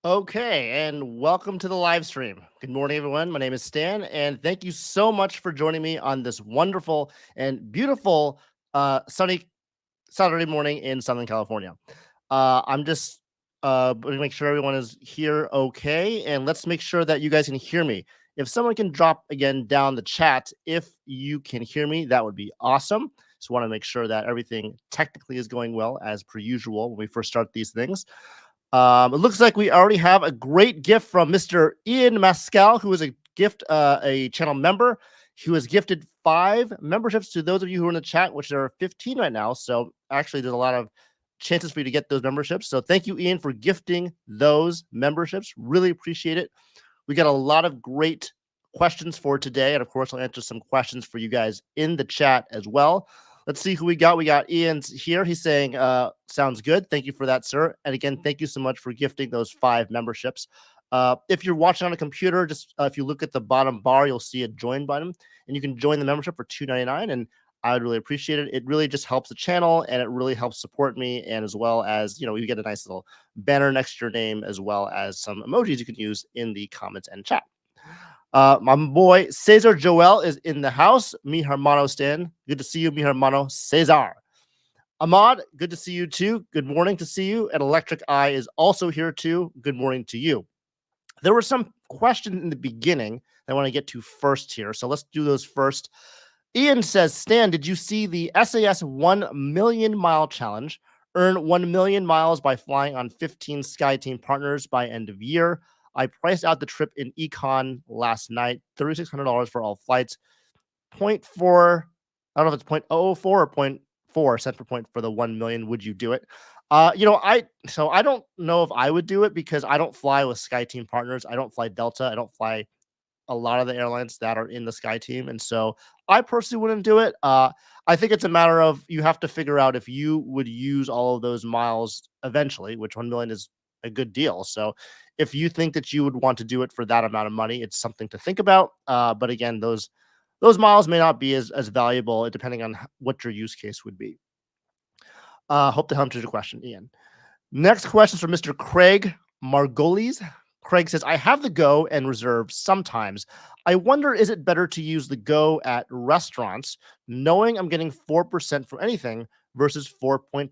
Okay, and welcome to the live stream. Good morning, everyone. My name is Stan, and thank you so much for joining me on this wonderful and beautiful sunny Saturday morning in Southern California. I'm just going to make sure everyone is here okay, and let's make sure that you guys can hear me. If someone can drop again down the chat, if you can hear me, that would be awesome. Just want to make sure that everything technically is going well as per usual when we first start these things. It looks like we already have a great gift from Mr. Ian Mascal, who is a channel member. He was gifted 5 memberships to those of you who are in the chat, which there are 15 right now. So actually, there's a lot of chances for you to get those memberships. So thank you, Ian, for gifting those memberships. Really appreciate it. We got a lot of great questions for today, and of course, I'll answer some questions for you guys in the chat as well. Let's see who we got. We got Ian's here. He's saying, sounds good. Thank you for that, sir. And again, thank you so much for gifting those 5 memberships. If you're watching on a computer, just if you look at the bottom bar, you'll see a join button, and you can join the membership for $2.99. And I would really appreciate it. It really just helps the channel, and it really helps support me. And as well as, you get a nice little banner next to your name, as well as some emojis you can use in the comments and chat. My boy Cesar Joel is in the house. Mi hermano Stan. Good to see you, mi hermano Cesar. Ahmad, good to see you too. Good morning to see you. And Electric Eye is also here too. Good morning to you. There were some questions in the beginning that I want to get to first here. So let's do those first. Ian says, Stan, did you see the SAS 1 million mile challenge? Earn 1 million miles by flying on 15 SkyTeam partners by end of year. I priced out the trip in econ last night, $3,600 for all flights. 0.4, I don't know if it's 0.004 or 0.4 cent per point for the 1 million. Would you do it? I don't know if I would do it because I don't fly with SkyTeam partners. I don't fly Delta. I don't fly a lot of the airlines that are in the SkyTeam. And so I personally wouldn't do it. I think it's a matter of you have to figure out if you would use all of those miles eventually, which 1 million is a good deal. So if you think that you would want to do it for that amount of money, it's something to think about. But again, those miles may not be as valuable depending on what your use case would be. Hope to answer your question, Ian. Next question is from Mr. Craig Margolis. Craig says, I have the Go and Reserve sometimes. I wonder, is it better to use the Go at restaurants, knowing I'm getting 4% for anything versus 4.5%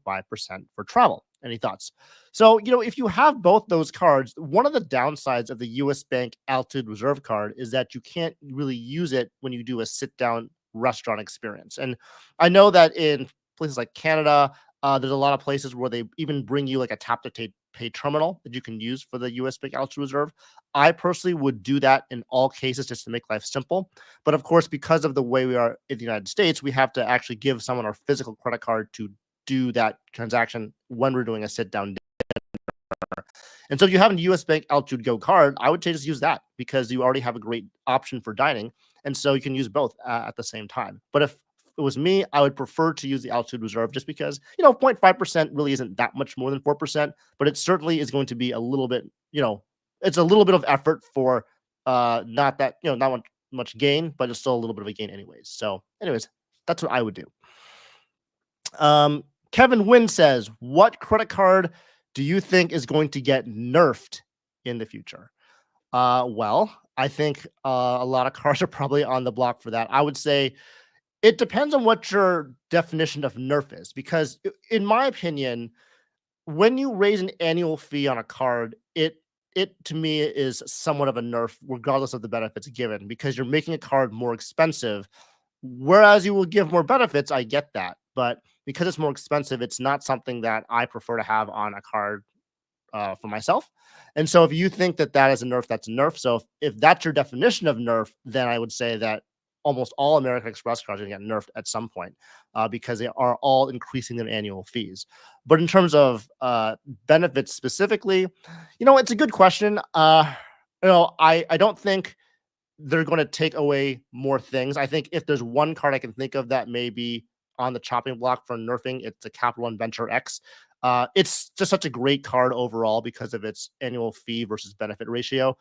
for travel? Any thoughts? So, if you have both those cards, one of the downsides of the US Bank Altitude Reserve card is that you can't really use it when you do a sit-down restaurant experience. And I know that in places like Canada, there's a lot of places where they even bring you like a tap-to-pay terminal that you can use for the US Bank Altitude Reserve. I personally would do that in all cases just to make life simple. But of course, because of the way we are in the United States, we have to actually give someone our physical credit card to do that transaction when we're doing a sit-down dinner. And so if you have a US Bank Altitude Go card, I would say just use that because you already have a great option for dining. And so you can use both at the same time. But if it was me, I would prefer to use the Altitude Reserve just because, 0.5% really isn't that much more than 4%, but it certainly is going to be a little bit, it's a little bit of effort for not that, not much gain, but it's still a little bit of a gain anyways. So anyways, that's what I would do. Kevin Wynn says, what credit card do you think is going to get nerfed in the future? Well, I think a lot of cards are probably on the block for that. I would say it depends on what your definition of nerf is, because in my opinion, when you raise an annual fee on a card, it to me is somewhat of a nerf, regardless of the benefits given, because you're making a card more expensive. Whereas you will give more benefits, I get that, but because it's more expensive, it's not something that I prefer to have on a card for myself. And so if you think that that is a nerf, that's a nerf. So if that's your definition of nerf, then I would say that almost all American Express cards are going to get nerfed at some point because they are all increasing their annual fees. But in terms of benefits specifically, it's a good question. I don't think they're going to take away more things. I think if there's one card I can think of that may be on the chopping block for nerfing, it's the Capital One Venture X. It's just such a great card overall because of its annual fee versus benefit ratio.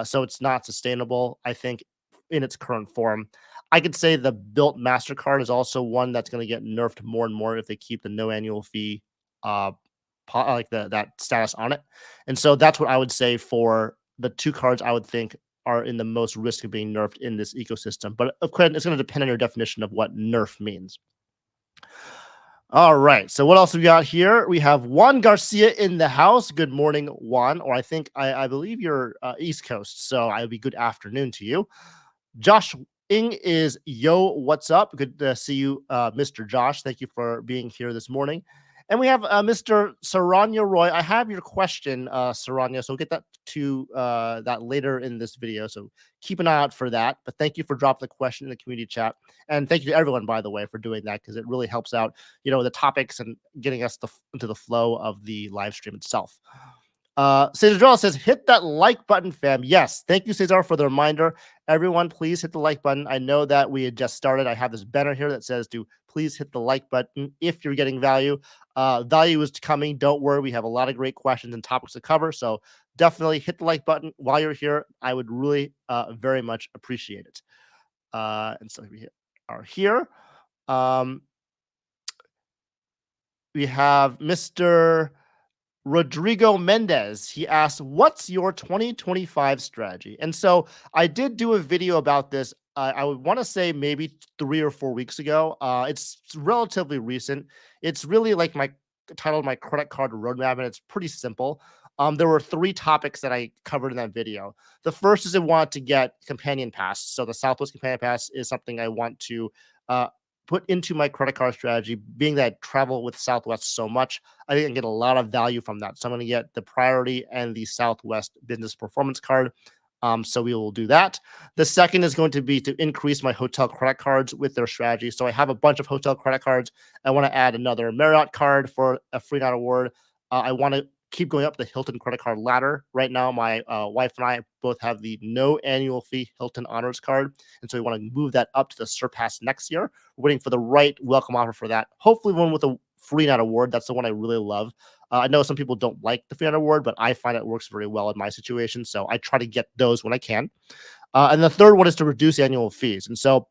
So it's not sustainable, I think, in its current form. I could say the Bilt MasterCard is also one that's going to get nerfed more and more if they keep the no annual fee like that status on it. And so that's what I would say for the two cards I would think are in the most risk of being nerfed in this ecosystem. But of course, it's going to depend on your definition of what nerf means. All right. So what else we got here? We have Juan Garcia in the house. Good morning, Juan. Or I believe you're East Coast, so I would be good afternoon to you. Josh Ing is yo, what's up? Good to see you, Mr. Josh. Thank you for being here this morning. And we have Mr. Saranya Roy. I have your question, Saranya, so we'll get that to that later in this video. So keep an eye out for that. But thank you for dropping the question in the community chat. And thank you to everyone, by the way, for doing that, because it really helps out, the topics and getting us into the flow of the live stream itself. Cesar says, hit that like button, fam. Yes, thank you, Cesar, for the reminder. Everyone, please hit the like button. I know that we had just started. I have this banner here that says to please hit the like button if you're getting value. Value is coming. Don't worry. We have a lot of great questions and topics to cover. So definitely hit the like button while you're here. I would really very much appreciate it. And so we are here. We have Mr. Rodrigo Mendez. He asked, what's your 2025 strategy? And so I did do a video about this. I would want to say maybe 3 or 4 weeks ago. It's relatively recent. It's really like my titled my credit card roadmap, and it's pretty simple. There were 3 topics that I covered in that video. The first is I want to get Companion Pass. So the Southwest Companion Pass is something I want to put into my credit card strategy, being that I travel with Southwest so much. I think I get a lot of value from that. So I'm going to get the Priority and the Southwest Business Performance Card. So we will do that. The second is going to be to increase my hotel credit cards with their strategy. So I have a bunch of hotel credit cards. I want to add another Marriott card for a free night award. I want to keep going up the Hilton credit card ladder. Right now, my wife and I both have the no annual fee Hilton Honors card. And so we want to move that up to the Surpass next year. We're waiting for the right welcome offer for that. Hopefully one with a free night award. That's the one I really love. I know some people don't like the free night award, but I find it works very well in my situation. So I try to get those when I can. And the third one is to reduce annual fees. And so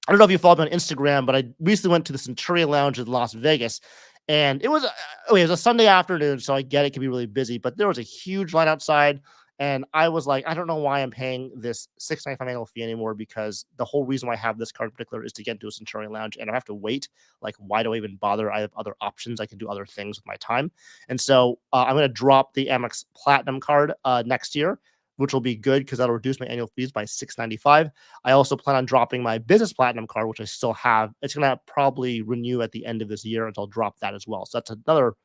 I don't know if you followed me on Instagram, but I recently went to the Centurion Lounge in Las Vegas. And it was a Sunday afternoon, so I get it can be really busy, but there was a huge line outside, and I was like, I don't know why I'm paying this $6.95 annual fee anymore, because the whole reason why I have this card in particular is to get into a Centurion Lounge, and I have to wait. Like, why do I even bother? I have other options. I can do other things with my time. And so I'm going to drop the Amex Platinum card next year, which will be good because that'll reduce my annual fees by $6.95. I also plan on dropping my Business Platinum card, which I still have. It's going to probably renew at the end of this year, and I'll drop that as well. So that's another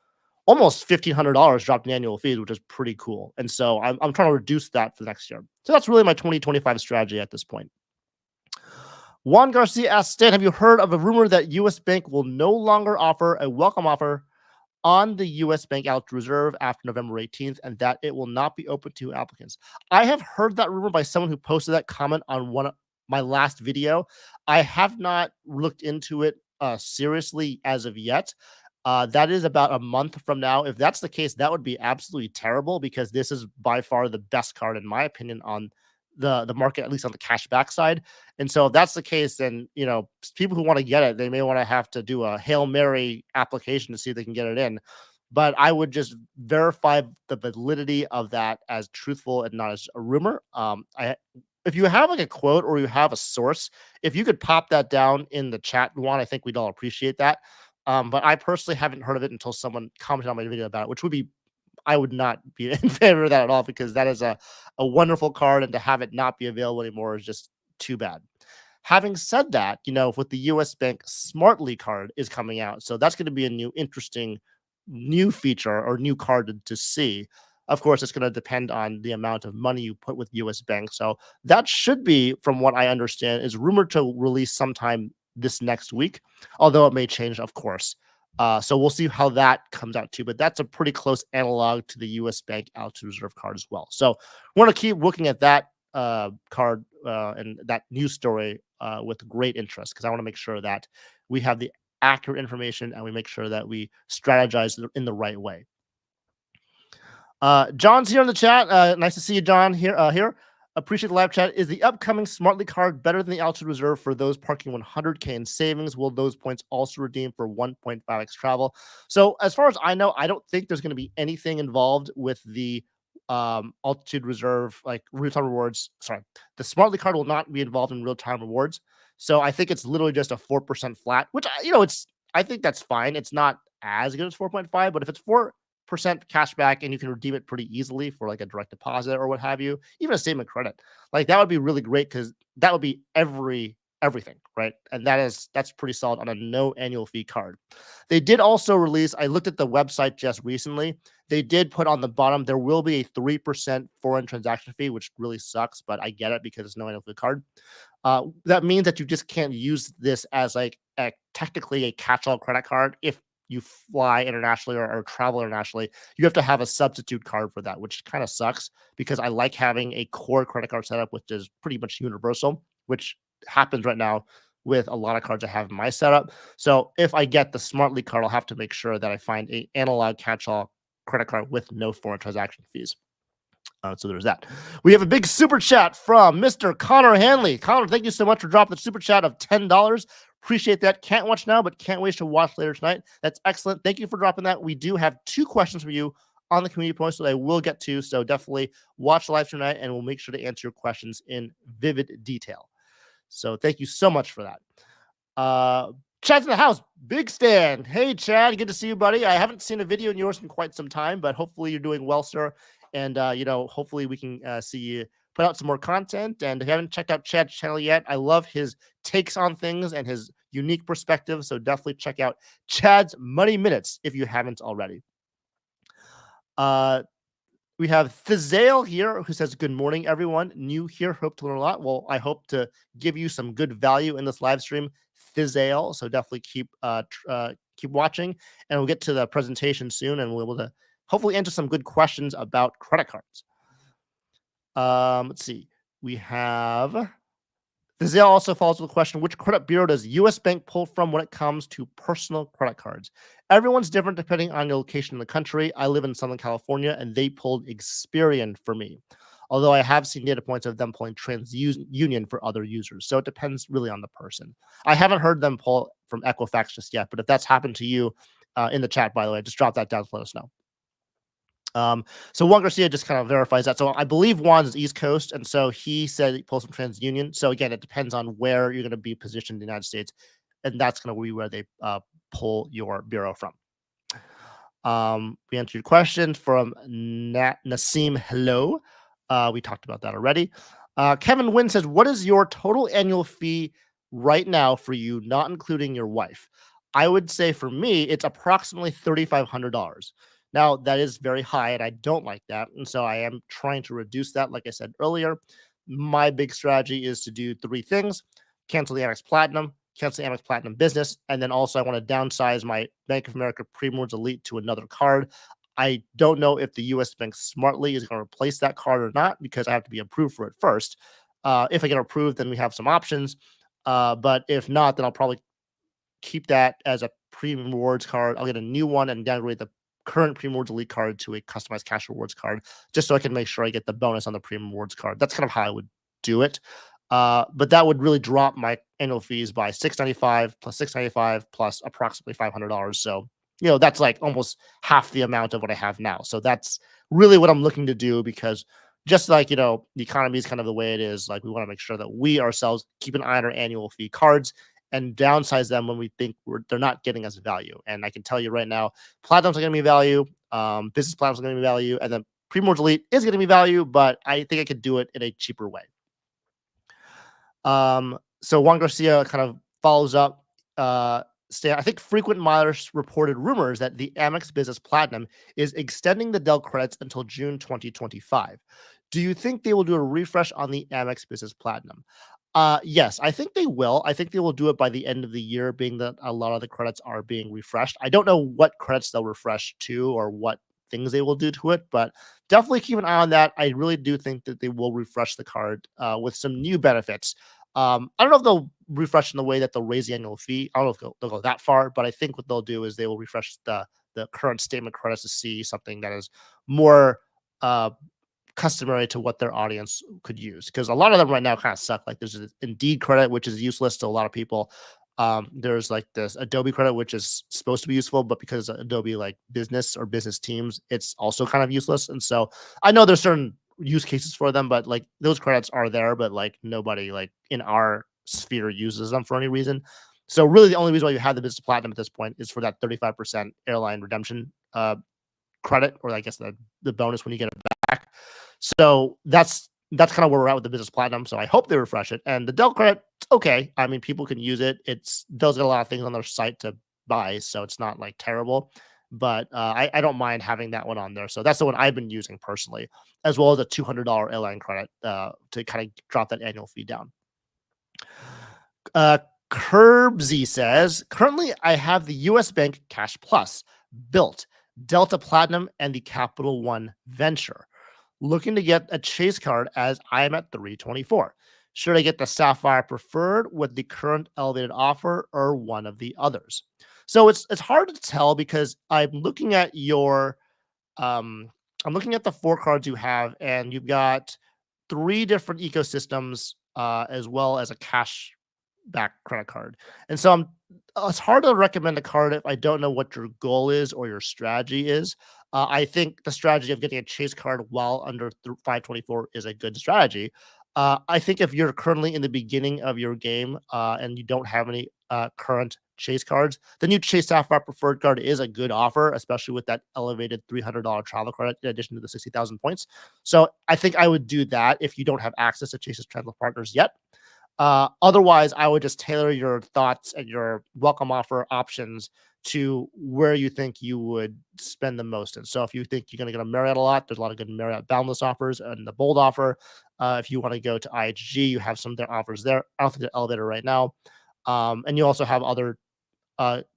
almost $1,500 dropped in annual fees, which is pretty cool. And so I'm trying to reduce that for the next year. So that's really my 2025 strategy at this point. Juan Garcia asks, Stan, have you heard of a rumor that U.S. Bank will no longer offer a welcome offer on the U.S. Bank Out Reserve after November 18th, and that it will not be open to applicants? I have heard that rumor by someone who posted that comment on one of my last video. I have not looked into it seriously as of yet. That is about a month from now. If that's the case, that would be absolutely terrible, because this is by far the best card, in my opinion, on the market, at least on the cashback side. And so if that's the case, then, people who want to get it, they may want to have to do a Hail Mary application to see if they can get it in. But I would just verify the validity of that as truthful and not as a rumor. If you have like a quote or you have a source, if you could pop that down in the chat, Juan, I think we'd all appreciate that. But I personally haven't heard of it until someone commented on my video about it, which would be, I would not be in favor of that at all, because that is a wonderful card, and to have it not be available anymore is just too bad. Having said that, with the US Bank Smartly card is coming out. So that's going to be a new, interesting new feature or new card to see. Of course, it's going to depend on the amount of money you put with US Bank. So that should be, from what I understand, is rumored to release sometime this next week, although it may change, of course. So we'll see how that comes out too, but that's a pretty close analog to the US Bank Altitude Reserve card as well. So we want to keep looking at that card and that news story with great interest, because I want to make sure that we have the accurate information and we make sure that we strategize in the right way. John's here in the chat. Nice to see you, John, here. Appreciate the live chat. Is the upcoming Smartly card better than the altitude reserve for those parking 100K in savings? Will those points also redeem for 1.5x travel? So as far as I know, I don't think there's going to be anything involved with the altitude reserve, like real-time rewards. Sorry, the Smartly card will not be involved in real-time rewards. So I think it's literally just a 4% flat, which, I think that's fine. It's not as good as 4.5, but if it's 4% cash back and you can redeem it pretty easily for like a direct deposit or what have you, even a statement credit, like that would be really great because that would be everything, right? And that's pretty solid on a no annual fee card. They did also release, I looked at the website just recently. They did put on the bottom, there will be a 3% foreign transaction fee, which really sucks, but I get it because it's no annual fee card. That means that you just can't use this as like technically a catch-all credit card if you fly internationally or travel internationally. You have to have a substitute card for that, which kind of sucks because I like having a core credit card setup, which is pretty much universal, which happens right now with a lot of cards I have in my setup. So if I get the Smartly card, I'll have to make sure that I find a analog catch-all credit card with no foreign transaction fees. So there's that. We have a big super chat from Mr. Connor Hanley. Connor, thank you so much for dropping the super chat of $10. Appreciate that. Can't watch now, but can't wait to watch later tonight. That's excellent. Thank you for dropping that. We do have 2 questions for you on the community post that I will get to. So definitely watch the live stream tonight, and we'll make sure to answer your questions in vivid detail. So thank you so much for that. Chad's in the house. Big Stan. Hey, Chad. Good to see you, buddy. I haven't seen a video in yours in quite some time, but hopefully you're doing well, sir. And, hopefully we can see you put out some more content. And if you haven't checked out Chad's channel yet, I love his takes on things and his unique perspective. So definitely check out Chad's Money Minutes if you haven't already. We have Thizael here who says, good morning, everyone. New here. Hope to learn a lot. Well, I hope to give you some good value in this live stream, Thizael. So definitely keep watching, and we'll get to the presentation soon, and we'll be able to hopefully answer some good questions about credit cards. Let's see. We have Thizael also follows with a question: which credit bureau does U.S. Bank pull from when it comes to personal credit cards? Everyone's different depending on your location in the country. I live in Southern California, and they pulled Experian for me. Although I have seen data points of them pulling TransUnion for other users. So it depends really on the person. I haven't heard them pull from Equifax just yet, but if that's happened to you in the chat, by the way, just drop that down to let us know. So Juan Garcia just kind of verifies that. So I believe Juan is East Coast, and so he said he pulls from TransUnion. So again, it depends on where you're going to be positioned in the United States, and that's going to be where they pull your bureau from. We answered your question from Nassim. Hello. We talked about that already. Kevin Wynn says, what is your total annual fee right now for you, not including your wife? I would say for me, it's approximately $3,500. Now, that is very high, and I don't like that. And so I am trying to reduce that. Like I said earlier, my big strategy is to do 3 things: cancel the Amex Platinum, cancel the Amex Platinum Business, and then also I want to downsize my Bank of America Premium Rewards Elite to another card. I don't know if the U.S. Bank Smartly is going to replace that card or not, because I have to be approved for it first. If I get approved, then we have some options. But if not, then I'll probably keep that as a Premium Rewards card. I'll get a new one and downgrade the current Premium Rewards Elite card to a customized cash rewards card, just so I can make sure I get the bonus on the Premium Rewards card. That's kind of how I would do it. But that would really drop my annual fees by $695 plus $695 plus approximately $500. So, that's like almost half the amount of what I have now. So that's really what I'm looking to do, because just like, the economy is kind of the way it is. Like, we want to make sure that we ourselves keep an eye on our annual fee cards and downsize them when we think they're not getting us value. And I can tell you right now, Platinum's going to be value, Business Platinum's going to be value, and then Premium Rewards Elite is going to be value, but I think I could do it in a cheaper way. So Juan Garcia kind of follows up. I think frequent milers reported rumors that the Amex Business Platinum is extending the Dell credits until June 2025. Do you think they will do a refresh on the Amex Business Platinum? Yes, I think they will. I think they will do it by the end of the year, being that a lot of the credits are being refreshed. I don't know what credits they'll refresh to or what things they will do to it, but definitely keep an eye on that. I really do think that they will refresh the card with some new benefits. I don't know if they'll refresh in the way that they'll raise the annual fee. I don't know if they'll go that far, but I think what they'll do is they will refresh the current statement credits to see something that is more customary to what their audience could use. Because a lot of them right now kind of suck. Like there's an Indeed credit, which is useless to a lot of people. There's like this Adobe credit, which is supposed to be useful, but because Adobe like business or business teams, it's also kind of useless. And so I know there's certain use cases for them, but like those credits are there, but like nobody like in our sphere uses them for any reason. So really the only reason why you have the business platinum at this point is for that 35% airline redemption credit, or I guess the bonus when you get it back. So that's kind of where we're at with the business platinum. So I hope they refresh it. And the Dell credit, it's okay. I mean, people can use it. It's Dell's got a lot of things on their site to buy, so it's not like terrible. But I don't mind having that one on there. So that's the one I've been using personally, as well as a $200 airline credit to kind of drop that annual fee down. Curbsy says, currently I have the US Bank Cash Plus, Bilt, Delta Platinum, and the Capital One Venture. Looking to get a Chase card as I am at 324. Should I get the Sapphire Preferred with the current elevated offer or one of the others? So it's hard to tell because I'm looking at your I'm looking at the 4 cards you have, and you've got 3 different ecosystems as well as a cash back credit card. And so it's hard to recommend a card if I don't know what your goal is or your strategy is. I think the strategy of getting a Chase card while under 524 is a good strategy. I think if you're currently in the beginning of your game and you don't have any current Chase cards, the new Chase Sapphire Preferred card is a good offer, especially with that elevated $300 travel credit in addition to the 60,000 points. So I think I would do that if you don't have access to Chase's travel partners yet. Otherwise, I would just tailor your thoughts and your welcome offer options to where you think you would spend the most in. So if you think you're going to get a Marriott a lot, there's a lot of good Marriott boundless offers and the bold offer. If you want to go to IHG, you have some of their offers there. I don't think they're elevated right now. And you also have other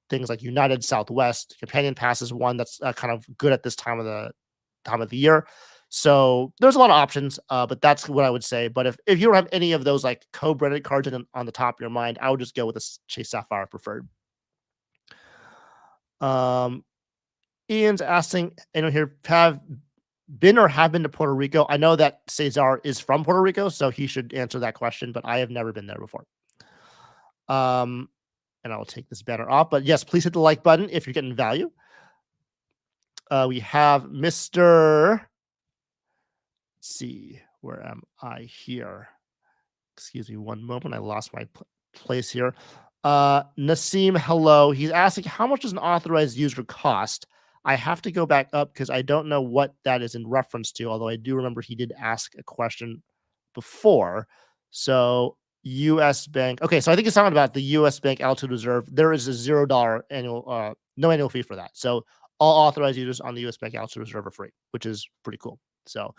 things like United, Southwest. Companion Pass is one that's kind of good at this time of the year. So there's a lot of options, but that's what I would say. But if you don't have any of those like co-branded cards on the top of your mind, I would just go with a Chase Sapphire Preferred. Ian's asking, here, have been to Puerto Rico? I know that Cesar is from Puerto Rico, so he should answer that question, but I have never been there before. And I will take this banner off, but yes, please hit the like button if you're getting value. We have Mr. Let's see, where am I here? Excuse me one moment. I lost my place here. Nassim, hello. He's asking, how much does an authorized user cost? I have to go back up because I don't know what that is in reference to, although I do remember he did ask a question before. So US Bank. Okay, so I think it's talking about the US Bank Altitude Reserve. There is a $0 annual, no annual fee for that. So all authorized users on the US Bank Altitude Reserve are free, which is pretty cool. So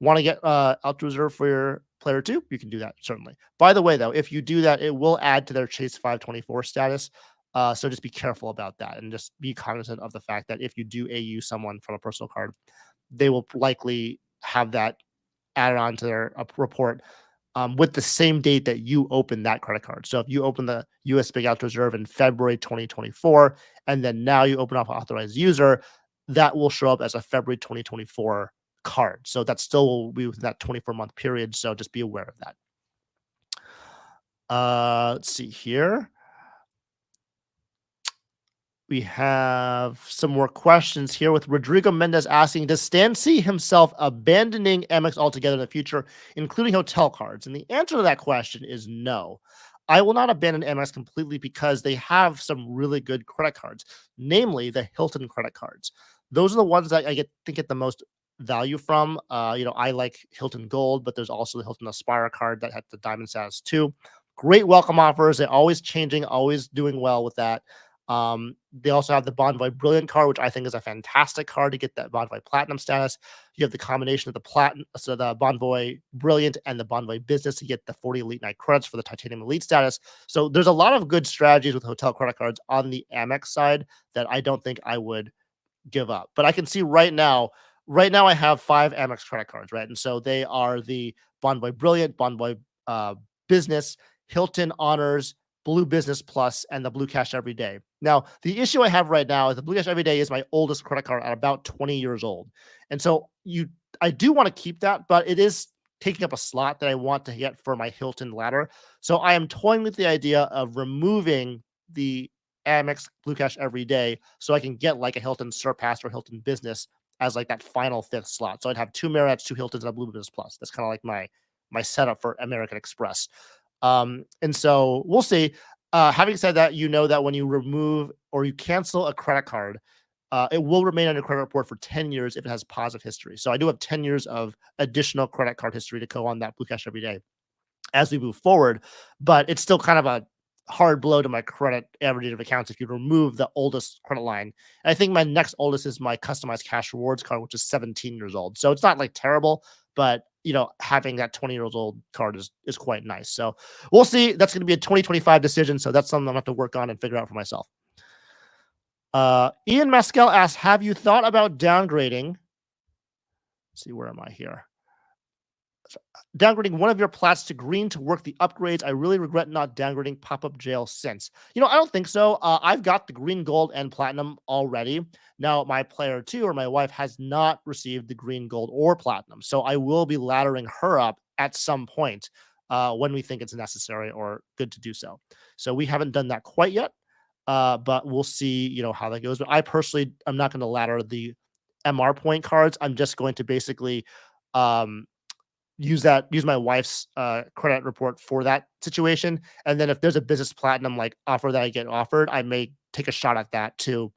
want to get Altitude Reserve for your player 2? You can do that, certainly. By the way, though, if you do that, it will add to their Chase 524 status. So just be careful about that and just be cognizant of the fact that if you do AU someone from a personal card, they will likely have that added on to their report with the same date that you open that credit card. So if you open the US Big Out Reserve in February 2024, and then now you open up authorized user, that will show up as a February 2024 card. So that still will be within that 24-month period. So just be aware of that. Let's see here. We have some more questions here with Rodrigo Mendez asking, does Stan see himself abandoning Amex altogether in the future, including hotel cards? And the answer to that question is no. I will not abandon Amex completely because they have some really good credit cards, namely the Hilton credit cards. Those are the ones that I get the most value from. I like Hilton Gold, but there's also the Hilton Aspire card that had the diamond status too. Great welcome offers. They're always changing, always doing well with that. They also have the Bonvoy Brilliant card, which I think is a fantastic card to get that Bonvoy Platinum status. You have the combination of the Platinum, so the Bonvoy Brilliant and the Bonvoy Business to get the 40 Elite Night credits for the Titanium Elite status. So there's a lot of good strategies with hotel credit cards on the Amex side that I don't think I would give up. But I can see right now I have 5 Amex credit cards, right? And so they are the Bonvoy Brilliant, Bonvoy Business, Hilton Honors, Blue Business Plus, and the Blue Cash Everyday. Now, the issue I have right now is the Blue Cash Everyday is my oldest credit card at about 20 years old. And so I do want to keep that, but it is taking up a slot that I want to get for my Hilton ladder. So I am toying with the idea of removing the Amex Blue Cash every day so I can get like a Hilton Surpass or Hilton Business as like that final fifth slot. So I'd have two Marriotts, two Hiltons, and a Blue Business Plus. That's kind of like my setup for American Express. And so we'll see. Having said that, you know that when you remove or you cancel a credit card, it will remain on your credit report for 10 years if it has positive history. So I do have 10 years of additional credit card history to go on that Blue Cash every day as we move forward. But it's still kind of a hard blow to my credit average of accounts if you remove the oldest credit line. And I think my next oldest is my customized cash rewards card, which is 17 years old. So it's not like terrible, but having that 20-year-old old card is quite nice. So we'll see. That's going to be a 2025 decision. So that's something I'm going to have to work on and figure out for myself. Ian Mescal asks, have you thought about downgrading? Let's see, where am I here? Downgrading one of your plats to green to work the upgrades. I really regret not downgrading pop-up jail since. I don't think so. I've got the green, gold, and platinum already. Now, my player 2 or my wife has not received the green, gold, or platinum. So I will be laddering her up at some point when we think it's necessary or good to do so. So we haven't done that quite yet, but we'll see, how that goes. But I personally, I'm not going to ladder the MR point cards. I'm just going to basically use my wife's credit report for that situation. And then if there's a business platinum like offer that I get offered, I may take a shot at that too.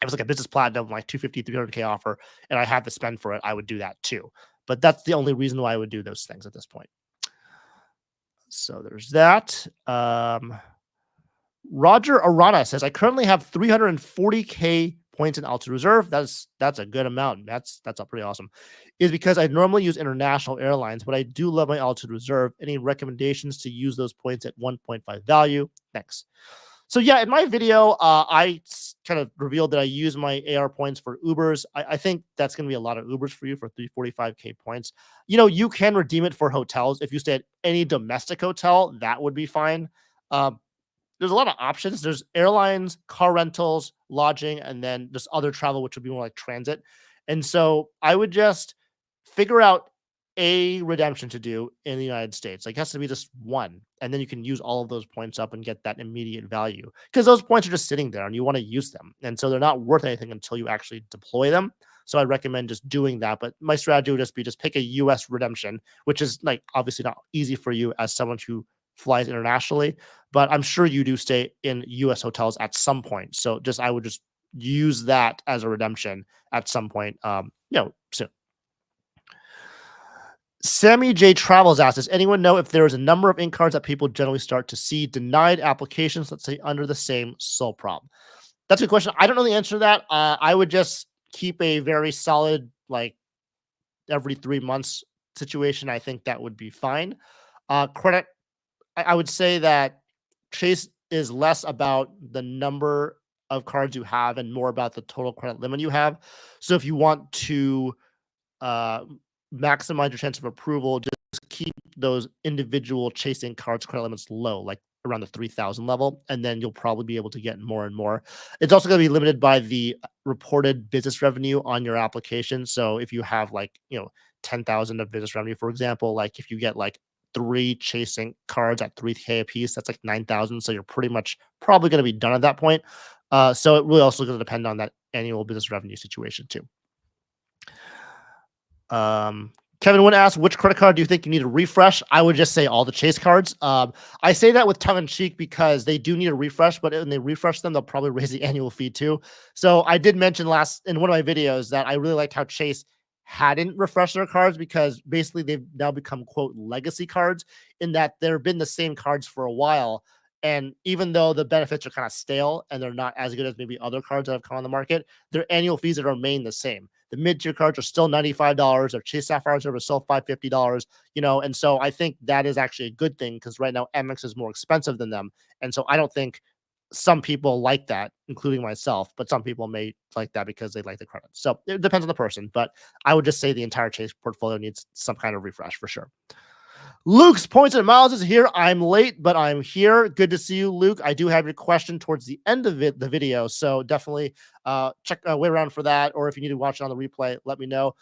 If it's like a business platinum, like 250, 300K offer, and I have to spend for it, I would do that too. But that's the only reason why I would do those things at this point. So there's that. Roger Arana says, I currently have 340K points in Altitude Reserve. That's a good amount. That's pretty awesome. Is because I normally use international airlines, but I do love my Altitude Reserve. Any recommendations to use those points at 1.5 value? Thanks. So yeah, in my video, I kind of revealed that I use my AR points for Ubers. I think that's going to be a lot of Ubers for you for 345K points. You can redeem it for hotels. If you stay at any domestic hotel, that would be fine. There's a lot of options. There's airlines, car rentals, lodging, and then just other travel, which would be more like transit. And so I would just figure out a redemption to do in the United States. Like, it has to be just one. And then you can use all of those points up and get that immediate value because those points are just sitting there and you want to use them. And so they're not worth anything until you actually deploy them. So I recommend just doing that. But my strategy would just be just pick a US redemption, which is like obviously not easy for you as someone who flies internationally, but I'm sure you do stay in US hotels at some point. So I would just use that as a redemption at some point, soon. Sammy J Travels asks, does anyone know if there is a number of ink cards that people generally start to see denied applications, let's say under the same sole prop? That's a good question. I don't know the answer to that. I would just keep a very solid, like every 3 months situation. I think that would be fine. Credit, I would say that Chase is less about the number of cards you have and more about the total credit limit you have. So if you want to maximize your chance of approval, just keep those individual chasing cards credit limits low, like around the 3,000 level, and then you'll probably be able to get more and more. It's also going to be limited by the reported business revenue on your application. So if you have 10,000 of business revenue, for example, like if you get 3 chasing cards at 3K a piece, that's like 9,000. So you're pretty much probably going to be done at that point. So it really also going to depend on that annual business revenue situation too. Kevin Wynn asks, which credit card do you think you need to refresh? I would just say all the Chase cards. I say that with tongue in cheek because they do need a refresh, but when they refresh them, they'll probably raise the annual fee too. So I did mention in one of my videos that I really liked how Chase hadn't refreshed their cards because basically they've now become, quote, legacy cards in that they've been the same cards for a while. And even though the benefits are kind of stale and they're not as good as maybe other cards that have come on the market, their annual fees are remain the same. The mid-tier cards are still $95. Their Chase Sapphire are still $550, and so I think that is actually a good thing because right now Amex is more expensive than them. And so I don't think some people like that, including myself, but some people may like that because they like the credit. So it depends on the person, but I would just say the entire Chase portfolio needs some kind of refresh for sure. Luke's Points and Miles is here. I'm late, but I'm here. Good to see you, Luke. I do have your question towards the end of the video, so definitely check wait around for that. Or if you need to watch it on the replay, let me know.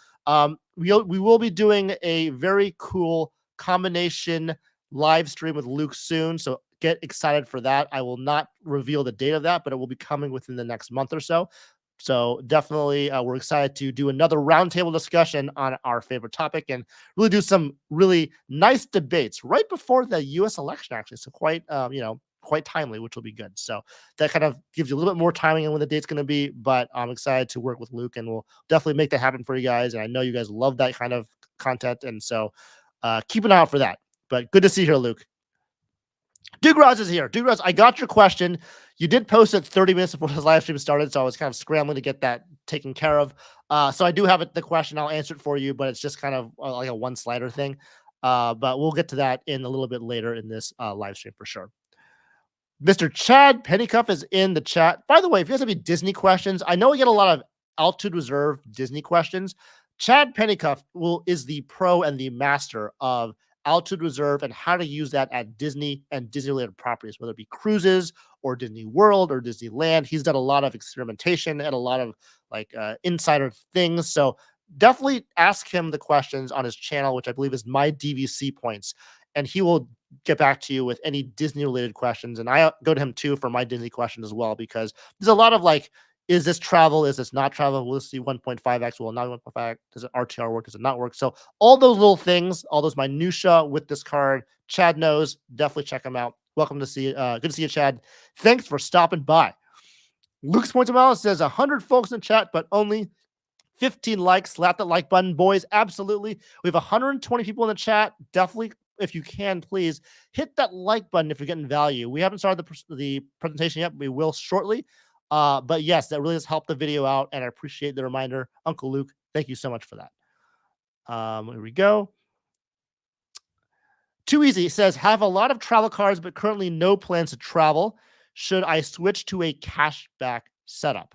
We will be doing a very cool combination live stream with Luke soon, so get excited for that. I will not reveal the date of that, but it will be coming within the next month or so. So definitely, we're excited to do another roundtable discussion on our favorite topic and really do some really nice debates right before the U.S. election, actually. So quite, quite timely, which will be good. So that kind of gives you a little bit more timing on when the date's going to be. But I'm excited to work with Luke, and we'll definitely make that happen for you guys. And I know you guys love that kind of content, and so keep an eye out for that. But good to see you here, Luke. Dugraz is here. Dugraz, I got your question. You did post it 30 minutes before the live stream started, so I was kind of scrambling to get that taken care of. So I do have the question. I'll answer it for you, but it's just kind of like a one slider thing. But we'll get to that in a little bit later in this live stream for sure. Mr. Chad Pennycuff is in the chat. By the way, if you guys have any Disney questions, I know we get a lot of Altitude Reserve Disney questions. Chad Pennycuff is the pro and the master of Altitude Reserve and how to use that at Disney and Disney-related properties, whether it be cruises or Disney World or Disneyland. He's done a lot of experimentation and a lot of insider things. So definitely ask him the questions on his channel, which I believe is My DVC Points, and he will get back to you with any Disney-related questions. And I go to him too for my Disney questions as well, because there's a lot of is this travel? Is this not travel? Will this see 1.5x? Will it not 1.5x? Does it RTR work? Does it not work? So all those little things, all those minutia with this card, Chad knows. Definitely check him out. Welcome to see you. Good to see you, Chad. Thanks for stopping by. Luke's Points of Malice says 100 folks in chat, but only 15 likes. Slap that like button, boys. Absolutely. We have 120 people in the chat. Definitely, if you can, please hit that like button if you're getting value. We haven't started the presentation yet. We will shortly. But yes, that really has helped the video out, and I appreciate the reminder. Uncle Luke, thank you so much for that. Here we go. Too Easy says, have a lot of travel cards, but currently no plans to travel. Should I switch to a cashback setup?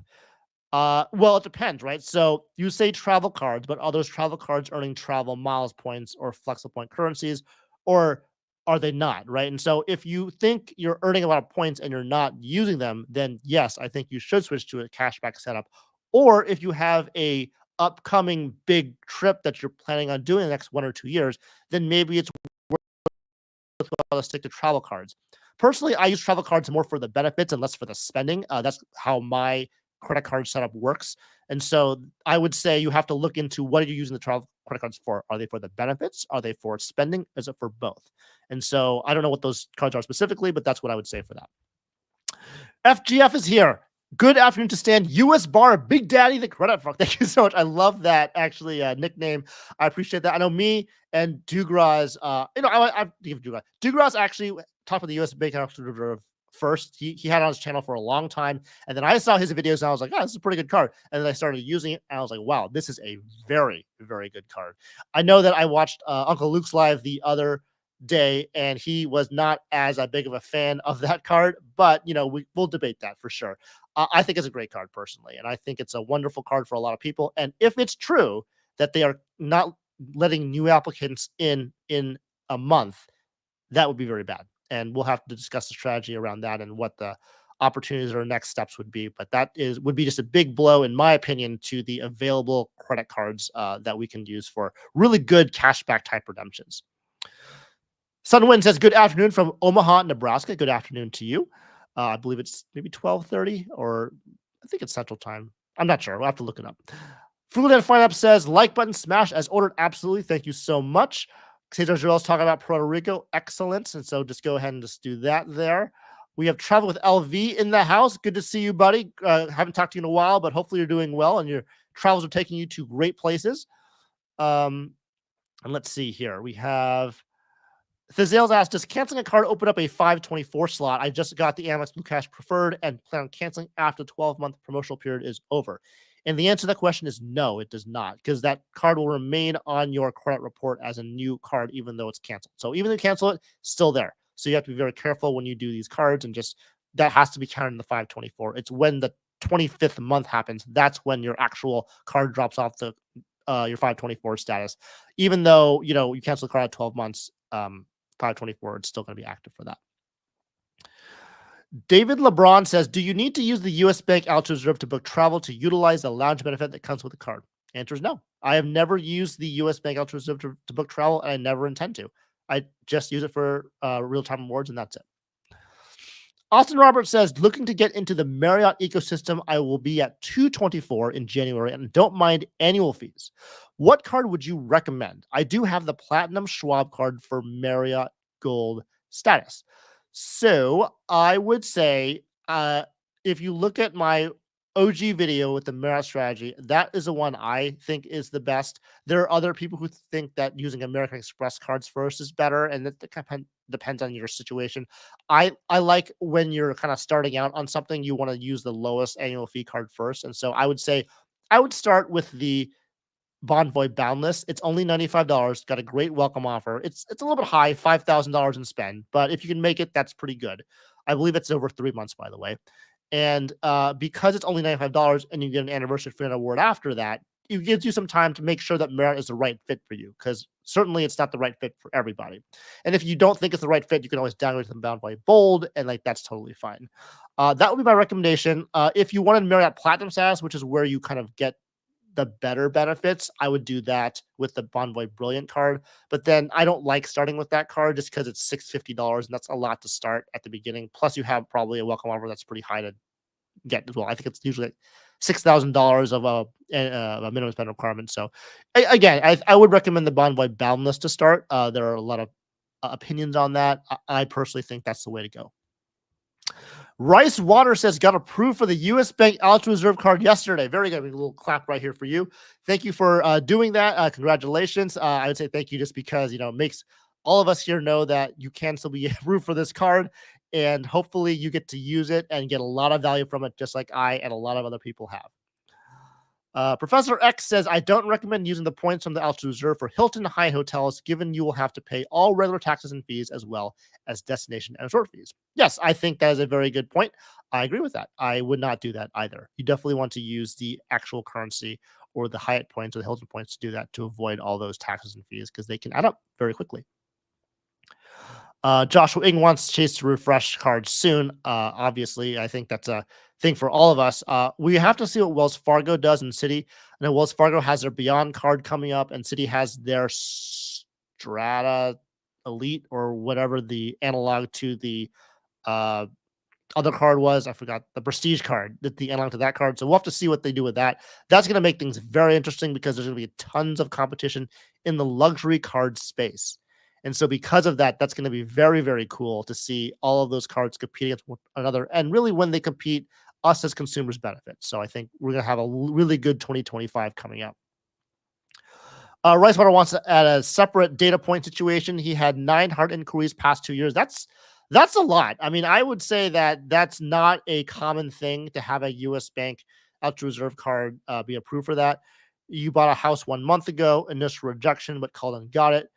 Well, it depends, right? So you say travel cards, but are those travel cards earning travel miles points or flexible point currencies, or are they not, right? And so if you think you're earning a lot of points and you're not using them, then yes, I think you should switch to a cashback setup. Or if you have a upcoming big trip that you're planning on doing the next 1 or 2 years, then maybe it's worthwhile to stick to travel cards. Personally, I use travel cards more for the benefits and less for the spending. That's how my credit card setup works. And so I would say you have to look into what are you using the travel credit cards for? Are they for the benefits? Are they for spending? Is it for both? And so I don't know what those cards are specifically, but that's what I would say for that. FGF is here. Good afternoon to Stan. US Bar, Big Daddy, the credit frog. Thank you so much. I love that actually nickname. I appreciate that. I know me and Dugraz, I give Dugraz. Dugraz actually talked about the US Bank Reserve first. He had it on his channel for a long time, and then I saw his videos and I was like, oh, this is a pretty good card. And then I started using it and I was like, wow, this is a very, very good card. I know that I watched Uncle Luke's live the other day, and he was not as big of a fan of that card, but we'll debate that for sure. I think it's a great card personally, and I think it's a wonderful card for a lot of people. And if it's true that they are not letting new applicants in a month, that would be very bad. And we'll have to discuss the strategy around that and what the opportunities or next steps would be. But that would be just a big blow, in my opinion, to the available credit cards that we can use for really good cashback type redemptions. Sunwind says, good afternoon from Omaha, Nebraska. Good afternoon to you. I believe it's maybe 12:30, or I think it's Central Time. I'm not sure. We'll have to look it up. Frugal Fine Up says, like button smash as ordered. Absolutely. Thank you so much. Cesar Joel's talking about Puerto Rico. Excellent. And so just go ahead and just do that there. We have Travel with LV in the house. Good to see you, buddy. Haven't talked to you in a while, but hopefully you're doing well and your travels are taking you to great places. And let's see here. We have Thazales asked, does canceling a card open up a 524 slot? I just got the Amex Blue Cash Preferred and plan on canceling after the 12-month promotional period is over. And the answer to that question is no, it does not, because that card will remain on your credit report as a new card, even though it's canceled. So even if you cancel it, still there. So you have to be very careful when you do these cards, and just that has to be counted in the 524. It's when the 25th month happens. That's when your actual card drops off the your 524 status. Even though, you cancel the card at 12 months, 524, it's still going to be active for that. David LeBron says, do you need to use the US Bank Altitude Reserve to book travel to utilize the lounge benefit that comes with the card? Answer is no. I have never used the US Bank Altitude Reserve to book travel, and I never intend to. I just use it for real-time rewards, and that's it. Austin Roberts says, looking to get into the Marriott ecosystem, I will be at 224 in January and don't mind annual fees. What card would you recommend? I do have the Platinum Schwab card for Marriott Gold status. So I would say, if you look at my OG video with the Marriott strategy, that is the one I think is the best. There are other people who think that using American Express cards first is better, and that depends on your situation. I like when you're kind of starting out on something, you want to use the lowest annual fee card first. And so I would say I would start with the Bonvoy Boundless. It's only $95. Got a great welcome offer. It's a little bit high, $5,000 in spend, but if you can make it, that's pretty good. I believe it's over 3 months, by the way. And because it's only $95 and you get an anniversary free award after that, it gives you some time to make sure that Marriott is the right fit for you, because certainly it's not the right fit for everybody. And if you don't think it's the right fit, you can always downgrade to the Bonvoy Bold, and like that's totally fine. That would be my recommendation. If you wanted Marriott Platinum status, which is where you kind of get the better benefits, I would do that with the Bonvoy Brilliant card. But then I don't like starting with that card just because it's $650, and that's a lot to start at the beginning. Plus, you have probably a welcome offer that's pretty high to get as well. I think it's usually like $6,000 of a minimum spend requirement. So again, I would recommend the Bonvoy Boundless to start. There are a lot of opinions on that. I personally think that's the way to go. Rice Water says, got approved for the US Bank Altitude Reserve card yesterday. Very good. A little clap right here for you. Thank you for doing that. Congratulations. I would say thank you just because, it makes all of us here know that you can still be approved for this card, and hopefully you get to use it and get a lot of value from it, just like I and a lot of other people have. Professor X says, I don't recommend using the points from the Altitude Reserve for Hilton High hotels, given you will have to pay all regular taxes and fees as well as destination and resort fees. Yes, I think that is a very good point. I agree with that. I would not do that either. You definitely want to use the actual currency or the Hyatt points or the Hilton points to do that, to avoid all those taxes and fees, because they can add up very quickly. Joshua Ing wants Chase to refresh cards soon. Obviously, I think that's a thing for all of us. We have to see what Wells Fargo does in Citi. I know Wells Fargo has their Beyond card coming up, and Citi has their Strata Elite, or whatever the analog to the other card was. I forgot, the Prestige card, the analog to that card. So we'll have to see what they do with that. That's going to make things very interesting, because there's going to be tons of competition in the luxury card space. And so because of that, that's going to be very, very cool to see all of those cards compete against one another. And really, when they compete, us as consumers benefit. So I think we're going to have a really good 2025 coming up. Ricewater wants to add a separate data point situation. He had 900 inquiries past 2 years. That's a lot. I mean, I would say that that's not a common thing to have a U.S. Bank Altitude Reserve card be approved for that. You bought a house 1 month ago, initial rejection, but called and got it.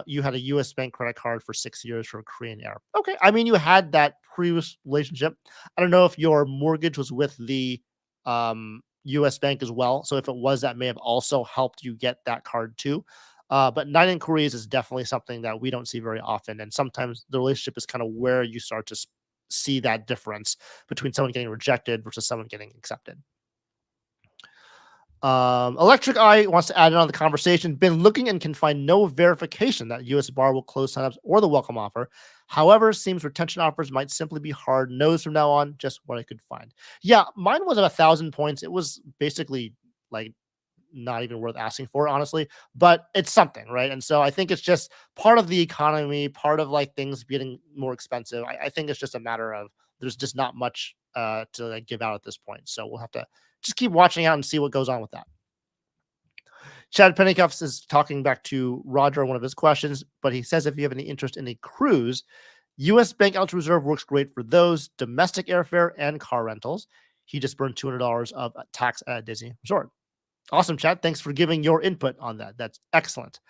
You had a U.S. Bank credit card for 6 years for Korean Air. Okay. I mean, you had that previous relationship. I don't know if your mortgage was with the U.S. Bank as well. So if it was, that may have also helped you get that card too. But 9 inquiries is definitely something that we don't see very often. And sometimes the relationship is kind of where you start to see that difference between someone getting rejected versus someone getting accepted. Electric Eye wants to add in on the conversation. Been looking and can find no verification that US Bar will close signups or the welcome offer. However, seems retention offers might simply be hard nosed from now on. Just what I could find. Yeah, mine was at 1,000 points. It was basically like not even worth asking for, honestly, but it's something, right? And so I think it's just part of the economy, part of like things getting more expensive. I think it's just a matter of there's just not much to like give out at this point. So we'll have to just keep watching out and see what goes on with that. Chad Pennycuffs is talking back to Roger on one of his questions, but he says if you have any interest in a cruise, U.S. Bank Altitude Reserve works great for those, domestic airfare and car rentals. He just burned $200 of tax at a Disney resort. Awesome, Chad. Thanks for giving your input on that. That's excellent.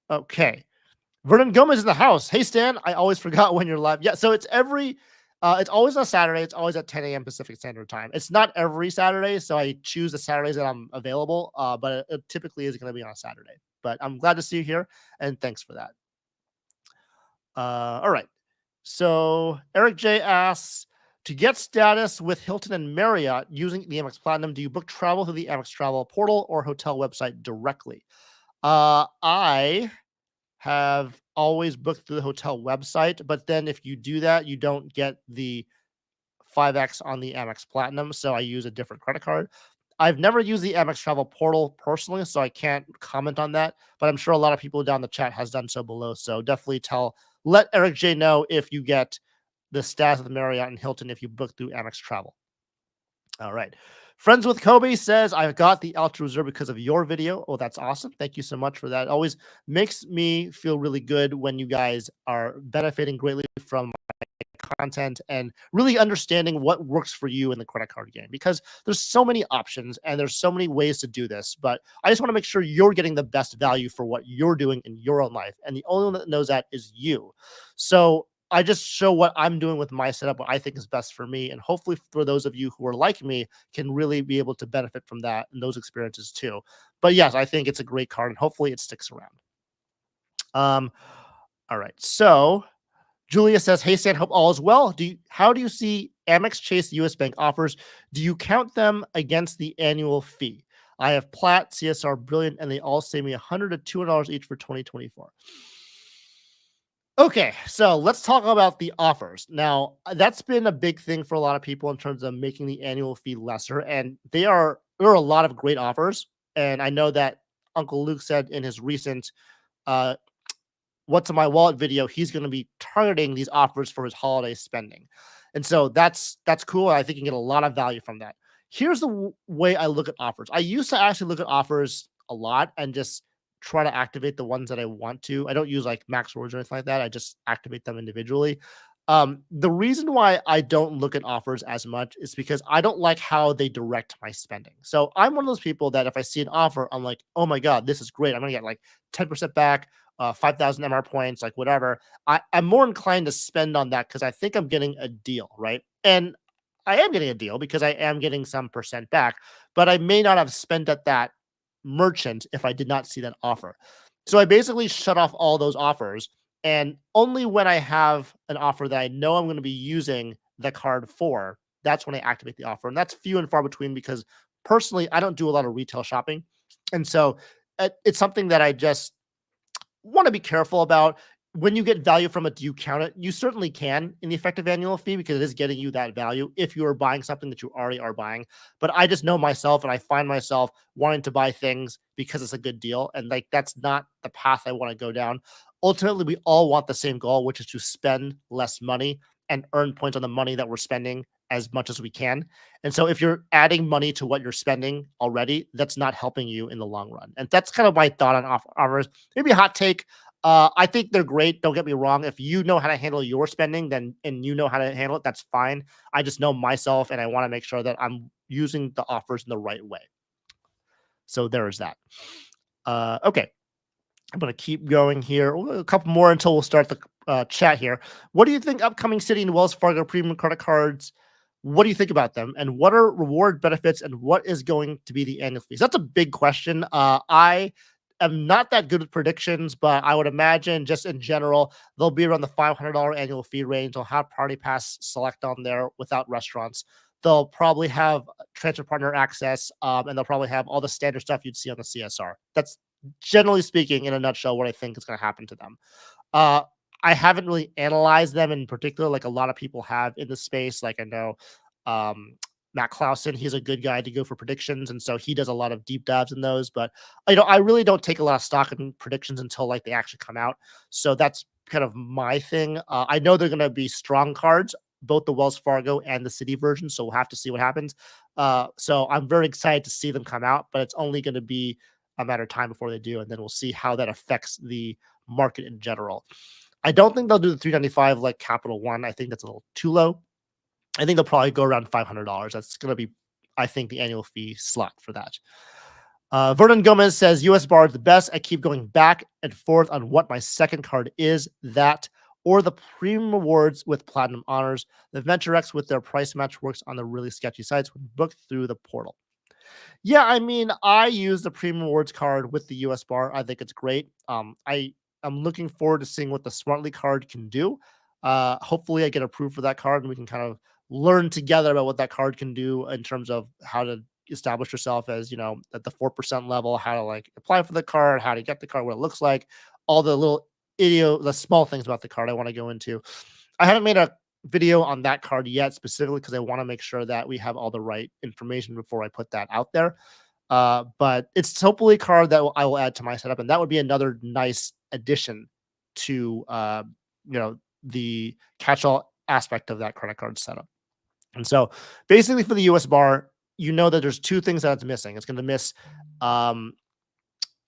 Okay. Vernon Gomez in the house. Hey, Stan, I always forgot when you're live. Yeah, so it's always on Saturday. It's always at 10 a.m. Pacific Standard Time. It's not every Saturday, so I choose the Saturdays that I'm available, but it typically is going to be on a Saturday. But I'm glad to see you here, and thanks for that. All right. So Eric J asks, to get status with Hilton and Marriott using the Amex Platinum, do you book travel through the Amex Travel portal or hotel website directly? I have always booked through the hotel website, but then if you do that, you don't get the 5x on the Amex Platinum, so I use a different credit card. I've never used the Amex Travel portal personally, so I can't comment on that, but I'm sure a lot of people down the chat has done so below. So definitely let Eric J know if you get the status of the Marriott and Hilton if you book through Amex Travel. All right. Friends with Kobe says, I got the Alta Reserve because of your video. Oh, that's awesome. Thank you so much for that. It always makes me feel really good when you guys are benefiting greatly from content and really understanding what works for you in the credit card game, because there's so many options and there's so many ways to do this, but I just want to make sure you're getting the best value for what you're doing in your own life, and the only one that knows that is you. So I just show what I'm doing with my setup, what I think is best for me, and hopefully for those of you who are like me can really be able to benefit from that and those experiences too. But yes, I think it's a great card and hopefully it sticks around. All right, so Julia says, "Hey Stan, hope all is well. How do you see Amex, Chase, U.S. Bank offers? Do you count them against the annual fee? I have Platt, CSR, Brilliant, and they all save me $100 to $200 each for 2024." Okay, so let's talk about the offers. Now, that's been a big thing for a lot of people in terms of making the annual fee lesser, and there are a lot of great offers. And I know that Uncle Luke said in his recent uh, what's in my wallet video, he's going to be targeting these offers for his holiday spending. And so that's cool. I think you can get a lot of value from that. Here's the way I look at offers. I used to actually look at offers a lot and just try to activate the ones that I want to. I don't use like max rewards or anything like that. I just activate them individually. The reason why I don't look at offers as much is because I don't like how they direct my spending. So I'm one of those people that if I see an offer, I'm like, oh my God, this is great. I'm going to get like 10% back, 5,000 MR points, like whatever. I'm more inclined to spend on that because I think I'm getting a deal, right? And I am getting a deal because I am getting some percent back, but I may not have spent at that merchant if I did not see that offer. So I basically shut off all those offers. And only when I have an offer that I know I'm going to be using the card for, that's when I activate the offer. And that's few and far between because personally, I don't do a lot of retail shopping. And so it's something that I just want to be careful about. When you get value from it, do you count it? You certainly can in the effective annual fee because it is getting you that value if you are buying something that you already are buying. But I just know myself and I find myself wanting to buy things because it's a good deal. And like that's not the path I want to go down. Ultimately, we all want the same goal, which is to spend less money and earn points on the money that we're spending as much as we can. And so if you're adding money to what you're spending already, that's not helping you in the long run. And that's kind of my thought on offers. Maybe a hot take. I think they're great. Don't get me wrong. If you know how to handle your spending, then and you know how to handle it, that's fine. I just know myself, and I want to make sure that I'm using the offers in the right way. So there is that. Okay, I'm gonna keep going here. A couple more until we'll start the chat here. What do you think upcoming Citi and Wells Fargo premium credit cards? What do you think about them? And what are reward benefits? And what is going to be the annual fees? That's a big question. I am not that good with predictions, but I would imagine just in general, they'll be around the $500 annual fee range. They'll have Party Pass Select on there without restaurants. They'll probably have transfer partner access, and they'll probably have all the standard stuff you'd see on the CSR. That's generally speaking, in a nutshell, what I think is going to happen to them. Uh, I haven't really analyzed them in particular, like a lot of people have in the space. Like I know Matt Clausen, he's a good guy to go for predictions, and so he does a lot of deep dives in those. But I really don't take a lot of stock in predictions until like they actually come out. So that's kind of my thing. I know they're going to be strong cards, both the Wells Fargo and the Citi version. So we'll have to see what happens. So I'm very excited to see them come out, but it's only going to be a matter of time before they do, and then we'll see how that affects the market in general. I don't think they'll do the 395 like Capital One. I think that's a little too low. I think they'll probably go around $500. That's going to be, I think, the annual fee slot for that. Vernon Gomez says, US bar is the best. I keep going back and forth on what my second card is, that or the premium rewards with platinum honors. The VentureX with their price match works on the really sketchy sites when booked through the portal. Yeah, I mean, I use the premium rewards card with the US bar. I think it's great. I I'm looking forward to seeing what the Smartly card can do. Hopefully I get approved for that card and we can kind of learn together about what that card can do in terms of how to establish yourself as, at the 4% level, how to like apply for the card, how to get the card, what it looks like, all the little the small things about the card I want to go into. I haven't made a video on that card yet, specifically because I want to make sure that we have all the right information before I put that out there. But it's hopefully a card that I will add to my setup, and that would be another nice addition to the catch-all aspect of that credit card setup. And so basically for the US bar, that there's two things that it's missing. It's going to miss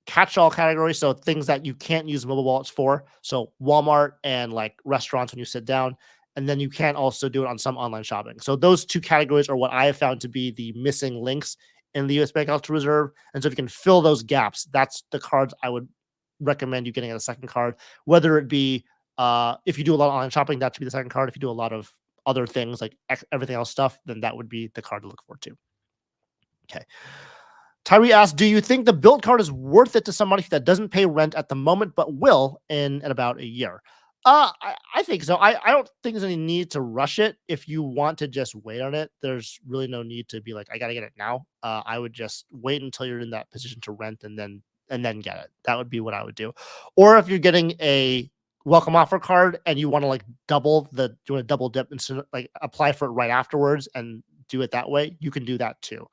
catch-all category, so things that you can't use mobile wallets for. So Walmart and like restaurants when you sit down, and then you can't also do it on some online shopping. So those two categories are what I have found to be the missing links in the US Bank Ultra Reserve. And so if you can fill those gaps, that's the cards I would recommend you getting as a second card, whether it be if you do a lot of online shopping, that should be the second card. If you do a lot of other things like everything else stuff, then that would be the card to look for too. Okay. Tyree asks, do you think the Bilt card is worth it to somebody that doesn't pay rent at the moment, but will in about a year? I think so. I don't think there's any need to rush it. If you want to just wait on it, there's really no need to be like, I got to get it now. I would just wait until you're in that position to rent and then get it. That would be what I would do. Or if you're getting a welcome offer card and you want to like double dip and like apply for it right afterwards and do it that way, you can do that too.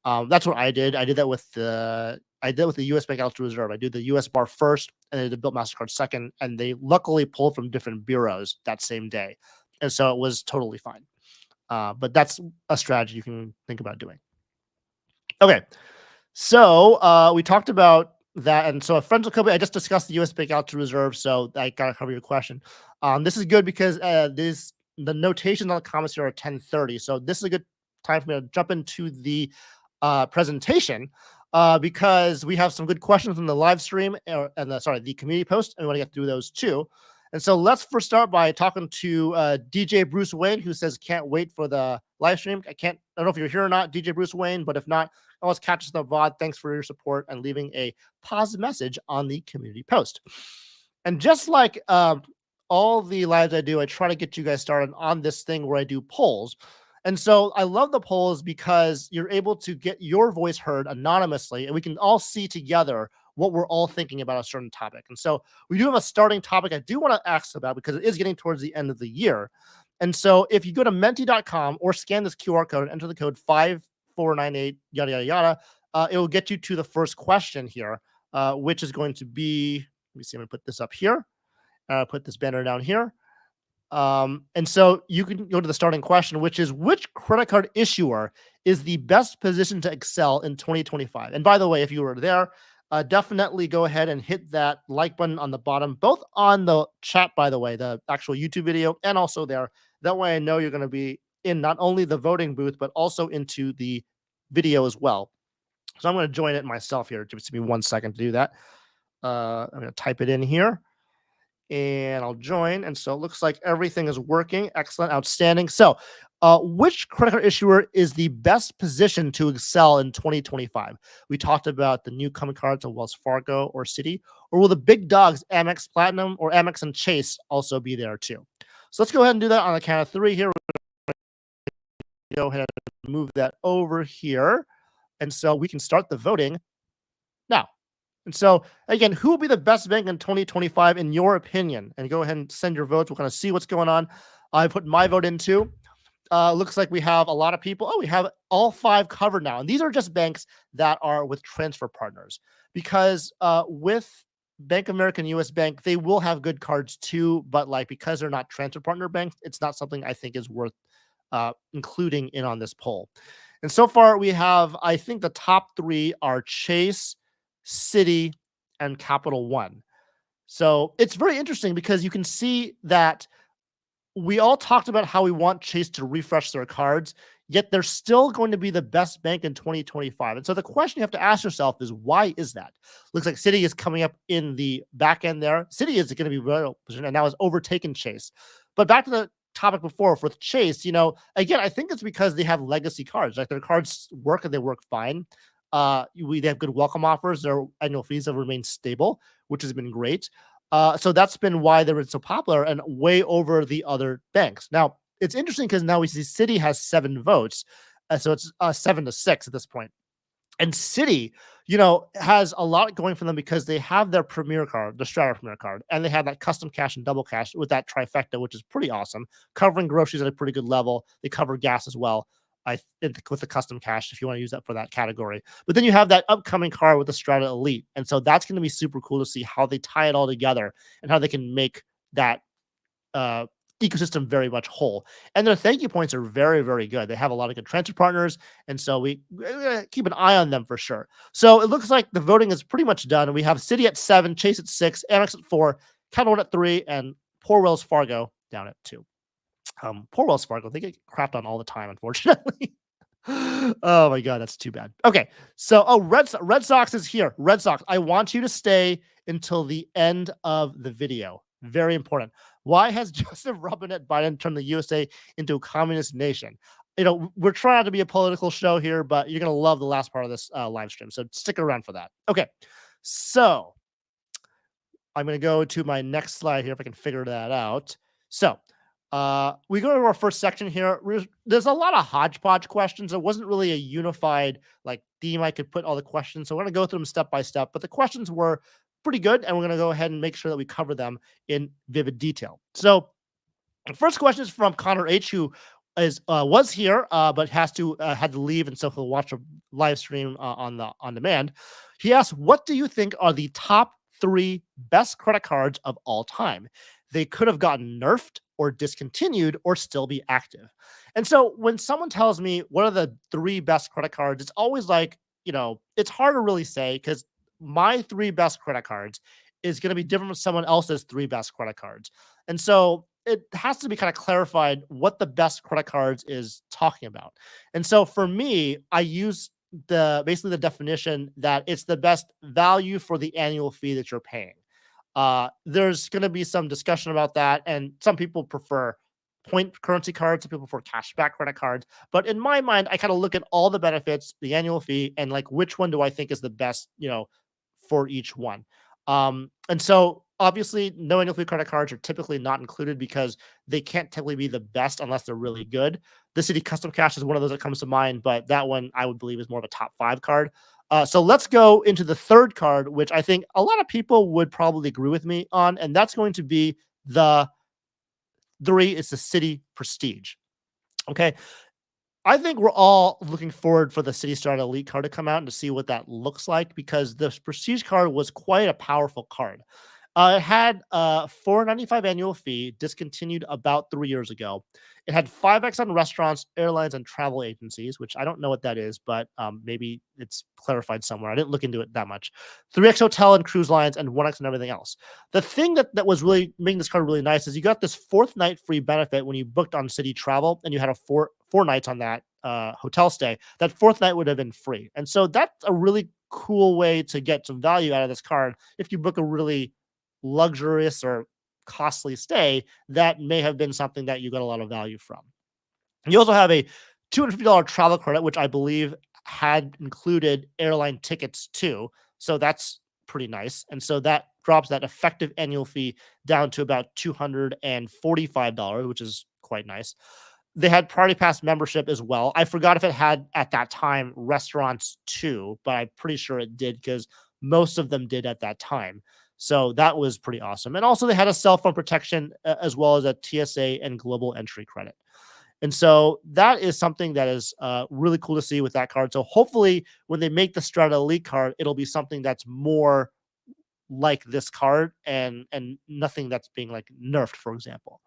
That's what I did. I did that with the US Bank Ultra Reserve. I did the US bar first and then the Bilt MasterCard second, and they luckily pulled from different bureaus that same day. And so it was totally fine. But that's a strategy you can think about doing. Okay. So we talked about that. And so friends with Kobe, I just discussed the US Bank Ultra Reserve. So I got to cover your question. This is good because the notations on the comments here are 10:30. So this is a good time for me to jump into the presentation because we have some good questions in the live stream and the community post, and we want to get through those too. And so let's first start by talking to DJ Bruce Wayne, who says can't wait for the live stream. I don't know if you're here or not, DJ Bruce Wayne, but if not, always catch us in the VOD. Thanks for your support and leaving a positive message on the community post. And just like all the lives I do, I try to get you guys started on this thing where I do polls. And so I love the polls because you're able to get your voice heard anonymously, and we can all see together what we're all thinking about a certain topic. And so we do have a starting topic I do want to ask about because it is getting towards the end of the year. And so if you go to menti.com or scan this QR code and enter the code 5498, yada, yada, yada, it will get you to the first question here, which is going to be, let me see, I'm going to put this up here, put this banner down here. And so you can go to the starting question, which is which credit card issuer is the best position to excel in 2025? And by the way, if you were there, definitely go ahead and hit that like button on the bottom, both on the chat, by the way, the actual YouTube video, and also there. That way I know you're going to be in not only the voting booth, but also into the video as well. So I'm going to join it myself here. Just give me 1 second to do that. I'm going to type it in here. And I'll join. And so it looks like everything is working. Excellent. Outstanding. So which credit card issuer is the best position to excel in 2025? We talked about the new coming cards of Wells Fargo or Citi, or will the big dogs Amex Platinum or Amex and Chase also be there too? So let's go ahead and do that on the count of three here. Go ahead and move that over here. And so we can start the voting now. And so, again, who will be the best bank in 2025 in your opinion? And go ahead and send your votes. We'll kind of see what's going on. I put my vote in too. Looks like we have a lot of people. Oh, we have all five covered now. And these are just banks that are with transfer partners. Because with Bank of America and US Bank, they will have good cards too. But because they're not transfer partner banks, it's not something I think is worth including in on this poll. And so far we have, I think the top three are Chase, Citi, and Capital One. So it's very interesting because you can see that we all talked about how we want Chase to refresh their cards, yet they're still going to be the best bank in 2025. And so the question you have to ask yourself is, why is that? Looks like Citi is coming up in the back end there. Citi is going to be well positioned and now has overtaken Chase. But back to the topic before with Chase, again, I think it's because they have legacy cards. Like their cards work and they work fine. They have good welcome offers. Their annual fees have remained stable, which has been great. So that's been why they're so popular and way over the other banks. Now, it's interesting because now we see Citi has 7 votes. So it's 7-6 at this point. And Citi, has a lot going for them because they have their Premier card, the Strata Premier card, and they have that custom cash and double cash with that trifecta, which is pretty awesome, covering groceries at a pretty good level. They cover gas as well. With the custom cash, if you want to use that for that category. But then you have that upcoming card with the Strata Elite, and so that's going to be super cool to see how they tie it all together and how they can make that uh, ecosystem very much whole. And their thank you points are very, very good. They have a lot of good transfer partners, and so we keep an eye on them for sure. So it looks like the voting is pretty much done. We have Citi at 7, Chase at 6, Amex at 4, Capital One at 3, and poor Wells Fargo down at 2. Poor Wells Fargo, they get crapped on all the time, unfortunately. Oh my god, that's too bad. Okay, so Red Sox is here. Red Sox, I want you to stay until the end of the video. Very important. Why has Joseph Robinette Biden turned the USA into a communist nation? We're trying not to be a political show here, but you're gonna love the last part of this live stream. So stick around for that. Okay, so I'm gonna go to my next slide here if I can figure that out. So we go to our first section here. There's a lot of hodgepodge questions. It wasn't really a unified theme I could put all the questions. So we're going to go through them step by step, but the questions were pretty good. And we're going to go ahead and make sure that we cover them in vivid detail. So the first question is from Connor H, who was here, but had to leave. And so he'll watch a live stream on demand. He asked, what do you think are the top 3 best credit cards of all time? They could have gotten nerfed or discontinued or still be active. And so when someone tells me what are the 3 best credit cards, it's always it's hard to really say because my 3 best credit cards is going to be different from someone else's 3 best credit cards. And so it has to be kind of clarified what the best credit cards is talking about. And so for me, I use basically the definition that it's the best value for the annual fee that you're paying. There's going to be some discussion about that, and some people prefer point currency cards, some people prefer cashback credit cards. But in my mind, I kind of look at all the benefits, the annual fee, and which one do I think is the best, for each one. And so obviously, no annual fee credit cards are typically not included because they can't typically be the best unless they're really good. The Citi Custom Cash is one of those that comes to mind, but that one I would believe is more of a top 5 card. So let's go into the third card, which I think a lot of people would probably agree with me on, and that's going to be the 3. It's the Citi Prestige. Okay. I think we're all looking forward for the Citi Strata Elite card to come out and to see what that looks like because the Prestige card was quite a powerful card. It had a $4.95 annual fee, discontinued about 3 years ago. It had 5x on restaurants, airlines, and travel agencies, which I don't know what that is, but maybe it's clarified somewhere. I didn't look into it that much. 3x hotel and cruise lines, and 1x on everything else. The thing that was really making this card really nice is you got this 4th night free benefit when you booked on Citi Travel, and you had a four nights on that hotel stay. That 4th night would have been free. And so that's a really cool way to get some value out of this card if you book a really luxurious or costly stay that may have been something that you got a lot of value from. You also have a $250 travel credit, which I believe had included airline tickets too. So that's pretty nice. And so that drops that effective annual fee down to about $245, which is quite nice. They had Party Pass membership as well. I forgot if it had at that time restaurants too, but I'm pretty sure it did because most of them did at that time. So that was pretty awesome. And also they had a cell phone protection as well as a TSA and global entry credit. And so that is something that is really cool to see with that card. So hopefully when they make the Strata Elite card, it'll be something that's more like this card and nothing that's being nerfed, for example.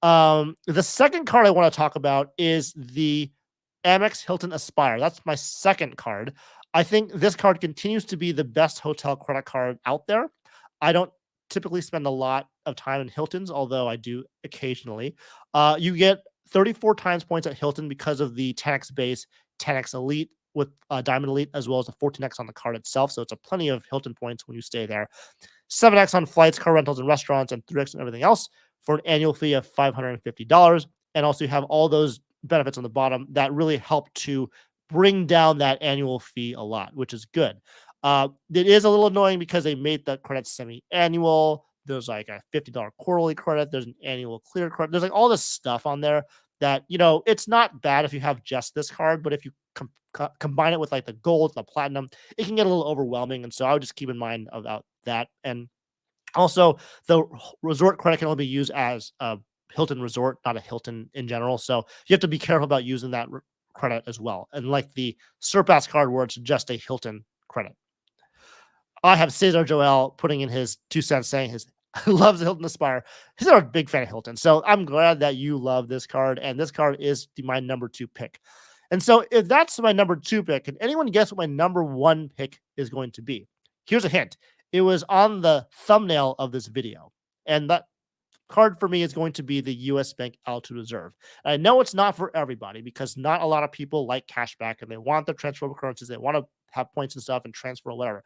The second card I want to talk about is the Amex Hilton Aspire. That's my second card. I think this card continues to be the best hotel credit card out there. I don't typically spend a lot of time in Hilton's, although I do occasionally. You get 34 times points at Hilton because of the 10x base, 10x elite with Diamond Elite, as well as the 14x on the card itself. So it's a plenty of Hilton points when you stay there. 7x on flights, car rentals, and restaurants, and 3x on everything else for an annual fee of $550. And also you have all those benefits on the bottom that really help to bring down that annual fee a lot, which is good. It is a little annoying because they made the credits semi-annual. There's like a $50 quarterly credit. There's an annual clear credit. There's like all this stuff on there that, you know, it's not bad if you have just this card, but if you combine it with like the gold, the platinum, it can get a little overwhelming. And so I would just keep in mind about that. And also, the resort credit can only be used as a Hilton resort, not a Hilton in general. So you have to be careful about using that credit as well. And like the Surpass card, where it's just a Hilton credit. I have Cesar Joel putting in his 2 cents, saying his loves Hilton Aspire. He's not a big fan of Hilton, so I'm glad that you love this card. And this card is my number 2 pick. And so, if that's my number 2 pick, can anyone guess what my number 1 pick is going to be? Here's a hint. It was on the thumbnail of this video. And that card for me is going to be the US Bank Altitude Reserve. And I know it's not for everybody because not a lot of people like cashback and they want their transferable currencies. They want to have points and stuff and transfer or whatever.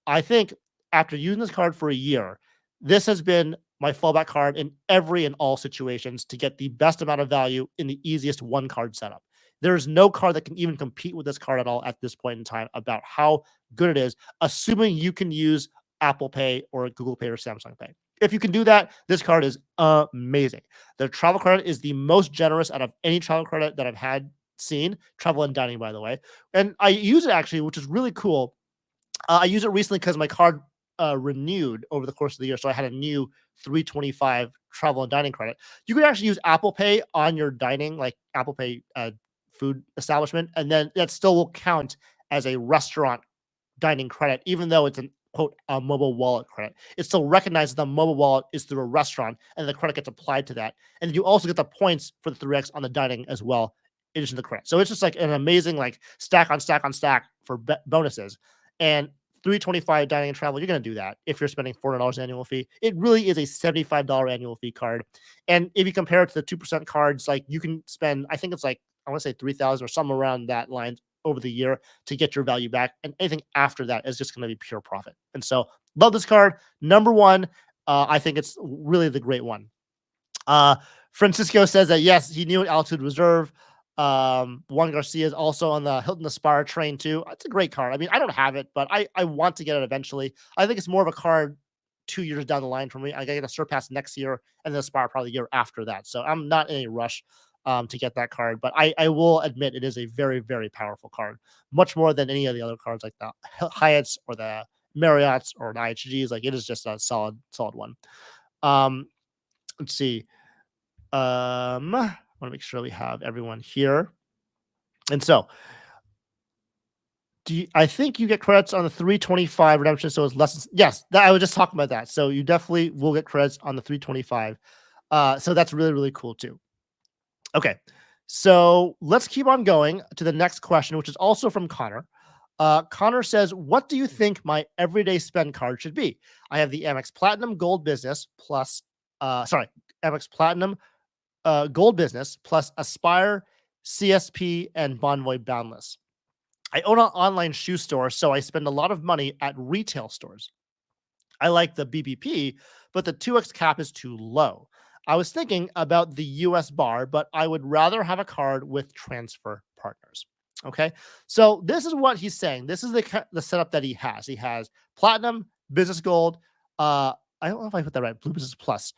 I think after using this card for a year, this has been my fallback card in every and all situations to get the best amount of value in the easiest one card setup. There's no card that can even compete with this card at all at this point in time about how good it is, assuming you can use Apple Pay or Google Pay or Samsung Pay. If you can do that, this card is amazing. The travel credit is the most generous out of any travel credit that I've had seen. Travel and dining, by the way. And I use it actually, which is really cool. I used it recently because my card renewed over the course of the year. So I had a new 325 travel and dining credit. You can actually use Apple Pay on your dining, like Apple Pay food establishment, and then that still will count as a restaurant dining credit, even though it's an quote a mobile wallet credit. It still recognizes the mobile wallet is through a restaurant, and the credit gets applied to that. And you also get the points for the 3x on the dining as well, in addition to the credit. So it's just like an amazing like stack on stack on stack for bonuses. And 325 dining and travel, you're going to do that if you're spending $400 annual fee. It really is a $75 annual fee card. And if you compare it to the 2% cards, like you can spend, I think it's like, I want to say 3,000 or something around that line over the year to get your value back. And anything after that is just going to be pure profit. And so love this card. Number 1, I think it's really the great one. Francisco says that, yes, he knew an Altitude Reserve. Juan Garcia is also on the Hilton Aspire train too. It's a great card. I mean, I don't have it, but I want to get it eventually. I think it's more of a card 2 years down the line for me. I get a Surpass next year and the Aspire probably the year after that. So I'm not in a rush to get that card, but I will admit it is a very, very powerful card, much more than any of the other cards like the Hyatts or the Marriotts or the IHGs. Like it is just a solid one. Let's see. I want to make sure we have everyone here. And so, I think you get credits on the 325 redemption, so it's less. Yes, I was just talking about that. So you definitely will get credits on the 325. So that's really, really cool too. Okay, so let's keep on going to the next question, which is also from Connor. Connor says, what do you think my everyday spend card should be? I have the Amex Platinum Gold Business plus, Amex Platinum Gold Business plus Aspire, CSP, and Bonvoy Boundless. I own an online shoe store, so I spend a lot of money at retail stores. I like the BBP, but the 2x cap is too low. I was thinking about the US bar, but I would rather have a card with transfer partners. Okay, so this is what he's saying. This is the setup that he has. He has Platinum, Business Gold. I don't know if I put that right. Blue Business Plus.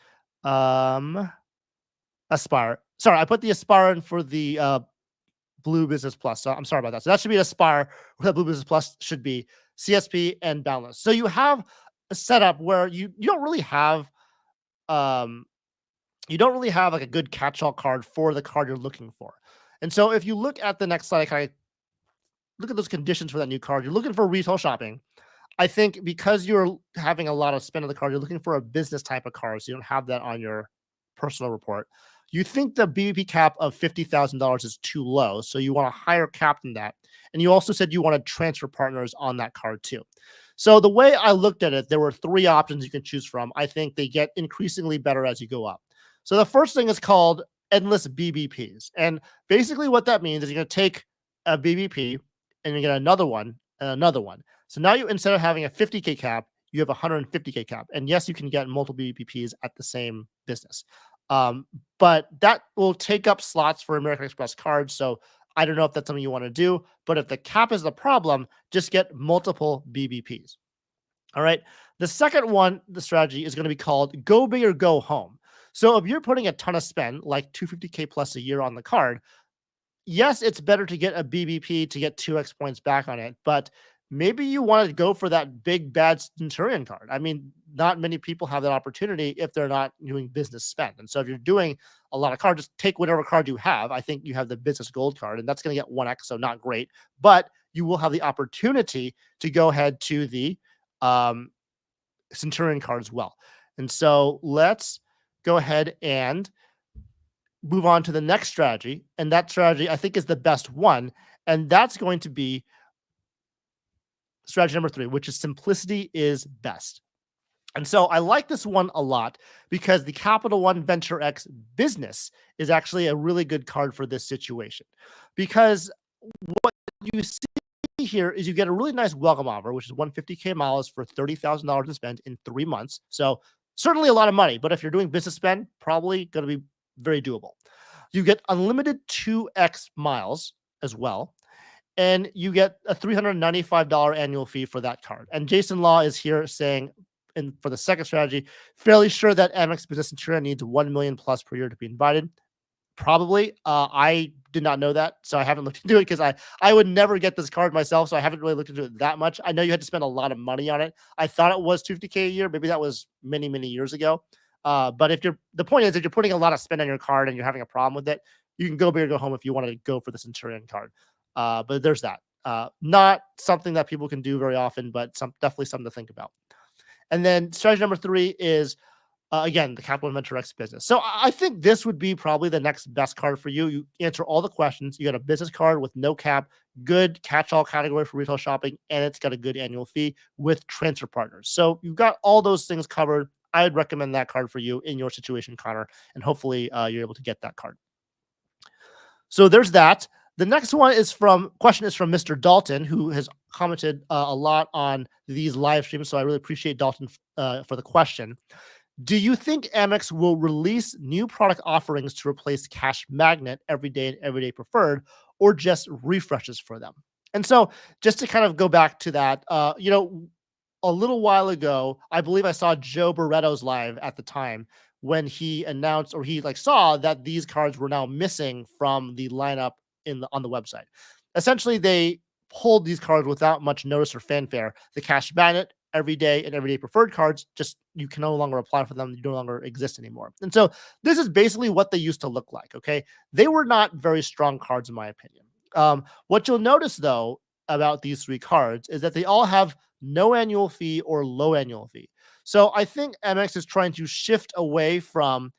Aspire. Sorry, I put the Aspire in for the Blue Business Plus. So I'm sorry about that. So that should be an Aspire, where that Blue Business Plus should be CSP and Boundless. So you have a setup where you don't really have like a good catch-all card for the card you're looking for. And so if you look at the next slide, I look at those conditions for that new card. You're looking for retail shopping. I think because you're having a lot of spend on the card, you're looking for a business type of card, so you don't have that on your personal report. You think the BBP cap of $50,000 is too low, so you want a higher cap than that. And you also said you wanted transfer partners on that card too. So the way I looked at it, there were 3 options you can choose from. I think they get increasingly better as you go up. So the first thing is called endless BBPs. And basically what that means is you're going to take a BBP and you get another one and another one. So now you, instead of having a 50K cap, you have a 150K cap. And yes, you can get multiple BBPs at the same business. But that will take up slots for American Express cards. So I don't know if that's something you want to do, but if the cap is the problem, just get multiple BBPs. All right. The second one, the strategy is going to be called go big or go home. So if you're putting a ton of spend, like 250K plus a year on the card, yes, it's better to get a BBP to get 2x points back on it, but maybe you want to go for that big bad Centurion card. I mean, not many people have that opportunity if they're not doing business spend. And so if you're doing a lot of cards, just take whatever card you have. I think you have the business gold card, and that's going to get 1x, so not great, but you will have the opportunity to go ahead to the um, Centurion card as well. And so let's go ahead and move on to the next strategy. And that strategy, I think, is the best one. And that's going to be strategy number 3, which is simplicity is best. And so I like this one a lot because the Capital One Venture X business is actually a really good card for this situation. Because what you see here is you get a really nice welcome offer, which is 150K miles for $30,000 to spend in 3 months. So certainly a lot of money, but if you're doing business spend, probably going to be very doable. You get unlimited 2x miles as well, and you get a $395 annual fee for that card. And Jason Law is here saying, and for the second strategy, fairly sure that Amex Business Insurance needs 1 million plus per year to be invited. Probably. I did not know that, so I haven't looked into it because I would never get this card myself, so I haven't really looked into it that much. I know you had to spend a lot of money on it. I thought it was 50K a year. Maybe that was many, many years ago. But the point is, if you're putting a lot of spend on your card and you're having a problem with it, you can go big or go home if you want to go for the Centurion card. But there's that. Not something that people can do very often, but definitely something to think about. And then strategy number 3 is, again, the Capital Venture X business. So I think this would be probably the next best card for you. You answer all the questions. You got a business card with no cap, good catch-all category for retail shopping, and it's got a good annual fee with transfer partners. So you've got all those things covered. I'd recommend that card for you in your situation, Connor, and hopefully you're able to get that card. So there's that. The next question is from Mr. Dalton, who has commented a lot on these live streams. So I really appreciate Dalton for the question. Do you think Amex will release new product offerings to replace Cash Magnet, Everyday and Everyday Preferred, or just refreshes for them? And so just to kind of go back to that, a little while ago, I believe I saw Joe Barretto's live at the time when he announced, or he saw that these cards were now missing from the lineup on the website. Essentially, they pulled these cards without much notice or fanfare. The Cash Magnet, Everyday, and Everyday Preferred cards, just you can no longer apply for them. You no longer exist anymore. And so this is basically what they used to look like. Okay, they were not very strong cards in my opinion. What you'll notice though about these 3 cards is that they all have no annual fee or low annual fee. So I think MX is trying to shift away from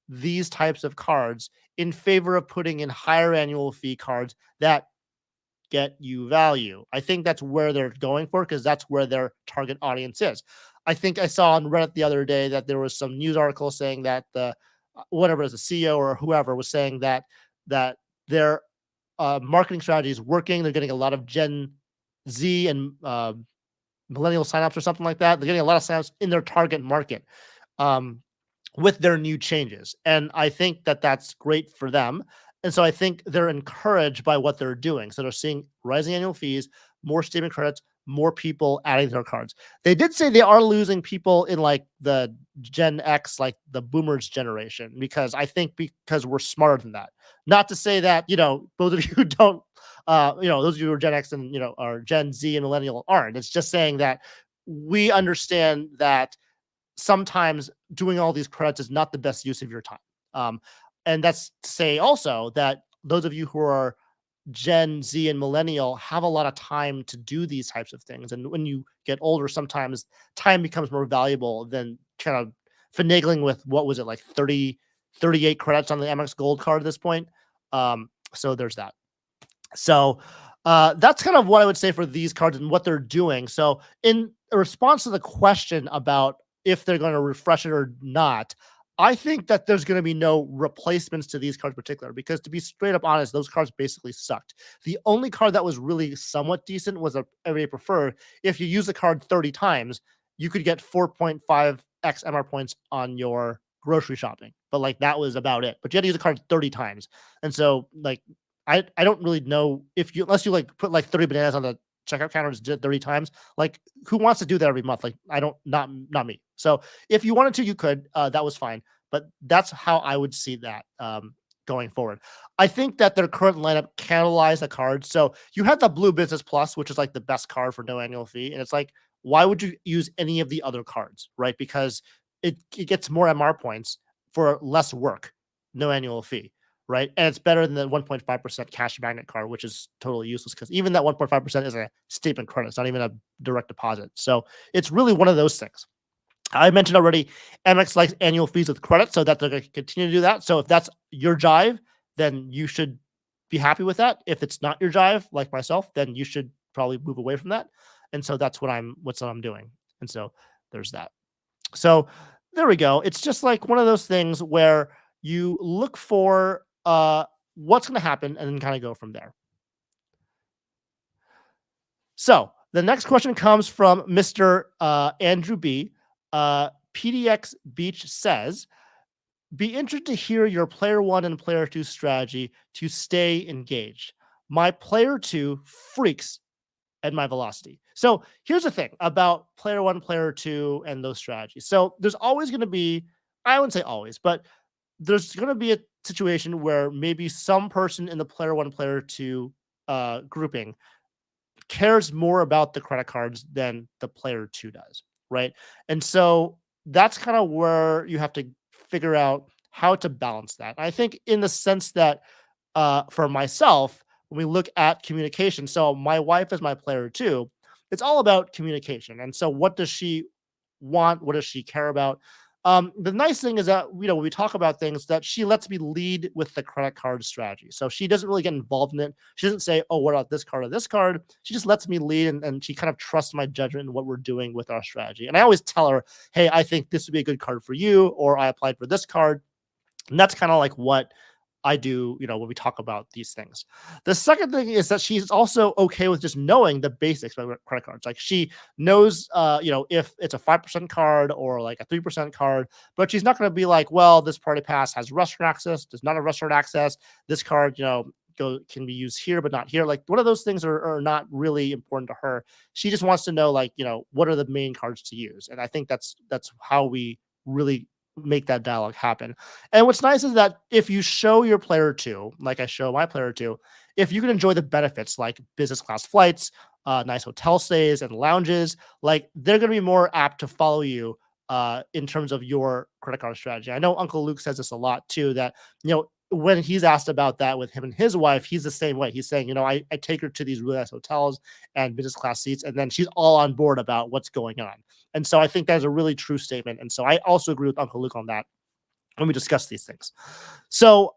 these types of cards in favor of putting in higher annual fee cards that get you value. I think that's where they're going for, because that's where their target audience is. I think I saw on Reddit the other day that there was some news article saying that the whatever it is, the CEO or whoever was saying that their marketing strategy is working. They're getting a lot of Gen Z and millennial signups or something like that. They're getting a lot of signups in their target market with their new changes. And I think that that's great for them. And so I think they're encouraged by what they're doing. So they're seeing rising annual fees, more statement credits, more people adding their cards. They did say they are losing people in the Gen X, like the boomers generation, because we're smarter than that. Not to say that, those of you who don't, those of you who are Gen X and, are Gen Z and millennial aren't. It's just saying that we understand that sometimes doing all these credits is not the best use of your time. And that's to say also that those of you who are Gen Z and millennial have a lot of time to do these types of things. And when you get older, sometimes time becomes more valuable than kind of finagling with, what was it, 38 credits on the Amex Gold card at this point. So there's that. So that's kind of what I would say for these cards and what they're doing. So in response to the question about if they're going to refresh it or not, I think that there's going to be no replacements to these cards in particular, because to be straight up honest, those cards basically sucked. The only card that was really somewhat decent was a Everyday Preferred. If you use the card 30 times, you could get 4.5x MR points on your grocery shopping. But that was about it. But you had to use the card 30 times. And so I don't really know unless you put 30 bananas on the checkout counter just did it 30 times. Like, who wants to do that every month? Like, I don't, not me. So if you wanted to, you could, that was fine. But that's how I would see that going forward. I think that their current lineup catalyzed the cards. So you have the Blue Business Plus, which is like the best card for no annual fee. And it's like, why would you use any of the other cards, right? Because it gets more MR points for less work, no annual fee, right? And it's better than the 1.5% cash magnet card, which is totally useless because even that 1.5% is a statement credit. It's not even a direct deposit. So it's really one of those things. I mentioned already, Amex likes annual fees with credit, so that they're going to continue to do that. So if that's your jive, then you should be happy with that. If it's not your jive, like myself, then you should probably move away from that. And so that's what I'm doing. And so there's that. So there we go. It's just like one of those things where you look for what's going to happen and then kind of go from there. So the next question comes from Mr. Andrew B. PDX Beach says, be interested to hear your player 1 and player 2 strategy to stay engaged. My player 2 freaks at my velocity. So here's the thing about player 1, player 2, and those strategies. So there's always going to be, I wouldn't say always, but there's going to be a situation where maybe some person in the player 1, player 2 grouping cares more about the credit cards than the player 2 does, right? And so that's kind of where you have to figure out how to balance that. I think in the sense that for myself, when we look at communication, so my wife is my player 2, it's all about communication. And so what does she want? What does she care about? The nice thing is that, when we talk about things, that she lets me lead with the credit card strategy. So she doesn't really get involved in it. She doesn't say, oh, what about this card or this card? She just lets me lead, and she kind of trusts my judgment in what we're doing with our strategy. And I always tell her, hey, I think this would be a good card for you, or I applied for this card. And that's kind of like what I do, when we talk about these things. The second thing is that she's also okay with just knowing the basics about credit cards. Like, she knows, if it's a 5% card or like a 3% card, but she's not going to be like, well, this party pass has restaurant access, does not have restaurant access. This card, can be used here, but not here. Like, one of those things are not really important to her. She just wants to know, like, what are the main cards to use. And I think that's how we really make that dialogue happen. And what's nice is that if you show your player 2, like I show my player 2, if you can enjoy the benefits like business class flights, nice hotel stays and lounges, like, they're going to be more apt to follow you in terms of your credit card strategy. I know Uncle Luke says this a lot too, that, when he's asked about that with him and his wife, he's the same way. He's saying, I take her to these really nice hotels and business class seats, and then she's all on board about what's going on. And so I think that's a really true statement. And so I also agree with Uncle Luke on that when we discuss these things. So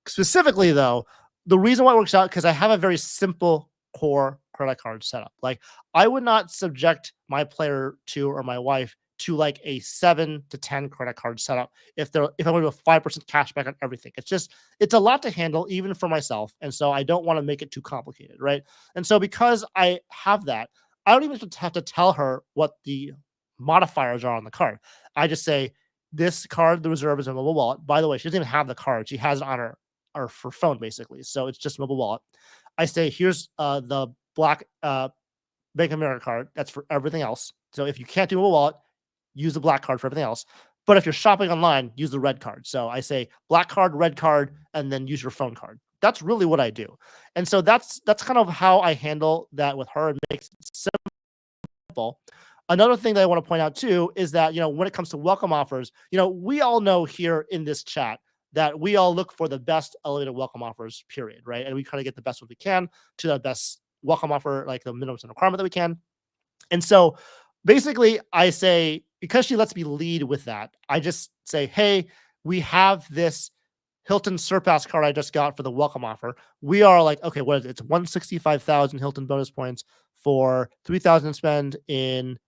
specifically, though, the reason why it works out, because I have a very simple core credit card setup. Like, I would not subject my player 2 or my wife to like a 7 to 10 credit card setup if I want to do a 5% cash back on everything. It's a lot to handle, even for myself. And so I don't want to make it too complicated, right? And so because I have that, I don't even have to tell her what the modifiers are on the card. I just say, this card, the reserve, is a mobile wallet. By the way, she doesn't even have the card. She has it on her phone, basically. So it's just mobile wallet. I say, here's the black Bank of America card. That's for everything else. So if you can't do mobile wallet, use the black card for everything else. But if you're shopping online, use the red card. So I say black card, red card, and then use your phone card. That's really what I do. And so that's kind of how I handle that with her. It makes it simple. Another thing that I want to point out too is that, when it comes to welcome offers, we all know here in this chat that we all look for the best elevated welcome offers, period, right? And we try to get the best one we can to the best welcome offer, like the minimum requirement that we can. And so basically, I say, because she lets me lead with that, I just say, hey, we have this Hilton Surpass card I just got for the welcome offer. We are like, okay, what is it? It's 165,000 Hilton bonus points for 3,000 spend in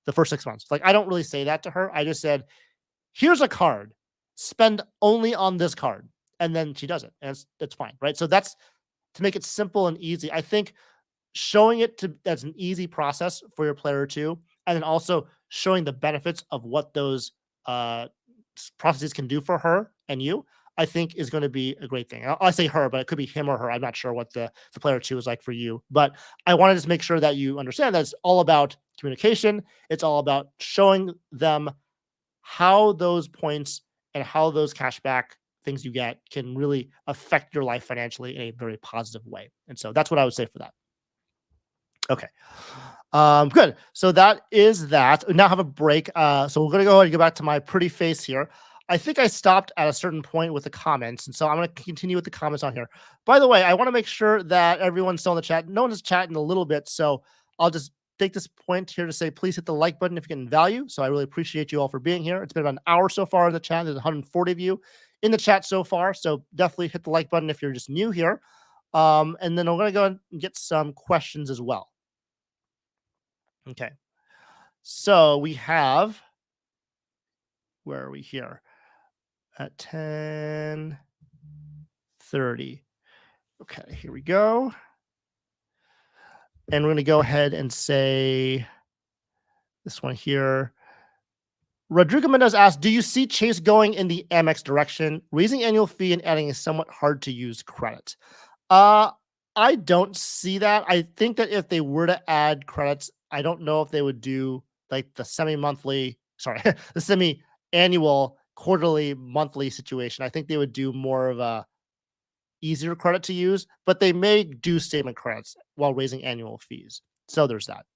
the first 6 months. Like, I don't really say that to her. I just said, here's a card, spend only on this card. And then she does it, and it's fine, right? So that's to make it simple and easy. I think showing it as an easy process for your player 2, and then also showing the benefits of what those processes can do for her and you, I think is going to be a great thing. I say her, but it could be him or her. I'm not sure what the player two is like for you, but I want to just make sure that you understand that it's all about communication. It's all about showing them how those points and how those cashback things you get can really affect your life financially in a very positive way. And so that's what I would say for that. Okay. Good. So that is that. We now have a break. So we're going to go ahead and go back to my pretty face here. I think I stopped at a certain point with the comments. And so I'm going to continue with the comments on here. By the way, I want to make sure that everyone's still in the chat. No one's chatting a little bit. So I'll just take this point here to say, please hit the like button if you're getting value. So I really appreciate you all for being here. It's been about an hour so far in the chat. There's 140 of you in the chat so far. So definitely hit the like button if you're just new here. And then we're going to go and get some questions as well. Okay. So we have, where are we here? At 10:30. Okay, here we go. And we're going to go ahead and say this one here. Rodrigo Mendez asked, do you see Chase going in the Amex direction, raising annual fee and adding a somewhat hard to use credit? I don't see that. I think that if they were to add credits, I don't know if they would do like the the semi-annual, quarterly, monthly situation. I think they would do more of a easier credit to use, but they may do statement credits while raising annual fees. So there's that.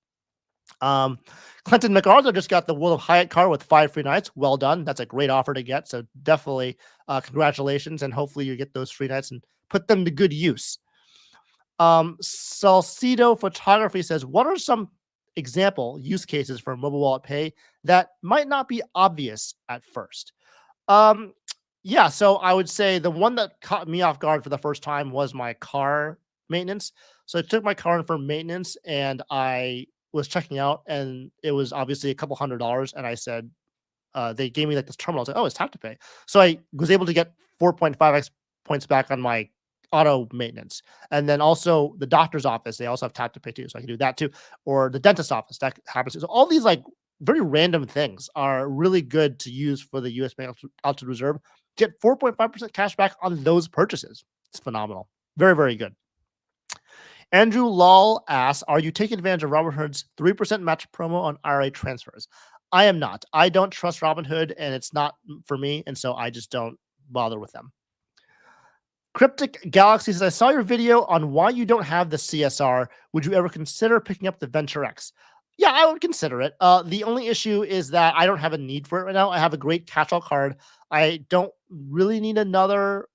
Clinton MacArthur just got the World of Hyatt card with 5 free nights. Well done. That's a great offer to get. So definitely congratulations. And hopefully you get those free nights and put them to good use. Salcido Photography says, what are some example use cases for mobile wallet pay that might not be obvious at first? Yeah, so I would say the one that caught me off guard for the first time was my car maintenance. So I took my car in for maintenance and I was checking out and it was obviously a couple $100. And I said, they gave me like this terminal. I was like, oh, it's tap to pay. So I was able to get 4.5x points back on my auto maintenance. And then also the doctor's office, they also have tap to pay too. So I can do that too. Or the dentist office, that happens too. So all these like very random things are really good to use for the US Bank Altitude Reserve. Get 4.5% cash back on those purchases. It's phenomenal. Very, very good. Andrew Lal asks, are you taking advantage of Robinhood's 3% match promo on IRA transfers? I am not. I don't trust Robinhood, and it's not for me, and so I just don't bother with them. Cryptic Galaxy says, I saw your video on why you don't have the CSR. Would you ever consider picking up the Venture X? Yeah, I would consider it. The only issue is that I don't have a need for it right now. I have a great catch-all card. I don't really need another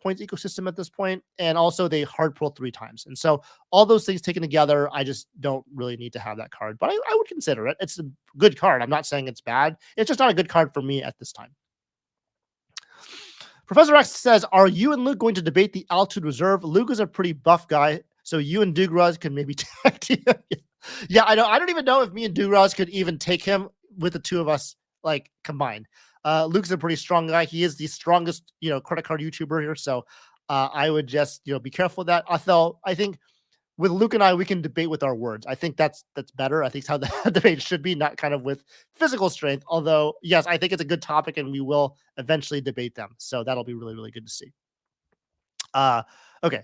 points ecosystem at this point. And also they hard pull 3 times. And so all those things taken together, I just don't really need to have that card. But I would consider it. It's a good card. I'm not saying it's bad. It's just not a good card for me at this time. Professor X says, are you and Luke going to debate the Altitude Reserve? Luke is a pretty buff guy, so you and Dugraz can maybe tag team. Yeah, I know. I don't even know if me and Dugraz could even take him with the two of us like combined. Luke's a pretty strong guy. He is the strongest, credit card YouTuber here. So I would just, be careful with that. Although I think with Luke and I, we can debate with our words. I think that's better. I think it's how the debate should be, not kind of with physical strength. Although, yes, I think it's a good topic and we will eventually debate them. So that'll be really, really good to see. Okay.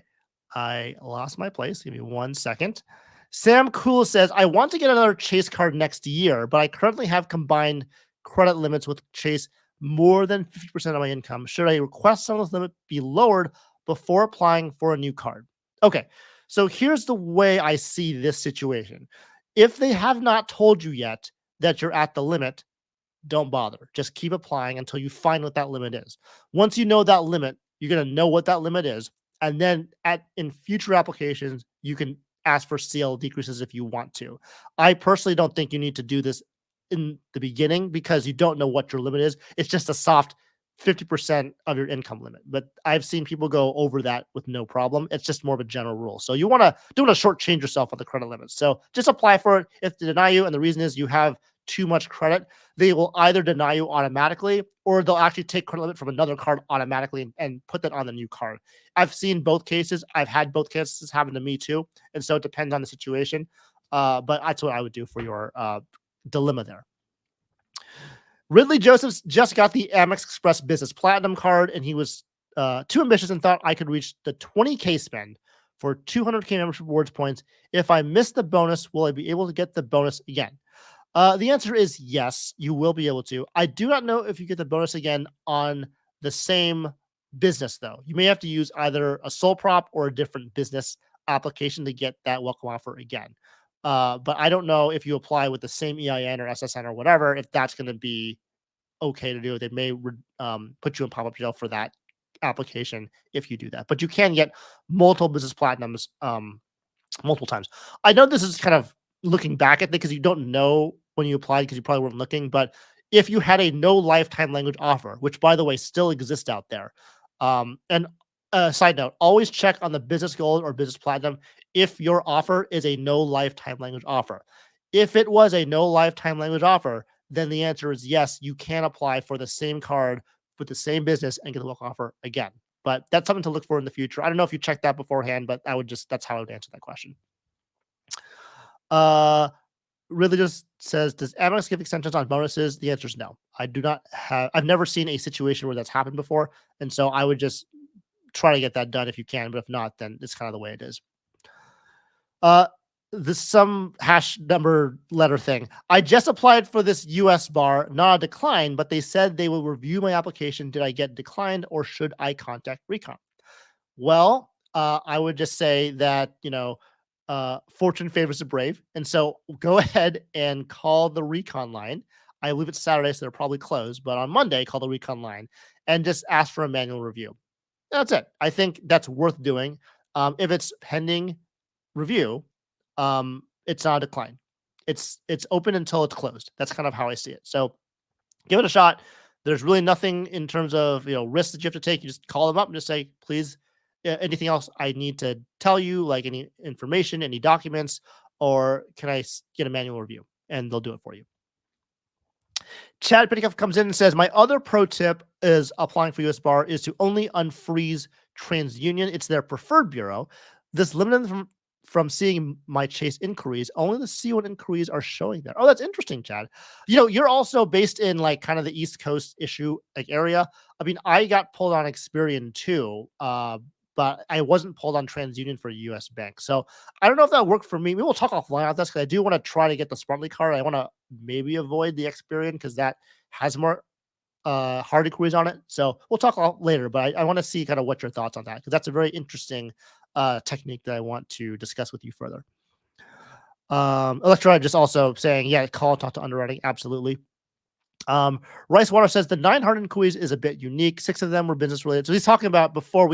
I lost my place. Give me 1 second. Sam Cool says, I want to get another Chase card next year, but I currently have combined credit limits with Chase more than 50% of my income. Should I request some of those limits be lowered before applying for a new card? Okay. So here's the way I see this situation. If they have not told you yet that you're at the limit, don't bother. Just keep applying until you find what that limit is. Once you know that limit, you're going to know what that limit is. And then in future applications, you can ask for CL decreases if you want to. I personally don't think you need to do this in the beginning because you don't know what your limit is. It's just a soft 50% of your income limit. But I've seen people go over that with no problem. It's just more of a general rule. So you want to shortchange yourself on the credit limits. So just apply for it. If they deny you, and the reason is you have too much credit, they will either deny you automatically or they'll actually take credit limit from another card automatically and put that on the new card. I've seen both cases. I've had both cases happen to me too. And so it depends on the situation. But that's what I would do for your dilemma there. Ridley Josephs just got the Amex Express Business Platinum card, and he was too ambitious and thought I could reach the 20K spend for 200K membership rewards points. If I miss the bonus, will I be able to get the bonus again? The answer is yes, you will be able to. I do not know if you get the bonus again on the same business, though. You may have to use either a sole prop or a different business application to get that welcome offer again. But I don't know if you apply with the same EIN or SSN or whatever, if that's going to be okay to do. They may put you in pop-up jail for that application if you do that. But you can get multiple business platinums multiple times. I know this is kind of looking back at it because you don't know when you applied because you probably weren't looking, but if you had a no lifetime language offer, which by the way still exists out there, and side note, always check on the business gold or business platinum if your offer is a no lifetime language offer. If it was a no lifetime language offer, then the answer is yes, you can apply for the same card with the same business and get the welcome offer again. But that's something to look for in the future. I don't know if you checked that beforehand, but that's how I would answer that question. Really just says, does Amex give extensions on bonuses? The answer is no. I've never seen a situation where that's happened before. And so I would just try to get that done if you can, but if not, then it's kind of the way it is. Some hash number letter thing. I just applied for this US bar, not a decline, but they said they will review my application. Did I get declined or should I contact Recon? Well, I would just say that, fortune favors the brave. And so go ahead and call the Recon line. I believe it's Saturday, so they're probably closed, but on Monday, call the Recon line and just ask for a manual review. That's it. I think that's worth doing. If it's pending review, it's not a decline. It's open until it's closed. That's kind of how I see it. So give it a shot. There's really nothing in terms of risks that you have to take. You just call them up and just say, please, anything else I need to tell you, like any information, any documents, or can I get a manual review? And they'll do it for you. Chad Pitticoff comes in and says, my other pro tip is applying for US Bar is to only unfreeze TransUnion. It's their preferred bureau. This limited them from seeing my Chase inquiries. Only the C1 inquiries are showing there. Oh, that's interesting, Chad. You're also based in like kind of the East Coast issue like area. I mean, I got pulled on Experian too, but I wasn't pulled on TransUnion for a US bank. So I don't know if that worked for me. Maybe we'll talk offline about this because I do want to try to get the Smartly card. I want to maybe avoid the Experian because that has more hard inquiries on it. So we'll talk later, but I want to see kind of what your thoughts on that because that's a very interesting technique that I want to discuss with you further. Electron just also saying, yeah, call, talk to underwriting. Absolutely. Rice Water says the 900 inquiries is a bit unique. 6 of them were business related. So he's talking about before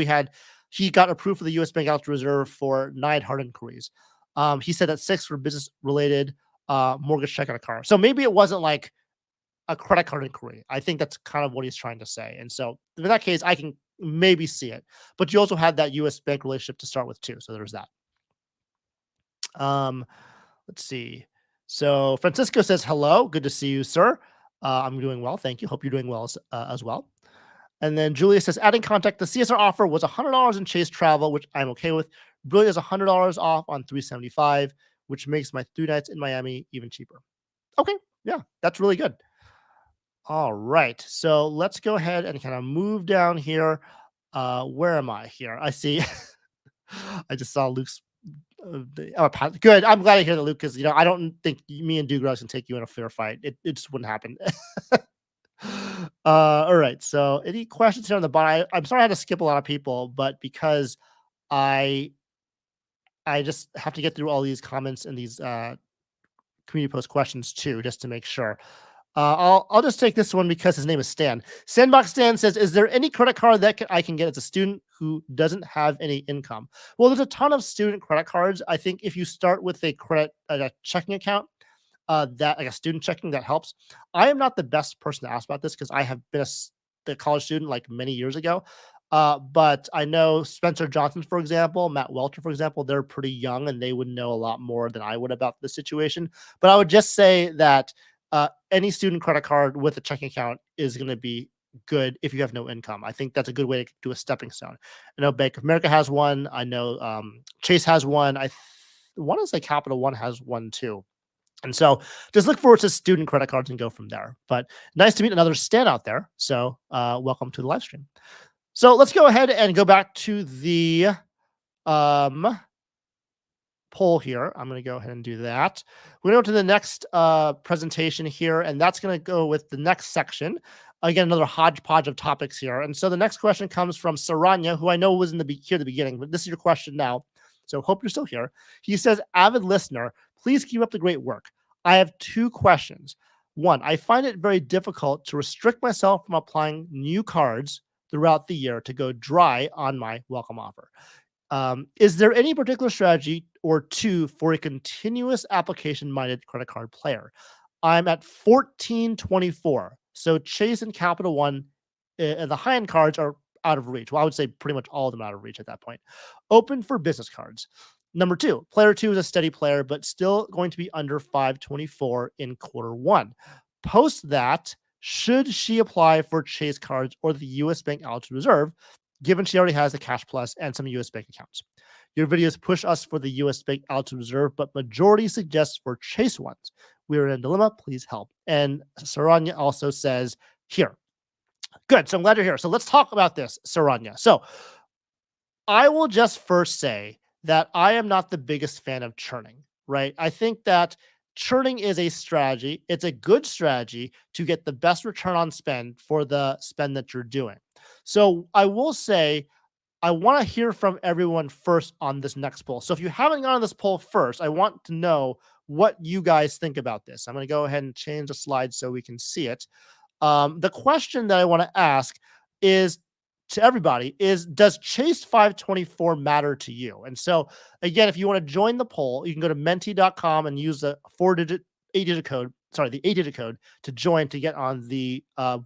he got approved for the U.S. Bank Out Reserve for 900 inquiries. He said that 6 were business related, mortgage check on a car. So maybe it wasn't like a credit card inquiry. I think that's kind of what he's trying to say. And so in that case, I can maybe see it. But you also had that U.S. Bank relationship to start with too. So there's that. Let's see. So Francisco says, hello. Good to see you, sir. I'm doing well. Thank you. Hope you're doing well as well. And then Julia says, adding contact, the CSR offer was $100 in Chase travel, which I'm okay with. Brilliant is $100 off on $375, which makes my 3 nights in Miami even cheaper. Okay. Yeah, that's really good. All right. So let's go ahead and kind of move down here. Where am I here? I see. I just saw Luke's. Good. I'm glad to hear that, Luke, because I don't think me and Dugrass can take you in a fair fight. It just wouldn't happen. All right. So any questions here on the bottom? I'm sorry I had to skip a lot of people, but because I just have to get through all these comments and these community post questions too, just to make sure. I'll just take this one because his name is Stan. Sandbox Stan says, is there any credit card that I can get as a student who doesn't have any income? Well, there's a ton of student credit cards. I think if you start with a checking account, that like a student checking, that helps. I am not the best person to ask about this because I have been a college student like many years ago. But I know Spencer Johnson, for example, Matt Welcher, for example, they're pretty young and they would know a lot more than I would about the situation. But I would just say that any student credit card with a checking account is going to be good if you have no income. I think that's a good way to do a stepping stone. I know Bank of America has one. I know Chase has one. One is like Capital One has one too. And so just look forward to student credit cards and go from there. But nice to meet another Stan out there. So welcome to the live stream. So let's go ahead and go back to the um, poll here. I'm going to go ahead and do that. We're going to go to the next presentation here, and that's going to go with the next section. Again, another hodgepodge of topics here. And so the next question comes from Saranya, who I know was here at the beginning, but this is your question now. So hope you're still here. He says, avid listener, please keep up the great work. I have two questions. One, I find it very difficult to restrict myself from applying new cards throughout the year to go dry on my welcome offer. Is there any particular strategy or two for a continuous application minded credit card player? I'm at 1424. So Chase and Capital One, the high end cards are out of reach. Well, I would say pretty much all of them out of reach at that point. Open for business cards. Number two, player two is a steady player, but still going to be under 524 in quarter one. Post that, should she apply for Chase cards or the US Bank Altitude Reserve, given she already has the Cash Plus and some US Bank accounts? Your videos push us for the US Bank Altitude Reserve, but majority suggests for Chase ones. We are in a dilemma. Please help. And Saranya also says, here. Good. So I'm glad you're here. So let's talk about this, Saranya. So I will just first say that I am not the biggest fan of churning, right? I think that churning is a strategy. It's a good strategy to get the best return on spend for the spend that you're doing. So I will say, I want to hear from everyone first on this next poll. So if you haven't gone on this poll first, I want to know what you guys think about this. I'm going to go ahead and change the slide so we can see it. The question that I want to ask is to everybody is, does Chase 524 matter to you? And so again, if you want to join the poll, you can go to menti.com and use the eight-digit code to join to get on the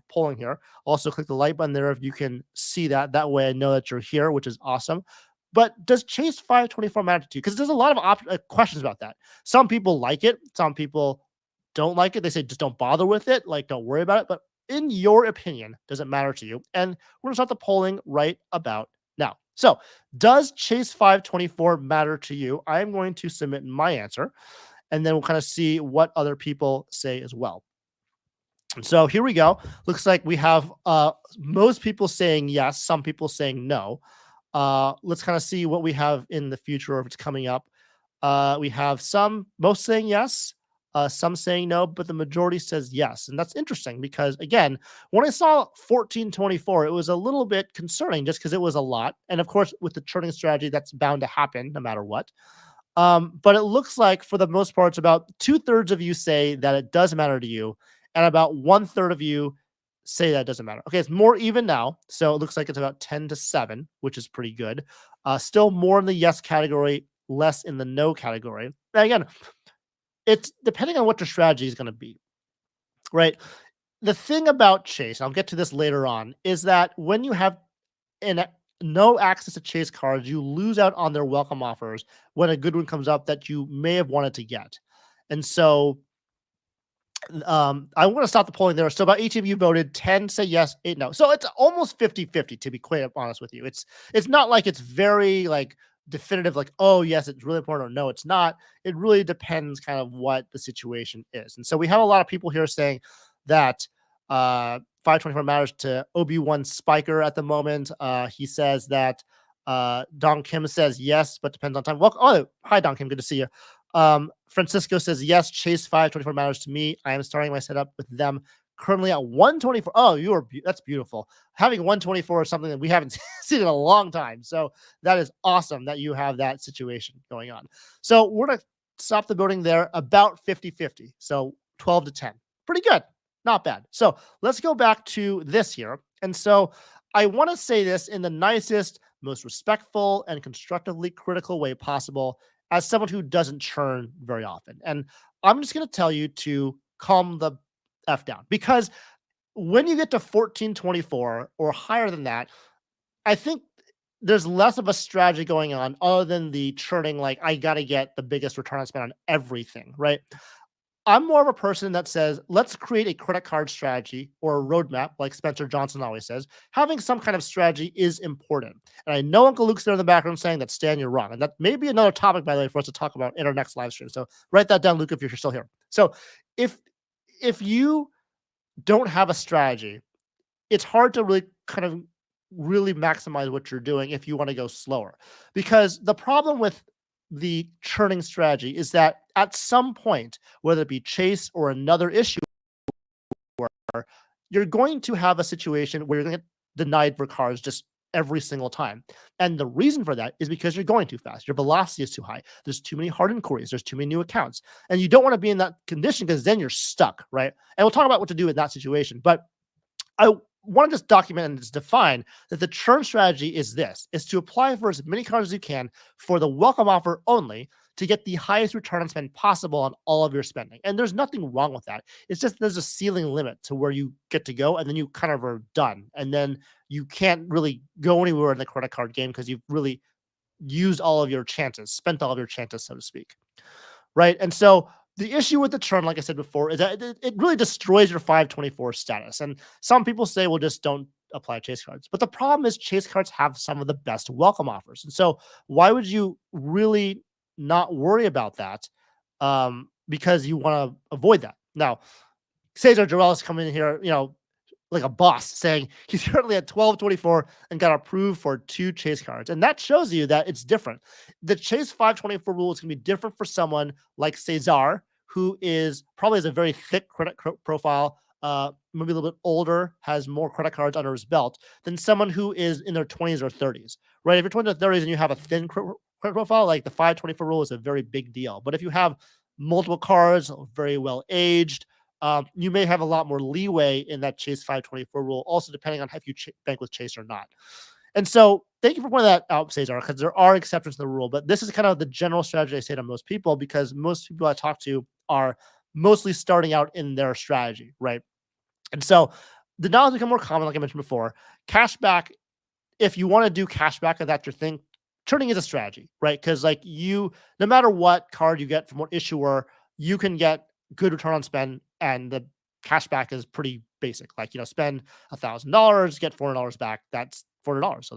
polling here. Also click the like button there if you can see that. That way I know that you're here, which is awesome. But does Chase 524 matter to you? Because there's a lot of questions about that. Some people like it. Some people don't like it. They say just don't bother with it. Like, don't worry about it. But in your opinion, does it matter to you? And we're gonna start the polling right about now. So, does Chase 524 matter to you? I'm going to submit my answer, and then we'll kind of see what other people say as well. So here we go. Looks like we have most people saying yes, some people saying no. Let's kind of see what we have in the future, or if it's coming up. We have most saying yes, some saying no, but the majority says yes. And that's interesting because, again, when I saw 1424, it was a little bit concerning just because it was a lot. And of course, with the churning strategy, that's bound to happen no matter what. But it looks like for the most part, it's about 2/3 of you say that it does matter to you, and about 1/3 of you say that it doesn't matter. Okay, it's more even now. So it looks like it's about 10-7, which is pretty good. Still more in the yes category, less in the no category. And again, it's depending on what your strategy is going to be, right? The thing about Chase, I'll get to this later on, is that when you have no access to Chase cards, you lose out on their welcome offers when a good one comes up that you may have wanted to get. And so I want to stop the polling there. So about 18 of you voted, 10 say yes, 8 no. So it's almost 50-50, to be quite honest with you. It's not like it's very like definitive, like, oh yes, it's really important, or no, it's not. It really depends kind of what the situation is. And so we have a lot of people here saying that 524 matters to Obi-Wan Spiker at the moment. He says that Don Kim says yes, but depends on time. Welcome. Oh, hi, Don Kim. Good to see you. Francisco says yes, Chase 524 matters to me. I am starting my setup with them currently at 124. Oh, that's beautiful. Having 124 is something that we haven't seen in a long time. So that is awesome that you have that situation going on. So we're going to stop the voting there about 50-50. So 12-10. Pretty good. Not bad. So let's go back to this here. And so I want to say this in the nicest, most respectful, and constructively critical way possible as someone who doesn't churn very often. And I'm just going to tell you to calm the F down, because when you get to 1424 or higher than that, I think there's less of a strategy going on other than the churning, like, I got to get the biggest return on spend on everything, right? I'm more of a person that says, let's create a credit card strategy or a roadmap, like Spencer Johnson always says. Having some kind of strategy is important. And I know Uncle Luke's there in the background saying that, Stan, you're wrong. And that may be another topic, by the way, for us to talk about in our next live stream. So write that down, Luke, if you're still here. So if you don't have a strategy, it's hard to really kind of really maximize what you're doing if you want to go slower. Because the problem with the churning strategy is that at some point, whether it be chase or another issue, you're going to have a situation where you're going to get denied for cars just every single time. And the reason for that is because you're going too fast. Your velocity is too high. There's too many hard inquiries. There's too many new accounts. And you don't want to be in that condition because then you're stuck, right? And we'll talk about what to do in that situation. But I want to just document and just define that the churn strategy is this, is to apply for as many cars as you can for the welcome offer only to get the highest return on spend possible on all of your spending. And there's nothing wrong with that. It's just there's a ceiling limit to where you get to go, and then you kind of are done. And then you can't really go anywhere in the credit card game because you've really used all of your chances, spent all of your chances, so to speak. Right. And so the issue with the churn, like I said before, is that it really destroys your 524 status. And some people say, well, just don't apply chase cards. But the problem is chase cards have some of the best welcome offers. And so why would you really not worry about that? Because you want to avoid that. Now, Cesar Joel is coming in here, like a boss, saying he's currently at 1224 and got approved for 2 chase cards. And that shows you that it's different. The chase 524 rule is going to be different for someone like Cesar, who probably has a very thick credit profile, maybe a little bit older, has more credit cards under his belt than someone who is in their 20s or 30s, right? If you're 20s or 30s and you have a thin credit profile, like the 524 rule is a very big deal. But if you have multiple cards, very well aged, you may have a lot more leeway in that chase 524 rule, also depending on if you bank with chase or not. And so thank you for pointing that out, Cesar, because there are exceptions to the rule, but this is kind of the general strategy I say to most people, because most people I talk to are mostly starting out in their strategy, right? And so the denials become more common, like I mentioned before. Cashback, if you want to do cashback and that's your thing, churning is a strategy, right? Because no matter what card you get from what issuer, you can get good return on spend, and the cashback is pretty basic. Spend $1,000, get $400 back. That's $400. So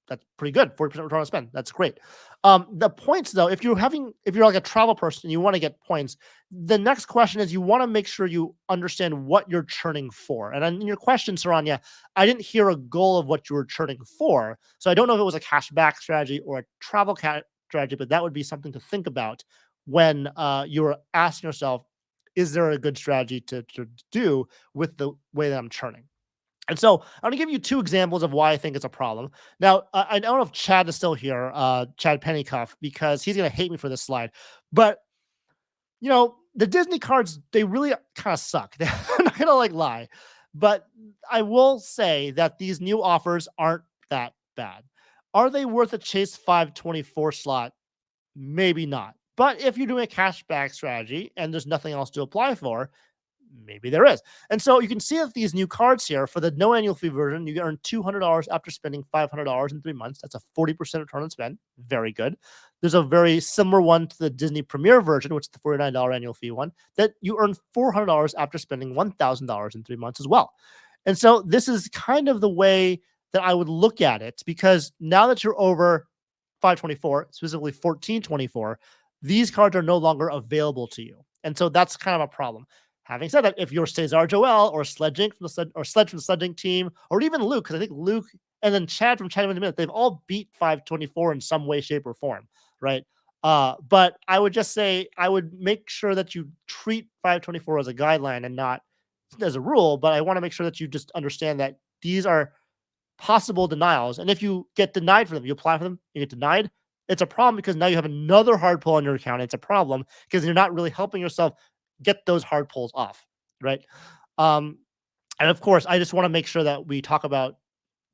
that's pretty good. 40% return on spend. That's great. The points though, if you're like a travel person and you want to get points, the next question is you want to make sure you understand what you're churning for. And in your question, Saranya, I didn't hear a goal of what you were churning for. So I don't know if it was a cashback strategy or a travel strategy, but that would be something to think about when you're asking yourself, is there a good strategy to do with the way that I'm churning? And so I'm going to give you 2 examples of why I think it's a problem. Now, I don't know if Chad is still here, Chad Pennycuff, because he's going to hate me for this slide. But, the Disney cards, they really kind of suck. I'm not going to lie. But I will say that these new offers aren't that bad. Are they worth a Chase 524 slot? Maybe not. But if you're doing a cashback strategy and there's nothing else to apply for, maybe there is. And so you can see that these new cards here, for the no annual fee version, you earn $200 after spending $500 in 3 months. That's a 40% return on spend. Very good. There's a very similar one to the Disney Premier version, which is the $49 annual fee one, that you earn $400 after spending $1,000 in 3 months as well. And so this is kind of the way that I would look at it, because now that you're over 524, specifically 1424, these cards are no longer available to you. And so that's kind of a problem. Having said that, if you're Cesar Joel or Sledge from the Sledging team, or even Luke, because I think Luke and then Chad from Chad in a Minute, they've all beat 524 in some way, shape, or form, right? But I would just say I would make sure that you treat 524 as a guideline and not as a rule. But I want to make sure that you just understand that these are possible denials. And if you get denied for them, you apply for them, you get denied, it's a problem, because now you have another hard pull on your account. It's a problem because you're not really helping yourself get those hard pulls off, right? And of course, I just want to make sure that we talk about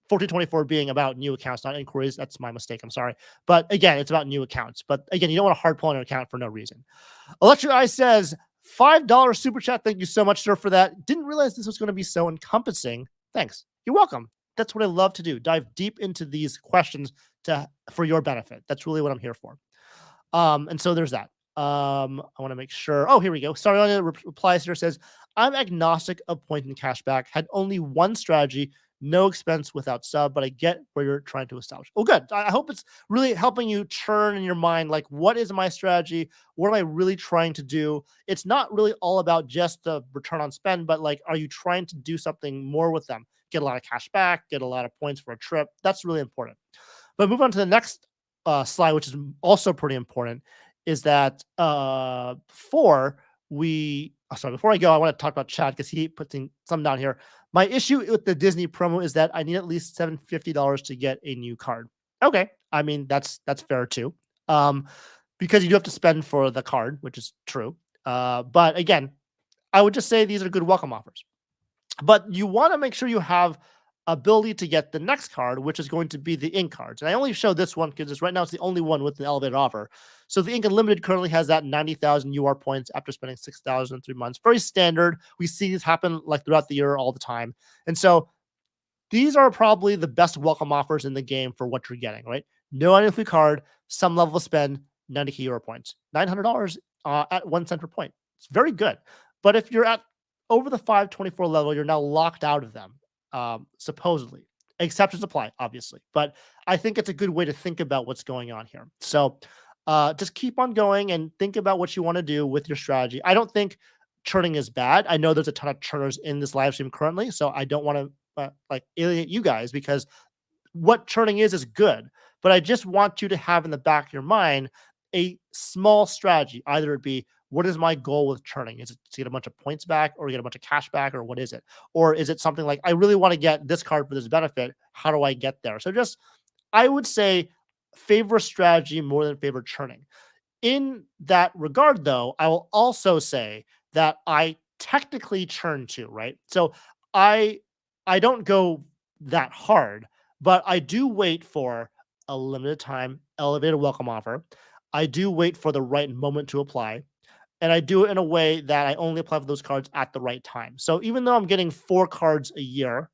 1424 being about new accounts, not inquiries. That's my mistake. I'm sorry. But again, it's about new accounts. But again, you don't want to hard pull on an account for no reason. Electric Eye says, $5 super chat. Thank you so much, sir, for that. Didn't realize this was going to be so encompassing. Thanks. You're welcome. That's what I love to do. Dive deep into these questions for your benefit. That's really what I'm here for. And so there's that. I want to make sure. Oh, here we go. Sorry, replies here says, I'm agnostic of point and cashback. Had only one strategy, no expense without sub, but I get where you're trying to establish. Oh, good. I hope it's really helping you churn in your mind. Like, what is my strategy? What am I really trying to do? It's not really all about just the return on spend, but like, are you trying to do something more with them? Get a lot of cash back, get a lot of points for a trip. That's really important. But move on to the next slide, which is also pretty important, is that before I go, I want to talk about Chad because he put something down here. My issue with the Disney promo is that I need at least $750 to get a new card. Okay, I mean that's fair too, because you do have to spend for the card, which is true. But again, I would just say these are good welcome offers. But you want to make sure you have ability to get the next card, which is going to be the ink cards. And I only show this one because right now it's the only one with an elevated offer. So the Ink Unlimited currently has that 90,000 UR points after spending 6,000 in 3 months. Very standard. We see this happen like throughout the year all the time. And so these are probably the best welcome offers in the game for what you're getting, right? No annual fee card, some level of spend, 90 euro points, $900 at 1 cent per point. It's very good. But if you're at over the 524 level, you're now locked out of them, supposedly. Exceptions apply, obviously. But I think it's a good way to think about what's going on here. So just keep on going and think about what you want to do with your strategy. I don't think churning is bad. I know there's a ton of churners in this live stream currently, so I don't want to like alienate you guys because what churning is good. But I just want you to have in the back of your mind a small strategy. Either it be, what is my goal with churning? Is it to get a bunch of points back or get a bunch of cash back, or what is it? Or is it something like, I really want to get this card for this benefit. How do I get there? So just, I would say favor strategy more than favor churning. In that regard, though, I will also say that I technically churn too, right? So I don't go that hard, but I do wait for a limited time elevated welcome offer. I do wait for the right moment to apply, and I do it in a way that I only apply for those cards at the right time. So even though I'm getting 4 cards a year,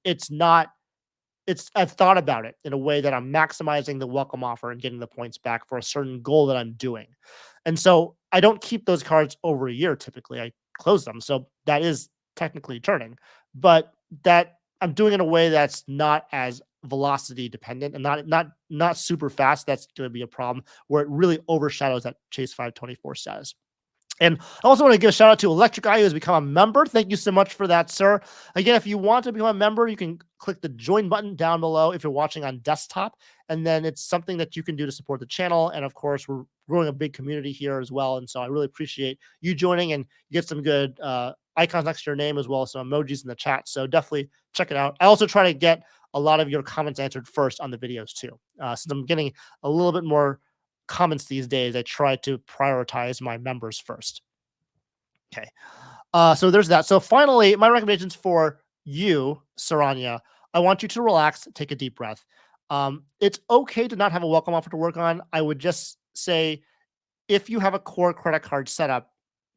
it's not I've thought about it in a way that I'm maximizing the welcome offer and getting the points back for a certain goal that I'm doing. And so I don't keep those cards over a year typically. I close them. So that is technically turning, but that I'm doing it in a way that's not as velocity dependent and not super fast. That's going to be a problem where it really overshadows that Chase 524 status. And I also want to give a shout out to Electric Eye, who has become a member. Thank you so much for that, sir. Again, if you want to become a member, you can click the join button down below if you're watching on desktop. And then it's something that you can do to support the channel. And of course, we're growing a big community here as well. And so I really appreciate you joining, and you get some good icons next to your name as well as some emojis in the chat. So definitely check it out. I also try to get a lot of your comments answered first on the videos too. Since I'm getting a little bit more comments these days, I try to prioritize my members first. Okay. So there's that. So finally, my recommendations for you, Saranya, I want you to relax, take a deep breath. It's okay to not have a welcome offer to work on. I would just say, if you have a core credit card setup,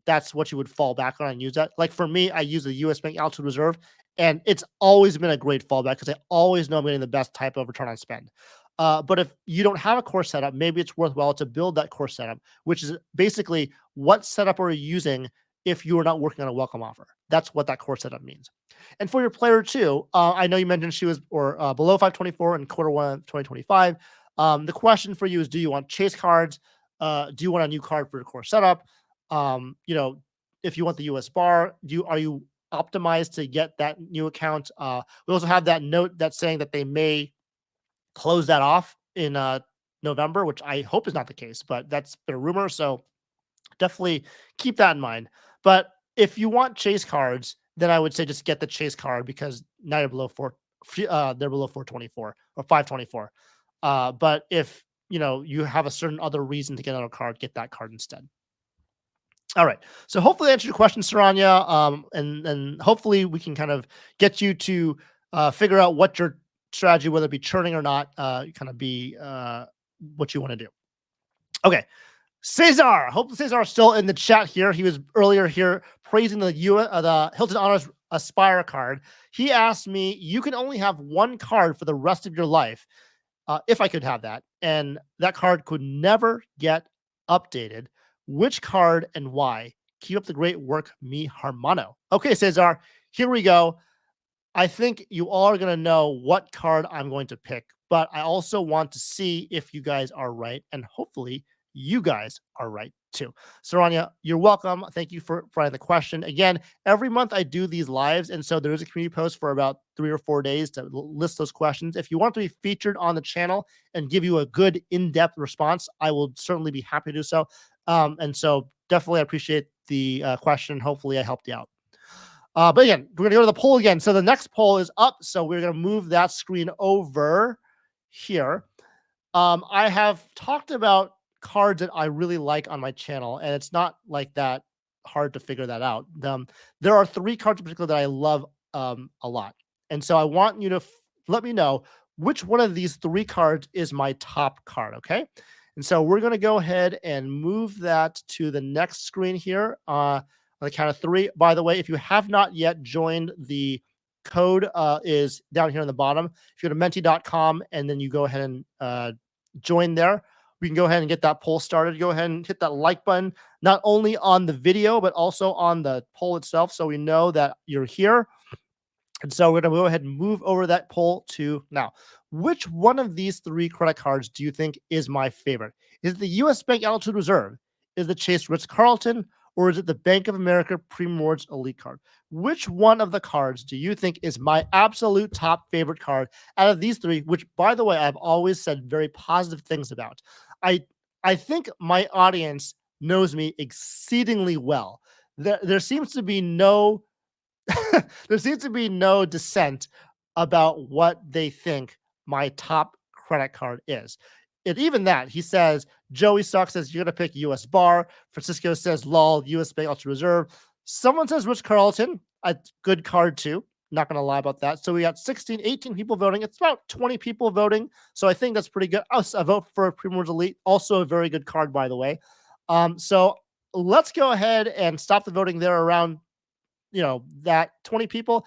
that's what you would fall back on and use that. Like for me, I use the US Bank Altitude Reserve, and it's always been a great fallback because I always know I'm getting the best type of return on spend. But if you don't have a core setup, maybe it's worthwhile to build that core setup, which is basically, what setup are you using if you are not working on a welcome offer? That's what that core setup means. And for your player too, I know you mentioned she was below 524 in Q1 of 2025. The question for you is, do you want chase cards? Do you want a new card for your core setup? If you want the US bar, are you optimized to get that new account? We also have that note that's saying that they may close that off in November, which I hope is not the case, but that's been a rumor. So definitely keep that in mind. But if you want chase cards, then I would say just get the chase card, because now you're below they're below 424 or 524. But if you have a certain other reason to get another card, get that card instead. All right. So hopefully I answered your question, Saranya. And hopefully we can kind of get you to figure out what your strategy, whether it be churning or not, kind of be what you want to do. Okay. Cesar, I hope Cesar is still in the chat here. He was earlier here praising the Hilton Aspire card. He asked me, you can only have one card for the rest of your life, if I could have that, and that card could never get updated. Which card and why? Keep up the great work, mi hermano. Okay, Cesar, here we go. I think you all are going to know what card I'm going to pick, but I also want to see if you guys are right, and hopefully you guys are right too. Saranya, you're welcome. Thank you for finding the question. Again, every month I do these lives, and so there is a community post for about 3 or 4 days to list those questions. If you want to be featured on the channel and give you a good in-depth response, I will certainly be happy to do so. And so definitely I appreciate the question. Hopefully I helped you out. But again, we're going to go to the poll again. So the next poll is up. So we're going to move that screen over here. I have talked about cards that I really like on my channel, and it's not like that hard to figure that out. There are 3 cards in particular that I love a lot. And so I want you to let me know which one of these 3 cards is my top card. Okay. And so we're going to go ahead and move that to the next screen here. On the count of 3. By the way, if you have not yet joined, the code is down here on the bottom. If you go to menti.com and then you go ahead and join there, we can go ahead and get that poll started. Go ahead and hit that like button, not only on the video, but also on the poll itself, so we know that you're here. And so we're going to go ahead and move over that poll to now. Which one of these 3 credit cards do you think is my favorite? Is it the U.S. Bank Altitude Reserve? Is it Chase Ritz-Carlton? Or is it the Bank of America Premium Rewards Elite card? Which one of the cards do you think is my absolute top favorite card out of these 3, which, by the way, I've always said very positive things about? I think my audience knows me exceedingly well. There seems to be no there seems to be no dissent about what they think my top credit card is. And even that, he says, Joey Suck says, you're going to pick US Bar. Francisco says, lol, US Bank Ultra Reserve. Someone says Ritz-Carlton, a good card too. Not going to lie about that. So we got 16, 18 people voting. It's about 20 people voting. So I think that's pretty good. I vote for Premium Elite. Also a very good card, by the way. So let's go ahead and stop the voting there around, that 20 people.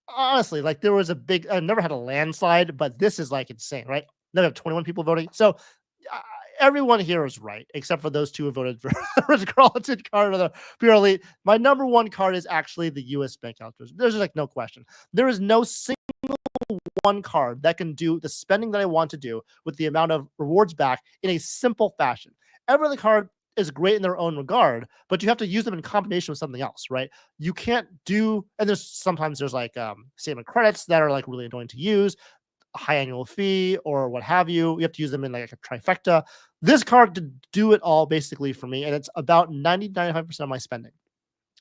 Honestly, like there was I never had a landslide, but this is like insane, right? Now we have 21 people voting. So uh, everyone here is right, except for those 2 who voted for Ritz-Carlton card or the Pure Elite. My number 1 card is actually the US Bank Outdoors. There's like no question. There is no single one card that can do the spending that I want to do with the amount of rewards back in a simple fashion. Every other card is great in their own regard, but you have to use them in combination with something else, right? You can't do, and sometimes there's like statement credits that are like really annoying to use, a high annual fee or what have you. You have to use them in like a trifecta. This card to do it all basically for me, and it's about 95% of my spending.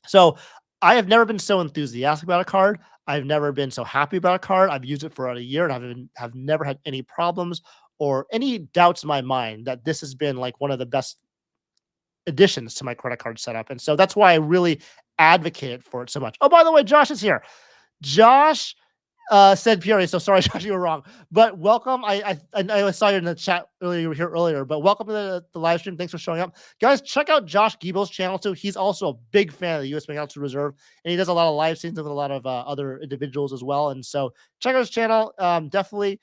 So I have never been so enthusiastic about a card. I've never been so happy about a card. I've used it for about a year and have never had any problems or any doubts in my mind that this has been like one of the best additions to my credit card setup. And so that's why I really advocate for it so much. Oh, by the way, Josh is here. Josh said Fury. So sorry, Josh, you were wrong. But welcome. I saw you in the chat earlier. You were here earlier, but welcome to the live stream. Thanks for showing up, guys. Check out Josh Giebel's channel too. He's also a big fan of the U.S. Bank Altitude Reserve, and he does a lot of live streams with a lot of other individuals as well. And so check out his channel. Definitely.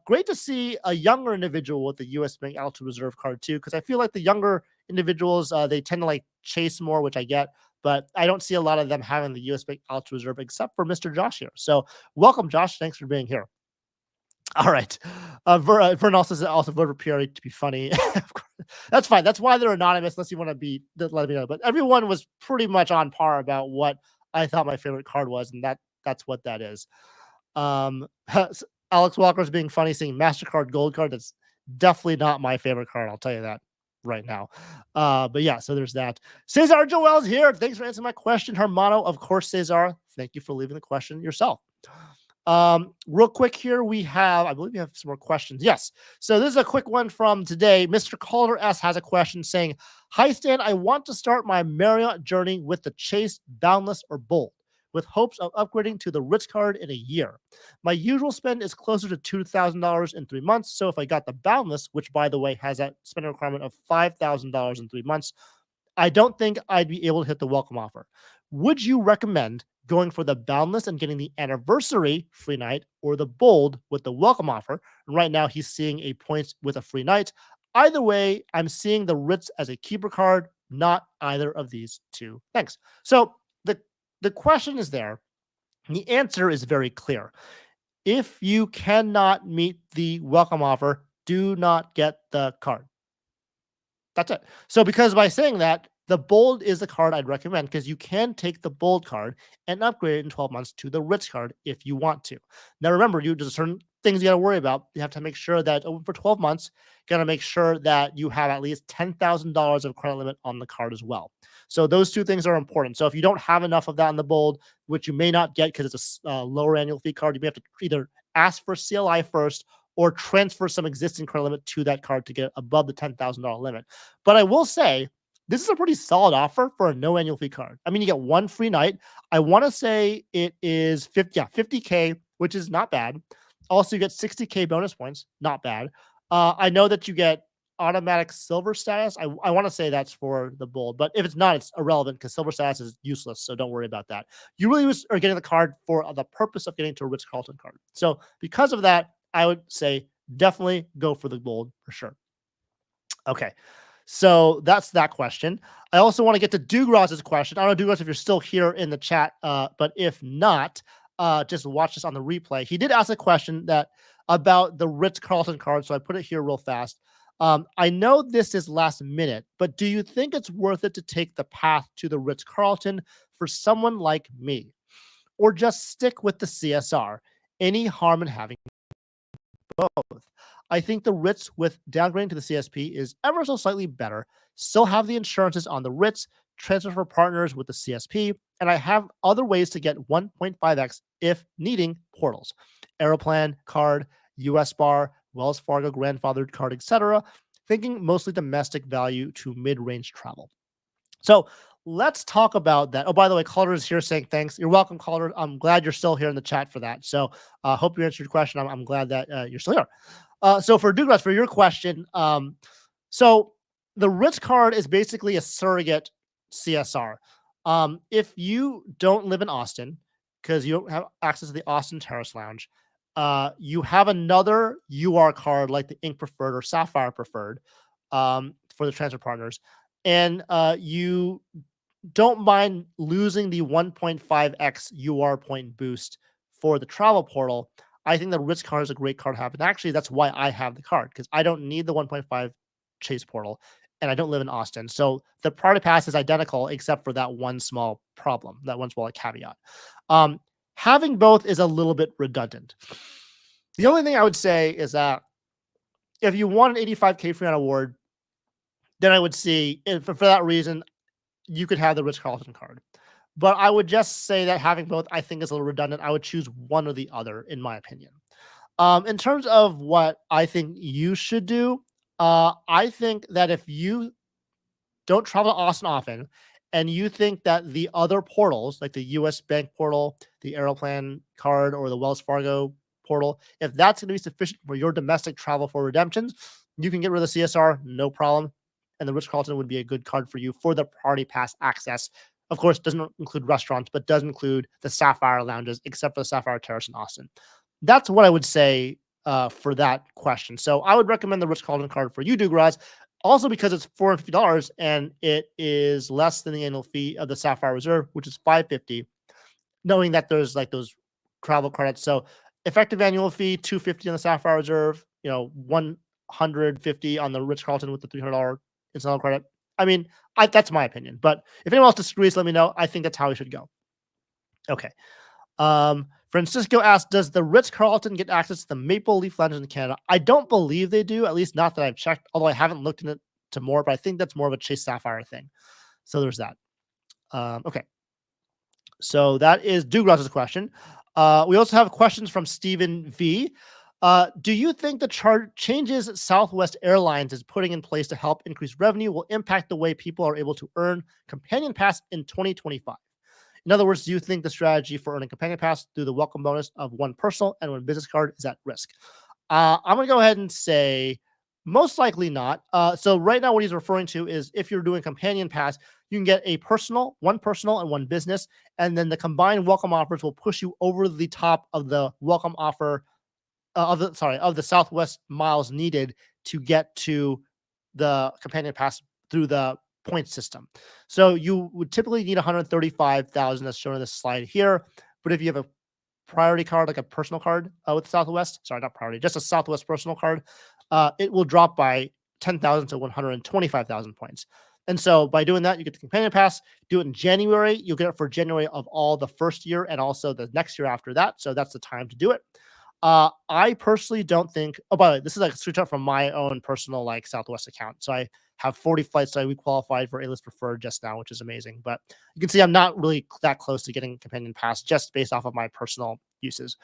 Great to see a younger individual with the U.S. Bank Altitude Reserve card too, because I feel like the younger individuals they tend to like chase more, which I get, but I don't see a lot of them having the US Bank Altitude Reserve except for Mr. Josh here. So welcome, Josh. Thanks for being here. All right. Vern also says also vote for Pierre to be funny. That's fine. That's why they're anonymous, unless you want to be let me know. But everyone was pretty much on par about what I thought my favorite card was, and that's what that is. Alex Walker's being funny, saying MasterCard Gold Card. That's definitely not my favorite card. I'll tell you that right now. But yeah, so there's that. Cesar Joel's here. Thanks for answering my question. Hermano, of course, Cesar. Thank you for leaving the question yourself. Real quick here, I believe we have some more questions. Yes. So this is a quick one from today. Mr. Calder S has a question saying, hi, Stan. I want to start my Marriott journey with the Chase, Boundless, or Bolt, with hopes of upgrading to the Ritz card in a year. My usual spend is closer to $2,000 in 3 months. So if I got the Boundless, which by the way has that spending requirement of $5,000 in 3 months, I don't think I'd be able to hit the welcome offer. Would you recommend going for the Boundless and getting the anniversary free night, or the Bold with the welcome offer? And right now he's seeing a points with a free night. Either way, I'm seeing the Ritz as a keeper card, not either of these 2. Thanks. So the question is there. The answer is very clear. If you cannot meet the welcome offer, do not get the card. That's it. So because by saying that, the Bold is the card I'd recommend because you can take the Bold card and upgrade it in 12 months to the Ritz card if you want to. Now remember, there's certain things you got to worry about. You have to make sure that for 12 months, you got to make sure that you have at least $10,000 of credit limit on the card as well. So those two things are important. So if you don't have enough of that on the Bold, which you may not get because it's a lower annual fee card, you may have to either ask for CLI first or transfer some existing credit limit to that card to get above the $10,000 limit. But I will say, this is a pretty solid offer for a no annual fee card. I mean, you get one free night. I want to say it is 50K, which is not bad. Also, you get 60K bonus points, not bad. I know that you get automatic silver status. I want to say that's for the Bold, but if it's not, it's irrelevant because silver status is useless. So don't worry about that. You really are getting the card for the purpose of getting to a Ritz-Carlton card. So because of that, I would say definitely go for the Bold for sure. Okay. So that's that question. I also want to get to Dugraz's question. I don't know, Dugraz, if you're still here in the chat, but if not, just watch this on the replay. He did ask a question about the Ritz-Carlton card, so I put it here real fast. I know this is last minute, but do you think it's worth it to take the path to the Ritz-Carlton for someone like me? Or just stick with the CSR? Any harm in having both? I think the Ritz with downgrading to the CSP is ever so slightly better. Still have the insurances on the Ritz, transfer for partners with the CSP, and I have other ways to get 1.5x if needing portals. Aeroplan card, US Bar, Wells Fargo grandfathered card, etc. Thinking mostly domestic value to mid-range travel. So let's talk about that. Oh, by the way, Calder is here saying thanks. You're welcome, Calder. I'm glad you're still here in the chat for that. So hope you answered your question. I'm glad that you're still here. So for Douglas, for your question, so the Ritz card is basically a surrogate CSR. If you don't live in Austin, because you don't have access to the Austin Terrace Lounge, you have another UR card like the Ink Preferred or Sapphire Preferred for the transfer partners, and you don't mind losing the 1.5x UR point boost for the travel portal. I think the Ritz card is a great card to have. And actually, that's why I have the card, because I don't need the 1.5 Chase portal and I don't live in Austin. So the priority pass is identical except for that one small problem, that one small caveat. Having both is a little bit redundant. The only thing I would say is that if you want an 85K free on award, then I would see, for that reason, you could have the Ritz-Carlton card. But I would just say that having both, I think, is a little redundant. I would choose one or the other, in my opinion. In terms of what I think you should do, I think that if you don't travel to Austin often and you think that the other portals, like the US Bank portal, the Aeroplan card, or the Wells Fargo portal, if that's going to be sufficient for your domestic travel for redemptions, you can get rid of the CSR, no problem. And the Ritz-Carlton would be a good card for you for the Priority Pass access. Of course, doesn't include restaurants, but does include the Sapphire lounges, except for the Sapphire Terrace in Austin. That's what I would say for that question. So I would recommend the Ritz-Carlton card for you, Dugraz, also because it's $450 and it is less than the annual fee of the Sapphire Reserve, which is $550, knowing that there's like those travel credits. So effective annual fee, $250 on the Sapphire Reserve, $150 on the Ritz-Carlton with the $300 incidental credit. I mean, that's my opinion. But if anyone else disagrees, let me know. I think that's how we should go. Okay. Francisco asked, does the Ritz-Carlton get access to the Maple Leaf Lounges in Canada? I don't believe they do, at least not that I've checked, although I haven't looked into it more, but I think that's more of a Chase Sapphire thing. So there's that. Okay. So that is Douglas's question. We also have questions from Stephen V. Do you think the changes Southwest Airlines is putting in place to help increase revenue will impact the way people are able to earn Companion Pass in 2025? In other words, do you think the strategy for earning Companion Pass through the welcome bonus of one personal and one business card is at risk? I'm going to go ahead and say most likely not. So right now what he's referring to is if you're doing Companion Pass, you can get one personal and one business, and then the combined welcome offers will push you over the top of the welcome offer of the Southwest miles needed to get to the Companion Pass through the point system. So you would typically need 135,000 as shown in this slide here. But if you have a priority card, like a personal card with Southwest. Sorry, not priority, just a Southwest personal card. It will drop by 10,000 to 125,000 points. And so by doing that, you get the companion pass. Do it in January. You'll get it for January of all the first year and also the next year after that. So that's the time to do it. I personally don't think. Oh, by the way, this is like a screenshot from my own personal like Southwest account. So I have 40 flights that we qualified for A-list preferred just now, which is amazing. But you can see I'm not really that close to getting companion pass just based off of my personal uses.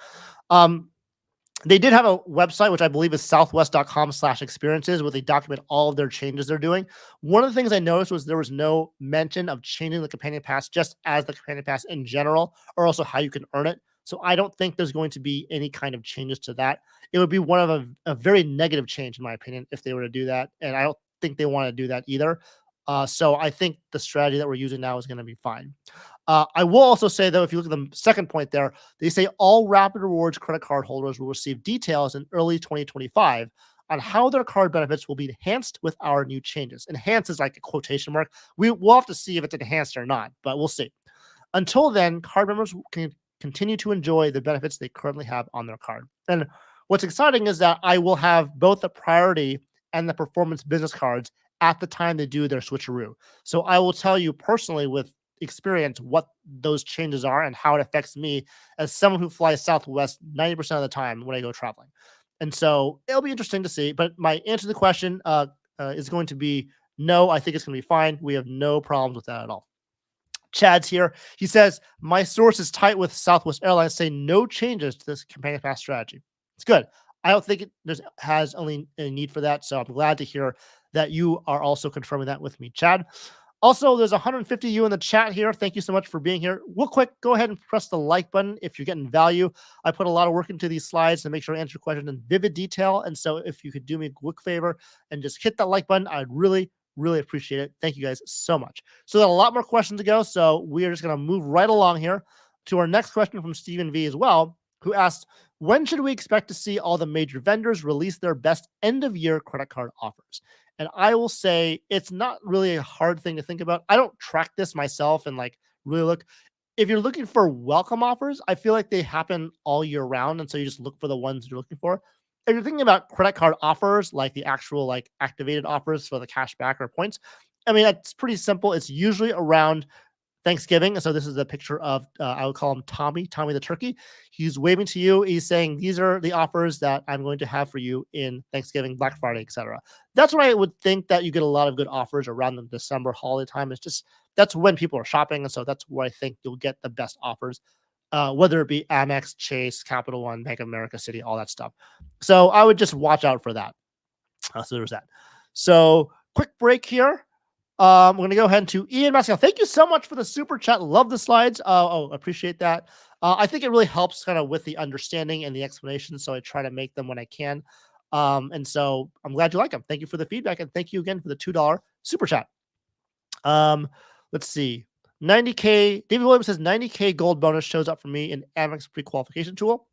They did have a website, which I believe is southwest.com/experiences, where they document all of their changes they're doing. One of the things I noticed was there was no mention of changing the companion pass just as the companion pass in general, or also how you can earn it. So I don't think there's going to be any kind of changes to that. It would be one of a very negative change, in my opinion, if they were to do that. And I don't think they want to do that either. So I think the strategy that we're using now is going to be fine. I will also say, though, if you look at the second point there, they say all Rapid Rewards credit card holders will receive details in early 2025 on how their card benefits will be enhanced with our new changes. Enhanced is like a quotation mark. We'll have to see if it's enhanced or not, but we'll see. Until then, card members can continue to enjoy the benefits they currently have on their card. And what's exciting is that I will have both the priority and the performance business cards at the time they do their switcheroo. So I will tell you personally with experience what those changes are and how it affects me as someone who flies Southwest 90% of the time when I go traveling. And so it'll be interesting to see. But my answer to the question is going to be no. I think it's going to be fine. We have no problems with that at all. Chad's here. He says, my source is tight with Southwest Airlines saying no changes to this companion pass strategy. It's good. I don't think has only a need for that. So I'm glad to hear that you are also confirming that with me, Chad. Also, there's 150 of you in the chat here. Thank you so much for being here. Real quick, go ahead and press the like button if you're getting value. I put a lot of work into these slides to make sure I answer questions in vivid detail. And so if you could do me a quick favor and just hit that like button, I'd really appreciate it. Thank you guys so much. So there's a lot more questions to go. So we are just going to move right along here to our next question from Stephen V as well, who asked, when should we expect to see all the major vendors release their best end of year credit card offers? And I will say it's not really a hard thing to think about. I don't track this myself and like really look. If you're looking for welcome offers, I feel like they happen all year round. And so you just look for the ones you're looking for. If you're thinking about credit card offers, like the actual like activated offers for the cashback or points, I mean, it's pretty simple. It's usually around Thanksgiving. So this is a picture of, I would call him Tommy the turkey. He's waving to you. He's saying, these are the offers that I'm going to have for you in Thanksgiving, Black Friday, etc. That's why I would think that you get a lot of good offers around the December holiday time. It's just, that's when people are shopping. And so that's where I think you'll get the best offers, whether it be Amex, Chase, Capital One, Bank of America, Citi, all that stuff. So I would just watch out for that. So there's that. So quick break here. I'm going to go ahead to Ian Mascal. Thank you so much for the super chat. Love the slides. Appreciate that. I think it really helps kind of with the understanding and the explanation. So I try to make them when I can. And so I'm glad you like them. Thank you for the feedback. And thank you again for the $2 super chat. Let's see. 90K. David Williams says 90K gold bonus shows up for me in Amex pre-qualification tool.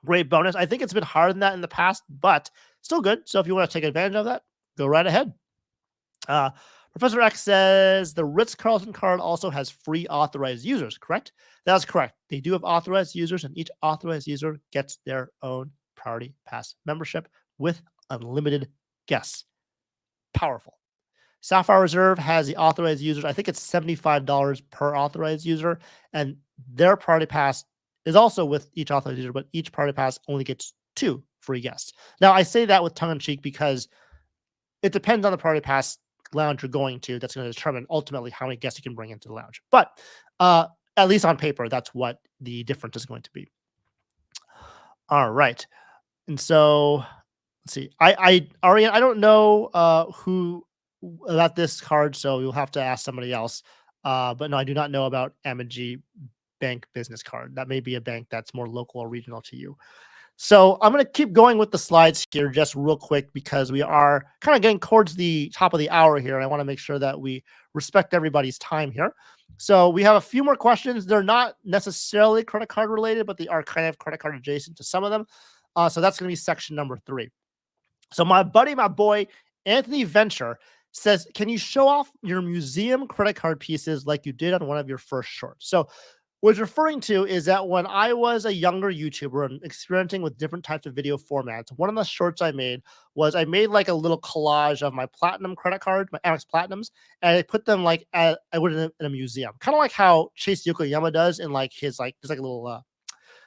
Great bonus. I think it's been harder than that in the past, but still good. So if you want to take advantage of that, go right ahead. Professor X says the Ritz-Carlton card also has free authorized users, correct? That's correct. They do have authorized users, and each authorized user gets their own priority pass membership with unlimited guests. Powerful. Sapphire Reserve has the authorized users. I think it's $75 per authorized user, and their priority pass is also with each authorized user, but each priority pass only gets 2 free guests. Now, I say that with tongue-in-cheek because it depends on the priority pass lounge you're going to. That's going to determine ultimately how many guests you can bring into the lounge. But at least on paper, that's what the difference is going to be. All right. And so let's see. Ariane, I don't know who about this card, so you'll have to ask somebody else. But no, I do not know about Amegy Bank business card. That may be a bank that's more local or regional to you. So I'm going to keep going with the slides here just real quick because we are kind of getting towards the top of the hour here. And I want to make sure that we respect everybody's time here. So we have a few more questions. They're not necessarily credit card related, but they are kind of credit card adjacent to some of them. So that's going to be section number 3. So my boy, Anthony Venture says, can you show off your museum credit card pieces like you did on one of your first shorts? So What it's referring to is that when I was a younger YouTuber and experimenting with different types of video formats, one of the shorts I made was I made like a little collage of my platinum credit card, my Amex Platinums, and I put them like I would in a museum, kind of like how Chase Yokoyama does in like his like there's like a little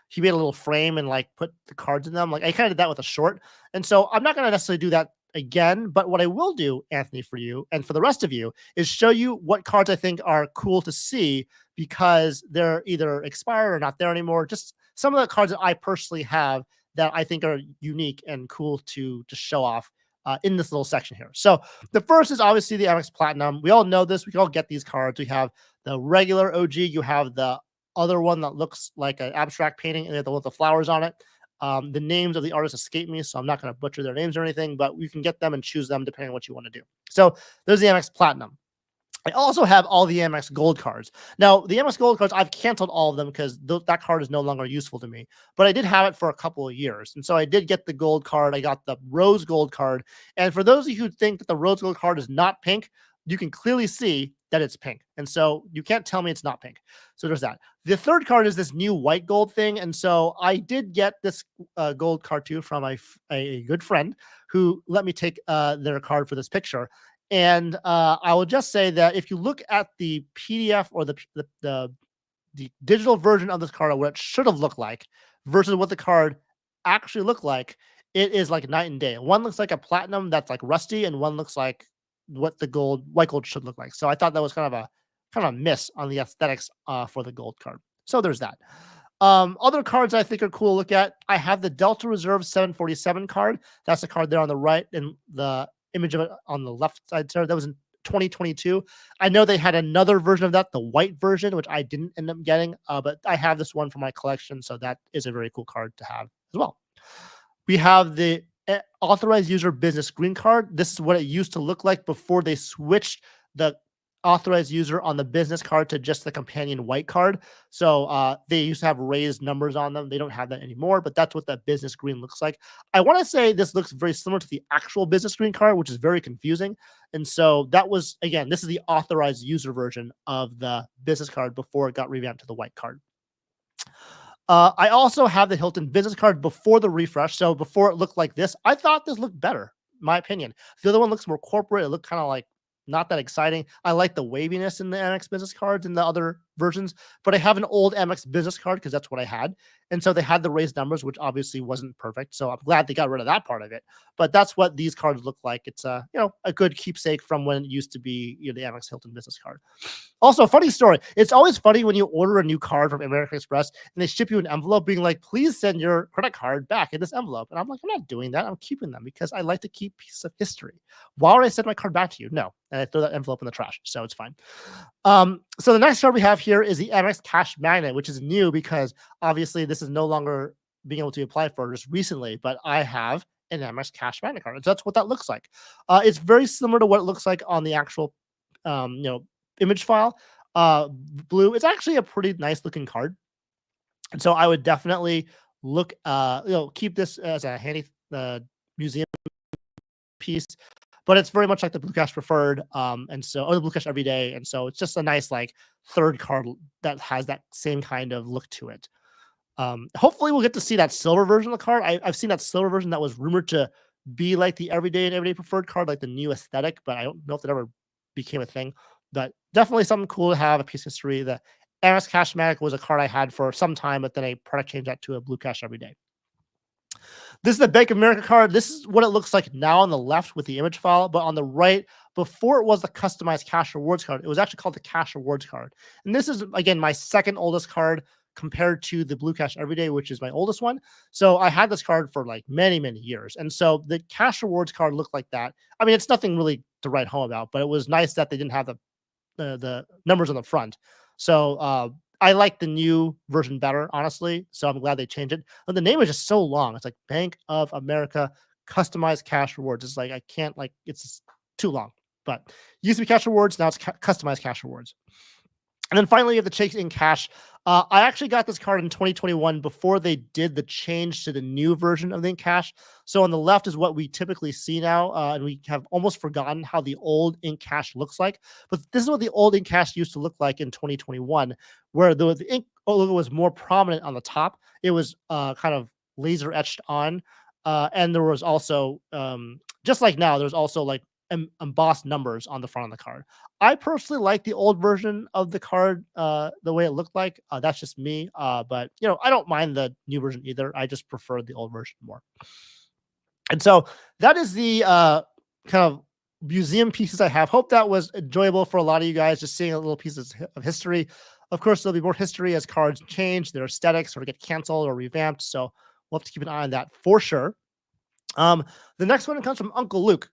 he made a little frame and like put the cards in them. Like I kind of did that with a short. And so I'm not going to necessarily do that again, but what I will do, Anthony, for you and for the rest of you is show you what cards I think are cool to see because they're either expired or not there anymore. Just some of the cards that I personally have that I think are unique and cool to show off in this little section here. So the first is obviously the Amex Platinum. We all know this. We can all get these cards. We have the regular OG. You have the other one that looks like an abstract painting and with the flowers on it. The names of the artists escape me, so I'm not going to butcher their names or anything, but you can get them and choose them depending on what you want to do. So there's the Amex Platinum. I also have all the Amex Gold cards. Now, the Amex Gold cards, I've canceled all of them because that card is no longer useful to me, but I did have it for a couple of years. And so I did get the gold card. I got the rose gold card. And for those of you who think that the rose gold card is not pink, you can clearly see that it's pink. And so you can't tell me it's not pink. So there's that. The third card is this new white gold thing. And so I did get this gold card too from a good friend who let me take their card for this picture. And I will just say that if you look at the PDF or the digital version of this card, or what it should have looked like versus what the card actually looked like, it is like night and day. One looks like a platinum that's like rusty, and one looks like what the white gold should look like. So I thought that was kind of a miss on the aesthetics for the gold card. So there's that. Other cards I think are cool to look at. I have the Delta Reserve 747 card. That's the card there on the right, and the image of it on the left side there. That was in 2022. I know they had another version of that, the white version, which I didn't end up getting, but I have this one for my collection, so that is a very cool card to have as well. We have the Authorized User Business Green Card. This is what it used to look like before they switched the Authorized User on the business card to just the companion white card. So they used to have raised numbers on them. They don't have that anymore, but that's what that business green looks like. I want to say this looks very similar to the actual business green card, which is very confusing. And so that was, again, this is the Authorized User version of the business card before it got revamped to the white card. I also have the Hilton business card before the refresh. So before it looked like this, I thought this looked better, my opinion. The other one looks more corporate. It looked kind of like not that exciting. I like the waviness in the Amex business cards and the other versions, but I have an old Amex business card because that's what I had. And so they had the raised numbers, which obviously wasn't perfect. So I'm glad they got rid of that part of it. But that's what these cards look like. It's a good keepsake from when it used to be the Amex Hilton business card. Also, funny story. It's always funny when you order a new card from American Express and they ship you an envelope being like, please send your credit card back in this envelope. And I'm like, I'm not doing that. I'm keeping them because I like to keep pieces of history. Why would I send my card back to you? No. And I throw that envelope in the trash. So it's fine. So the next card we have here is the Amex Cash Magnet, which is new because obviously this is no longer being able to apply for just recently, but I have an Amex Cash Magnet card. So that's what that looks like. It's very similar to what it looks like on the actual, image file. Blue. It's actually a pretty nice looking card. And so I would definitely look, keep this as a handy museum piece. But it's very much like the Blue Cash Preferred, and so or the Blue Cash Everyday, and so it's just a nice like third card that has that same kind of look to it. Hopefully, we'll get to see that silver version of the card. I've seen that silver version that was rumored to be like the Everyday and Everyday Preferred card, like the new aesthetic, but I don't know if that ever became a thing. But definitely something cool to have, a piece of history. The Amex Cashback was a card I had for some time, but then a product changed that to a Blue Cash Everyday. This is the Bank of America card. This is what it looks like now on the left with the image file, but on the right, before it was the customized cash rewards card, it was actually called the cash rewards card. And this is, again, my second oldest card compared to the Blue Cash Everyday, which is my oldest one. So I had this card for like many, many years. And so the cash rewards card looked like that. I mean, it's nothing really to write home about, but it was nice that they didn't have the numbers on the front. So I like the new version better, honestly. So I'm glad they changed it. But the name is just so long. It's like Bank of America Customized Cash Rewards. It's like I can't it's too long. But it used to be Cash Rewards, now it's Customized Cash Rewards. And then finally, you have the Chase in Cash. I actually got this card in 2021 before they did the change to the new version of the in cash. So on the left is what we typically see now, and we have almost forgotten how the old in cash looks like. But this is what the old in cash used to look like in 2021, where the ink logo was more prominent on the top. It was kind of laser etched on, and there was also just like now, there's also like embossed numbers on the front of the card. I personally like the old version of the card, the way it looked like. That's just me. But I don't mind the new version either. I just prefer the old version more. And so that is the kind of museum pieces I have. Hope that was enjoyable for a lot of you guys, just seeing a little pieces of history. Of course, there'll be more history as cards change, their aesthetics or get canceled or revamped. So we'll have to keep an eye on that for sure. The next one comes from Uncle Luke.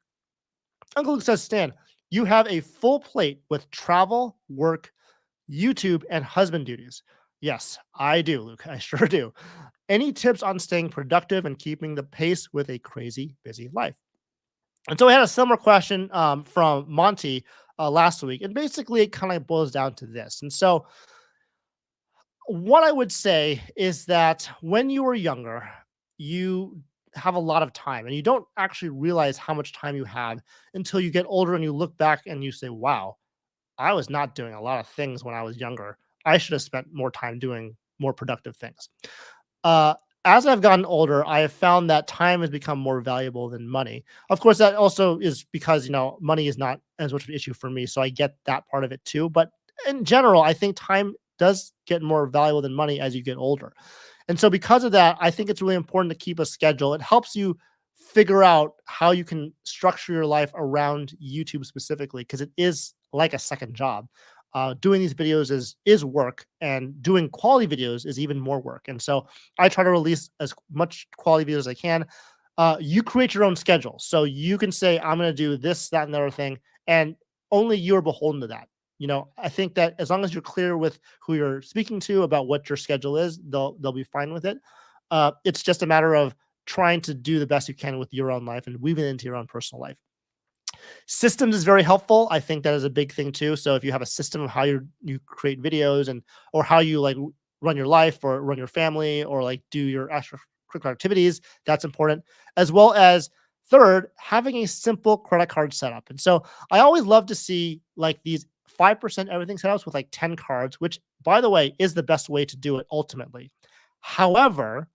Uncle Luke says, Stan, you have a full plate with travel, work, YouTube, and husband duties. Yes, I do, Luke. I sure do. Any tips on staying productive and keeping the pace with a crazy busy life? And so we had a similar question from Monty last week. And basically, it kind of boils down to this. And so, what I would say is that when you were younger, you have a lot of time and you don't actually realize how much time you have until you get older and you look back and you say, wow, I was not doing a lot of things when I was younger. I should have spent more time doing more productive things. Uh, as I've gotten older, I have found that time has become more valuable than money. Of course, that also is because, money is not as much of an issue for me. So I get that part of it too. But in general, I think time does get more valuable than money as you get older. And so because of that, I think it's really important to keep a schedule. It helps you figure out how you can structure your life around YouTube specifically, because it is like a second job. Doing these videos is work, and doing quality videos is even more work. And so I try to release as much quality videos as I can. You create your own schedule, so you can say I'm going to do this, that, and the other thing, and only you're beholden to that. I think that as long as you're clear with who you're speaking to about what your schedule is, they'll be fine with it. It's just a matter of trying to do the best you can with your own life and weave it into your own personal life. Systems is very helpful. I think that is a big thing too. So if you have a system of how you create videos or how you like run your life or run your family or like do your extracurricular activities, that's important. As well as third, having a simple credit card setup. And so I always love to see like these 5% everything setups with like 10 cards, which by the way is the best way to do it ultimately. However,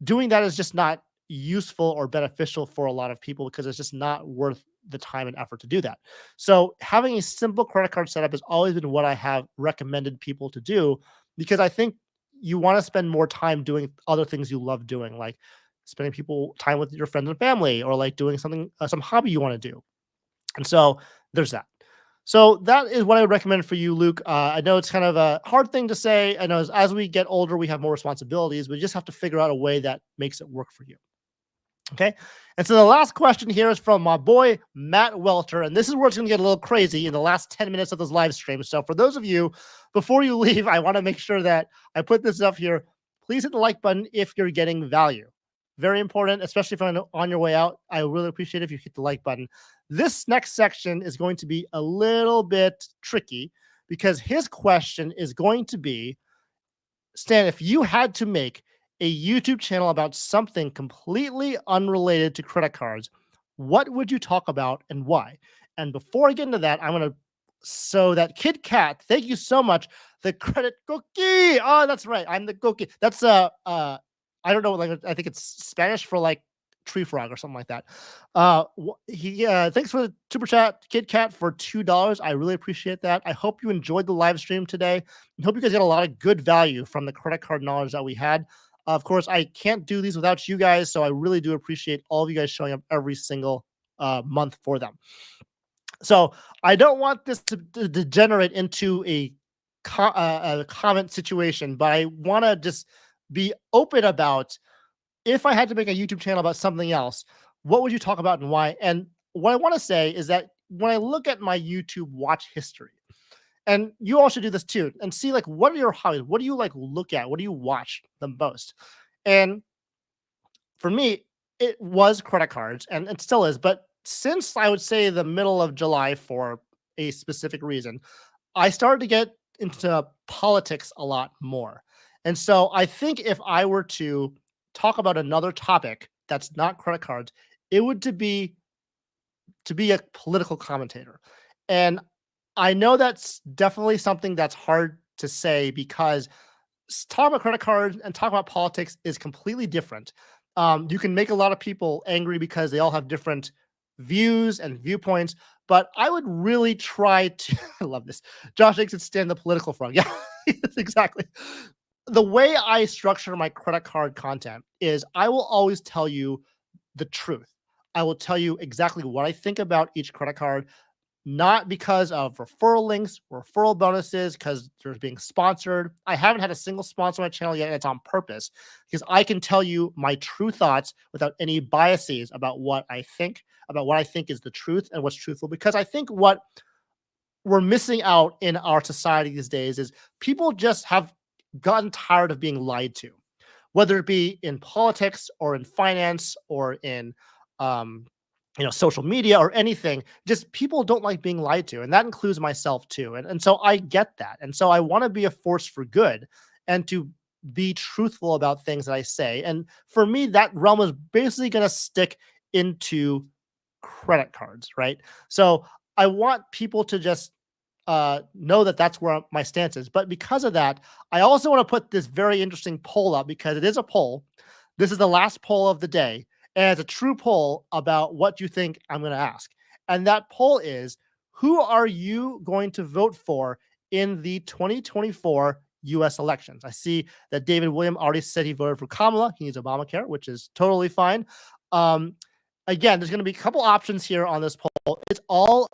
doing that is just not useful or beneficial for a lot of people because it's just not worth the time and effort to do that. So having a simple credit card setup has always been what I have recommended people to do, because I think you want to spend more time doing other things you love doing, like spending time with your friends and family, or like doing something, some hobby you want to do. And so there's that. So that is what I would recommend for you, Luke. I know it's kind of a hard thing to say. I know as we get older, we have more responsibilities. We just have to figure out a way that makes it work for you. Okay. And so the last question here is from my boy, Matt Welter. And this is where it's going to get a little crazy in the last 10 minutes of this live stream. So for those of you, before you leave, I want to make sure that I put this up here. Please hit the like button if you're getting value. Very important, especially if you're on your way out. I really appreciate it if you hit the like button. This next section is going to be a little bit tricky because his question is going to be, Stan, if you had to make a YouTube channel about something completely unrelated to credit cards, what would you talk about and why? And before I get into that, I'm going to, so that Kid Cat, thank you so much. The credit cookie. Oh, that's right. I'm the cookie. That's I don't know, like I think it's Spanish for like tree frog or something like that. Thanks for the super chat, Kid Cat, for $2. I really appreciate that. I hope you enjoyed the live stream today. I hope you guys got a lot of good value from the credit card knowledge that we had. Of course, I can't do these without you guys, so I really do appreciate all of you guys showing up every single month for them. So I don't want this to degenerate into a comment situation, but I want to just be open about, if I had to make a YouTube channel about something else, what would you talk about and why? And what I want to say is that when I look at my YouTube watch history, and you all should do this too, and see like, what are your hobbies? What do you like look at? What do you watch the most? And for me, it was credit cards, and it still is. But since I would say the middle of July, for a specific reason, I started to get into politics a lot more. And so I think if I were to talk about another topic that's not credit cards, it would to be a political commentator. And I know that's definitely something that's hard to say because talk about credit cards and talk about politics is completely different. You can make a lot of people angry because they all have different views and viewpoints, but I would really try to. I love this. Josh thinks it's stand the political front. Yeah, yes, exactly. The way I structure my credit card content is I will always tell you the truth. I will tell you exactly what I think about each credit card, not because of referral links or referral bonuses, because they're being sponsored. I haven't had a single sponsor on my channel yet, and it's on purpose because I can tell you my true thoughts without any biases about what I think is the truth and what's truthful. Because I think what we're missing out in our society these days is people just have gotten tired of being lied to, whether it be in politics or in finance or in um, social media or anything. Just people don't like being lied to, and that includes myself too. And so I get that, and so I want to be a force for good and to be truthful about things that I say. And for me, that realm is basically going to stick into credit cards, right? So I want people to just know that that's where my stance is. But because of that, I also want to put this very interesting poll up because it is a poll. This is the last poll of the day, and it's a true poll about what you think I'm going to ask. And that poll is, who are you going to vote for in the 2024 US elections? I see that David William already said he voted for Kamala. He needs Obamacare, which is totally fine. Um, Again, there's going to be a couple options here on this poll. It's all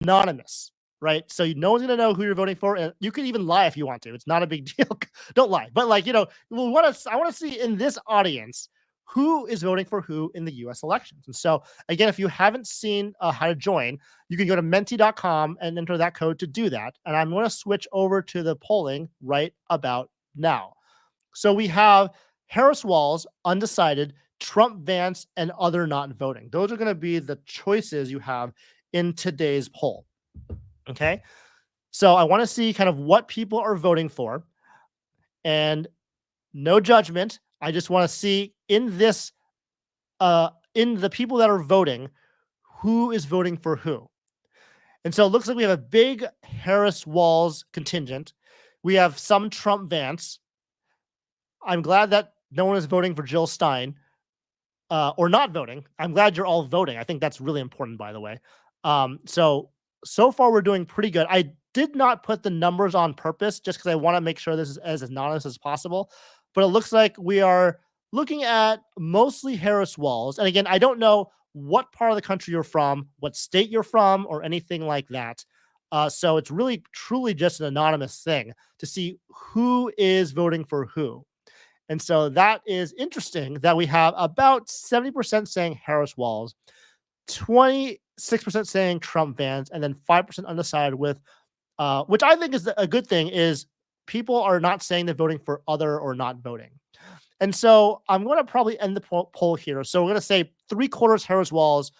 anonymous, right? So no one's going to know who you're voting for, and you can even lie if you want to. It's not a big deal. Don't lie. But I want to see in this audience who is voting for who in the US elections. And so again, if you haven't seen how to join, you can go to menti.com and enter that code to do that. And I'm going to switch over to the polling right about now. So we have Harris Walls, undecided, Trump Vance, and other not voting. Those are going to be the choices you have in today's poll. Okay. So I want to see kind of what people are voting for, and no judgment. I just want to see in this, in the people that are voting, who is voting for who. And so it looks like we have a big Harris Walls contingent. We have some Trump Vance. I'm glad that no one is voting for Jill Stein. Or not voting. I'm glad you're all voting. I think that's really important, by the way. So far we're doing pretty good. I did not put the numbers on purpose just because I want to make sure this is as anonymous as possible. But it looks like we are looking at mostly Harris Walls. And again, I don't know what part of the country you're from, what state you're from, or anything like that. So it's really, truly just an anonymous thing to see who is voting for who. And so that is interesting that we have about 70% saying Harris Walls, 26% saying Trump Vance, and then 5% undecided with, which I think is a good thing, is people are not saying they're voting for other or not voting. And so I'm going to probably end the poll here. So we're going to say 3/4 Harris Walls,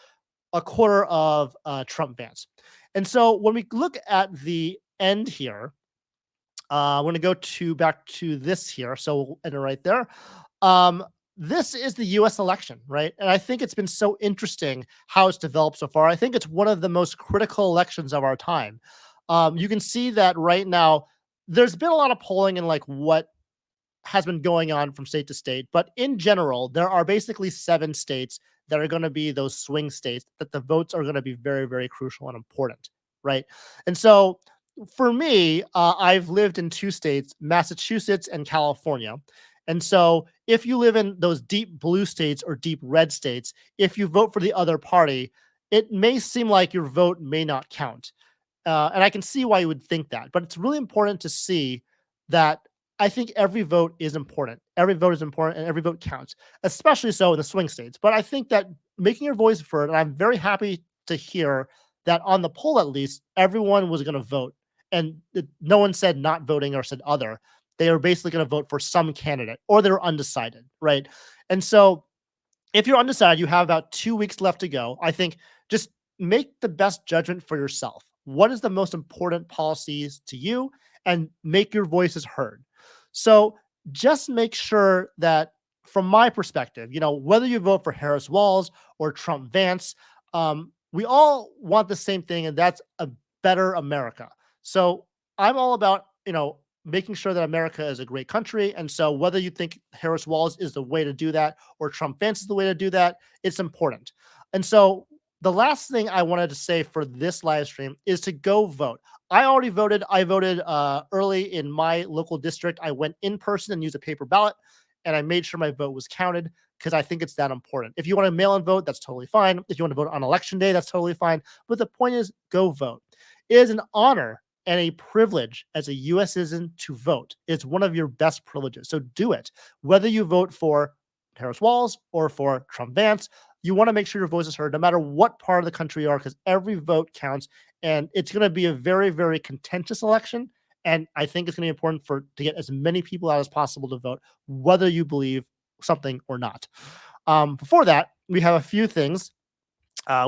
1/4 of Trump Vance. And so when we look at the end here, I'm going to go back to this here. So we'll enter right there. This is the US election, right? And I think it's been so interesting how it's developed so far. I think it's one of the most critical elections of our time. You can see that right now, there's been a lot of polling in like what has been going on from state to state. But in general, there are basically 7 states that are going to be those swing states that the votes are going to be very, very crucial and important, right? And so for me, I've lived in 2 states, Massachusetts and California. And so if you live in those deep blue states or deep red states, if you vote for the other party, it may seem like your vote may not count. And I can see why you would think that. But it's really important to see that I think every vote is important. Every vote is important and every vote counts, especially so in the swing states. But I think that making your voice heard, and I'm very happy to hear that on the poll, at least, everyone was going to vote. And no one said not voting or said other. They were basically going to vote for some candidate, or they were undecided, right? And so if you're undecided, you have about 2 weeks left to go. I think just make the best judgment for yourself. What is the most important policies to you, and make your voices heard. So just make sure that, from my perspective, whether you vote for Harris Walls or Trump Vance, we all want the same thing, and that's a better America. So I'm all about, making sure that America is a great country. And so whether you think Harris Walls is the way to do that or Trump Vance is the way to do that, it's important. And so the last thing I wanted to say for this live stream is to go vote. I already voted. I voted early in my local district. I went in person and used a paper ballot, and I made sure my vote was counted because I think it's that important. If you want to mail in vote, that's totally fine. If you want to vote on election day, that's totally fine. But the point is, go vote. It is an honor and a privilege as a U.S. citizen to vote. It's one of your best privileges. So do it. Whether you vote for Harris Walls or for Trump Vance, you want to make sure your voice is heard no matter what part of the country you are, because every vote counts. And it's going to be a very, very contentious election. And I think it's going to be important to get as many people out as possible to vote, whether you believe something or not. Before that, we have a few things.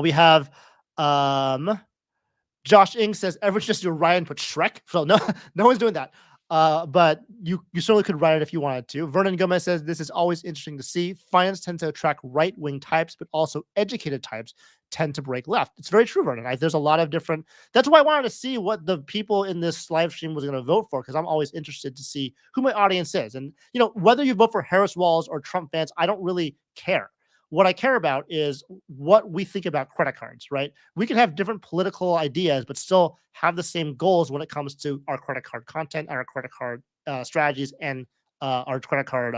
We have Josh Ing says, everyone's just do Ryan put Shrek. So no one's doing that. But you certainly could write it if you wanted to. Vernon Gomez says, this is always interesting to see. Finance tends to attract right-wing types, but also educated types tend to break left. It's very true, Vernon. There's a lot of different. That's why I wanted to see what the people in this live stream was going to vote for, because I'm always interested to see who my audience is. And, whether you vote for Harris Walls or Trump Vance, I don't really care. What I care about is what we think about credit cards, right? We can have different political ideas, but still have the same goals when it comes to our credit card content, our credit card strategies, and our credit card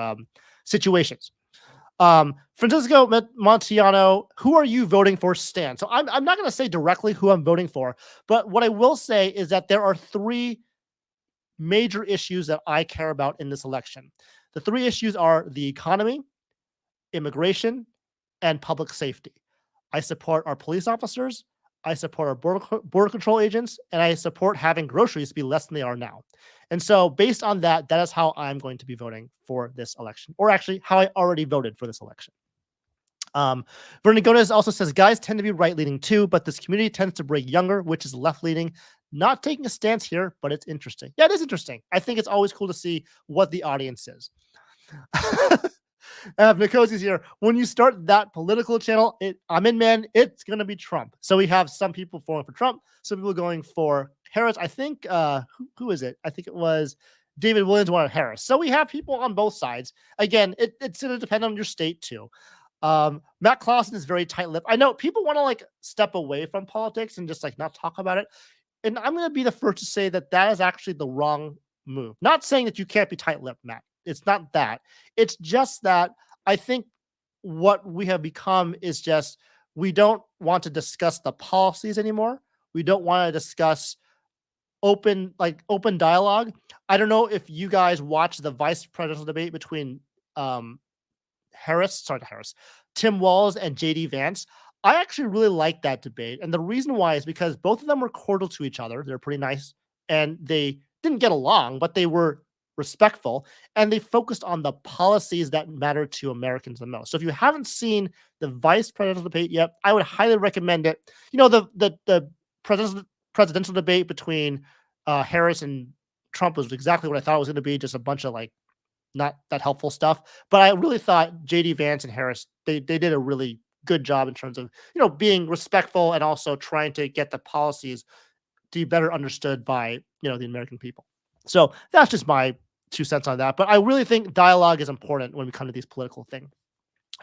situations. Francisco Montiano, who are you voting for, Stan? So I'm not going to say directly who I'm voting for, but what I will say is that there are three major issues that I care about in this election. The three issues are the economy, immigration, and public safety. I support our police officers, I support our border control agents, and I support having groceries be less than they are now. And so based on that, that is how I'm going to be voting for this election, or actually how I already voted for this election. Vernon Gomez also says, guys tend to be right-leaning too, but this community tends to break younger, which is left-leaning. Not taking a stance here, but it's interesting. Yeah, it is interesting. I think it's always cool to see what the audience is. Nikosi's here. When you start that political channel, I'm in, man. It's going to be Trump. So we have some people going for Trump, some people going for Harris. I think, who is it? I think it was David Williams wanted Harris. So we have people on both sides. Again, it's going to depend on your state too. Matt Clausen is very tight-lipped. I know people want to step away from politics and just not talk about it. And I'm going to be the first to say that is actually the wrong move. Not saying that you can't be tight-lipped, Matt. It's not that. It's just that I think what we have become is just we don't want to discuss the policies anymore. We don't want to discuss open dialogue. I don't know if you guys watched the vice presidential debate between Tim Walz and JD Vance. I actually really liked that debate. And the reason why is because both of them were cordial to each other. They're pretty nice. And they didn't get along, but they were respectful, and they focused on the policies that matter to Americans the most. So if you haven't seen the vice presidential debate yet, I would highly recommend it. The presidential debate between Harris and Trump was exactly what I thought it was going to be, just a bunch of not that helpful stuff. But I really thought JD Vance and Harris, they did a really good job in terms of, being respectful and also trying to get the policies to be better understood by, the American people. So that's just my 2 cents on that. But I really think dialogue is important when we come to these political things.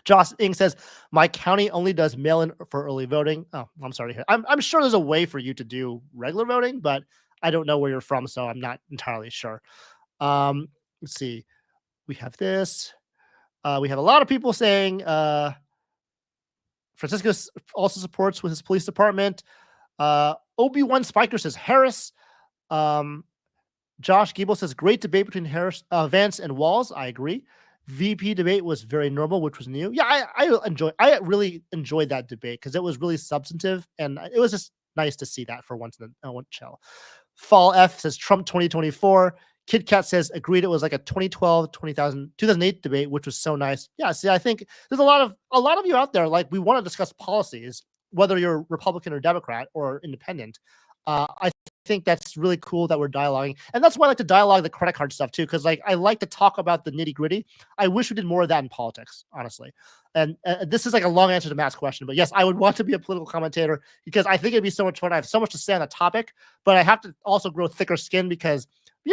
Josh Ing says, my county only does mail-in for early voting. Oh, I'm sorry to hear. I'm sure there's a way for you to do regular voting, but I don't know where you're from, so I'm not entirely sure. Let's see. We have this. We have a lot of people saying Francisco also supports with his police department. Obi-Wan Spiker says Harris. Josh Giebel says, great debate between Vance and Walz. I agree. VP debate was very normal, which was new. Yeah, I really enjoyed that debate because it was really substantive, and it was just nice to see that for once in a chill. Fall F says Trump 2024. Kid Kat says, agreed, it was like a 2012, 2008 debate, which was so nice. Yeah, see, I think there's a lot of you out there, we want to discuss policies, whether you're Republican or Democrat or independent. I think that's really cool that we're dialoguing. And that's why I like to dialogue the credit card stuff too, because I like to talk about the nitty gritty. I wish we did more of that in politics, honestly. And this is a long answer to Matt's question, but yes, I would want to be a political commentator because I think it'd be so much fun. I have so much to say on the topic, but I have to also grow thicker skin because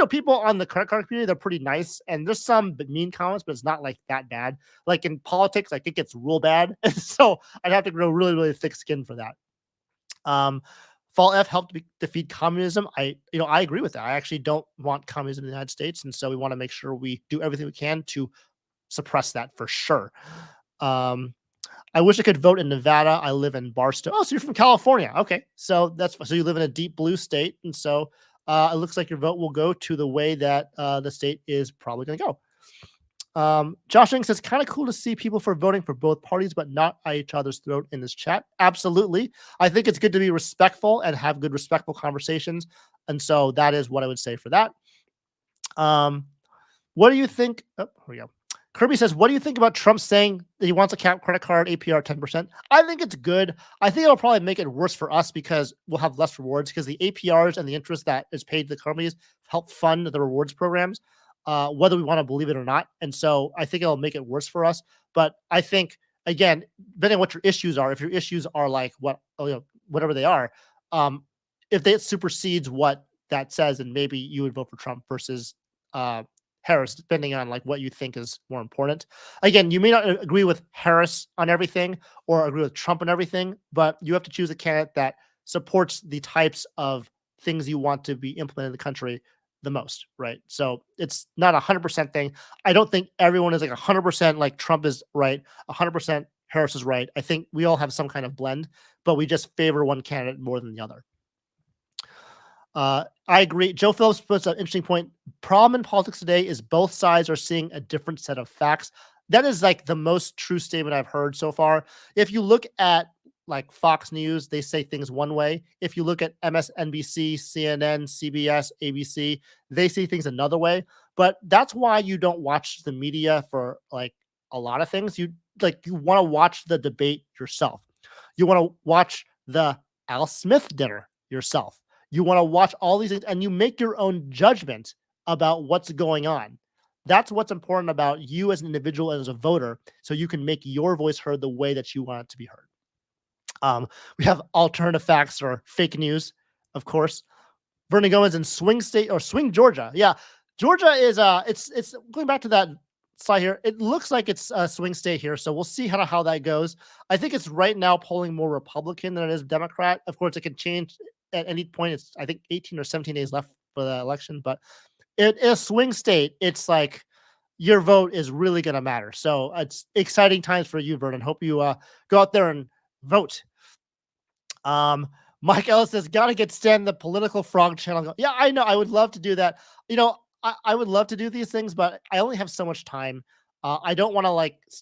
people on the credit card community, they're pretty nice, and there's some mean comments, but it's not like that bad. Like in politics, like it gets real bad, and so I'd have to grow really, really thick skin for that. Fall F helped defeat communism. I agree with that. I actually don't want communism in the United States, and so we want to make sure we do everything we can to suppress that for sure. I wish I could vote in Nevada. I live in Barstow. Oh, so you're from California. Okay. So so you live in a deep blue state. And so it looks like your vote will go to the way that the state is probably going to go. Josh Ing says, kind of cool to see people for voting for both parties, but not at each other's throat in this chat. Absolutely. I think it's good to be respectful and have good, respectful conversations. And so that is what I would say for that. What do you think? Oh, here we go. Kirby says, what do you think about Trump saying that he wants to cap credit card APR 10%? I think it's good. I think it'll probably make it worse for us because we'll have less rewards because the APRs and the interest that is paid to the companies help fund the rewards programs, whether we want to believe it or not. And so I think it'll make it worse for us. But I think, again, depending on what your issues are, if your issues are like whatever they are, if it supersedes what that says, then maybe you would vote for Trump versus Harris, depending on like what you think is more important. Again, you may not agree with Harris on everything or agree with Trump on everything, but you have to choose a candidate that supports the types of things you want to be implemented in the country the most, right? So it's not 100% thing. I don't think everyone is like 100% like Trump is right, 100% Harris is right. I think we all have some kind of blend, but we just favor one candidate more than the other. I agree. Joe Phillips puts an interesting point. Problem in politics today is both sides are seeing a different set of facts. That is like the most true statement I've heard so far. If you look at like Fox News, they say things one way. If you look at MSNBC, CNN, CBS, ABC, they see things another way. But that's why you don't watch the media for like a lot of things. You want to watch the debate yourself. You want to watch the Al Smith dinner yourself. You want to watch all these things and you make your own judgment about what's going on. That's what's important about you as an individual and as a voter, so you can make your voice heard the way that you want it to be heard. We have alternative facts or fake news, of course. Vernon Gomez in swing state or swing Georgia. Yeah, Georgia is it's going back to that slide here. It looks like it's a swing state here, so we'll see how that goes. I think it's right now polling more Republican than it is Democrat. Of course, it can change at any point. It's I think 18 or 17 days left for the election, but it is a swing state. It's like your vote is really going to matter. So it's exciting times for you, Vernon. Hope you go out there and vote. Mike Ellis says, gotta get Stan the political frog channel. Yeah, I know. I would love to do that. I would love to do these things, but I only have so much time. I don't want to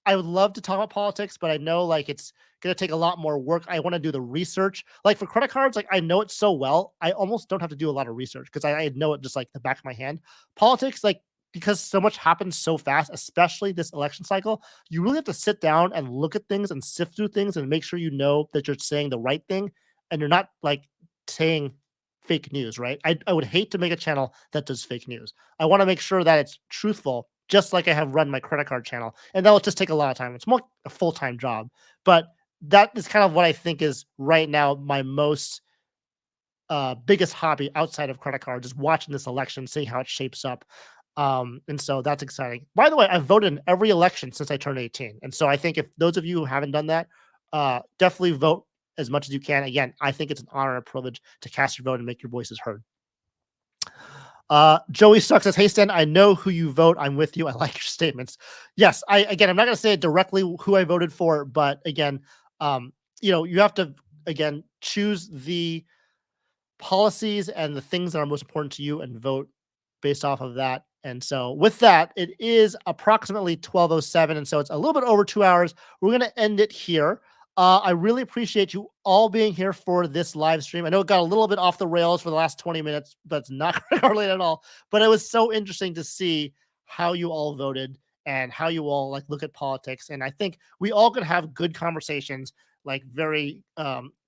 I would love to talk about politics, but I know like it's going to take a lot more work. I want to do the research. Like for credit cards, like I know it so well. I almost don't have to do a lot of research because I know it just like the back of my hand. Politics, like because so much happens so fast, especially this election cycle, you really have to sit down and look at things and sift through things and make sure you know that you're saying the right thing and you're not like saying fake news, right? I would hate to make a channel that does fake news. I want to make sure that it's truthful, just like I have run my credit card channel. And that will just take a lot of time. It's more a full-time job. But that is kind of what I think is right now my most biggest hobby outside of credit cards is watching this election, seeing how it shapes up. And so that's exciting. By the way, I've voted in every election since I turned 18. And so I think if those of you who haven't done that, definitely vote as much as you can. Again, I think it's an honor and a privilege to cast your vote and make your voices heard. Joey Stuck says, hey Stan, I know who you vote. I'm with you. I like your statements. Yes, I'm not going to say directly who I voted for, but again, you have to again choose the policies and the things that are most important to you and vote based off of that. And so with that, it is approximately 12:07, and so it's a little bit over 2 hours. We're going to end it here. I really appreciate you all being here for this live stream. I know it got a little bit off the rails for the last 20 minutes, but it's not related at all. But it was so interesting to see how you all voted and how you all like look at politics. And I think we all could have good conversations, like very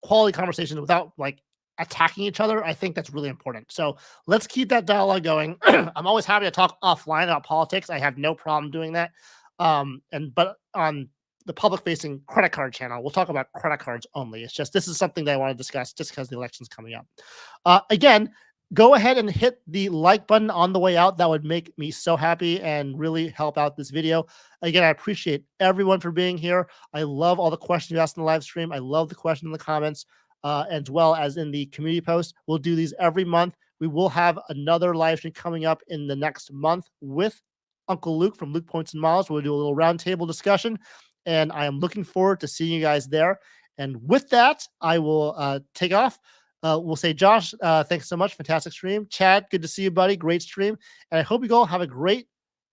quality conversations without like attacking each other. I think that's really important. So let's keep that dialogue going. I'm always happy to talk offline about politics. I have no problem doing that. But on the public-facing credit card channel, we'll talk about credit cards only. It's just this is something that I want to discuss just because the election's coming up. Again, go ahead and hit the like button on the way out. That would make me so happy and really help out this video. Again, I appreciate everyone for being here. I love all the questions you asked in the live stream. I love the question in the comments, as well as in the community post. We'll do these every month. We will have another live stream coming up in the next month with Uncle Luke from Luke Points and Miles. We'll do a little roundtable discussion, and I am looking forward to seeing you guys there. And with that, I will take off. We'll say, Josh, thanks so much. Fantastic stream. Chad, good to see you, buddy. Great stream. And I hope you all have a great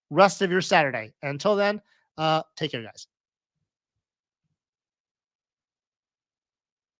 rest of your Saturday. And until then, take care, guys.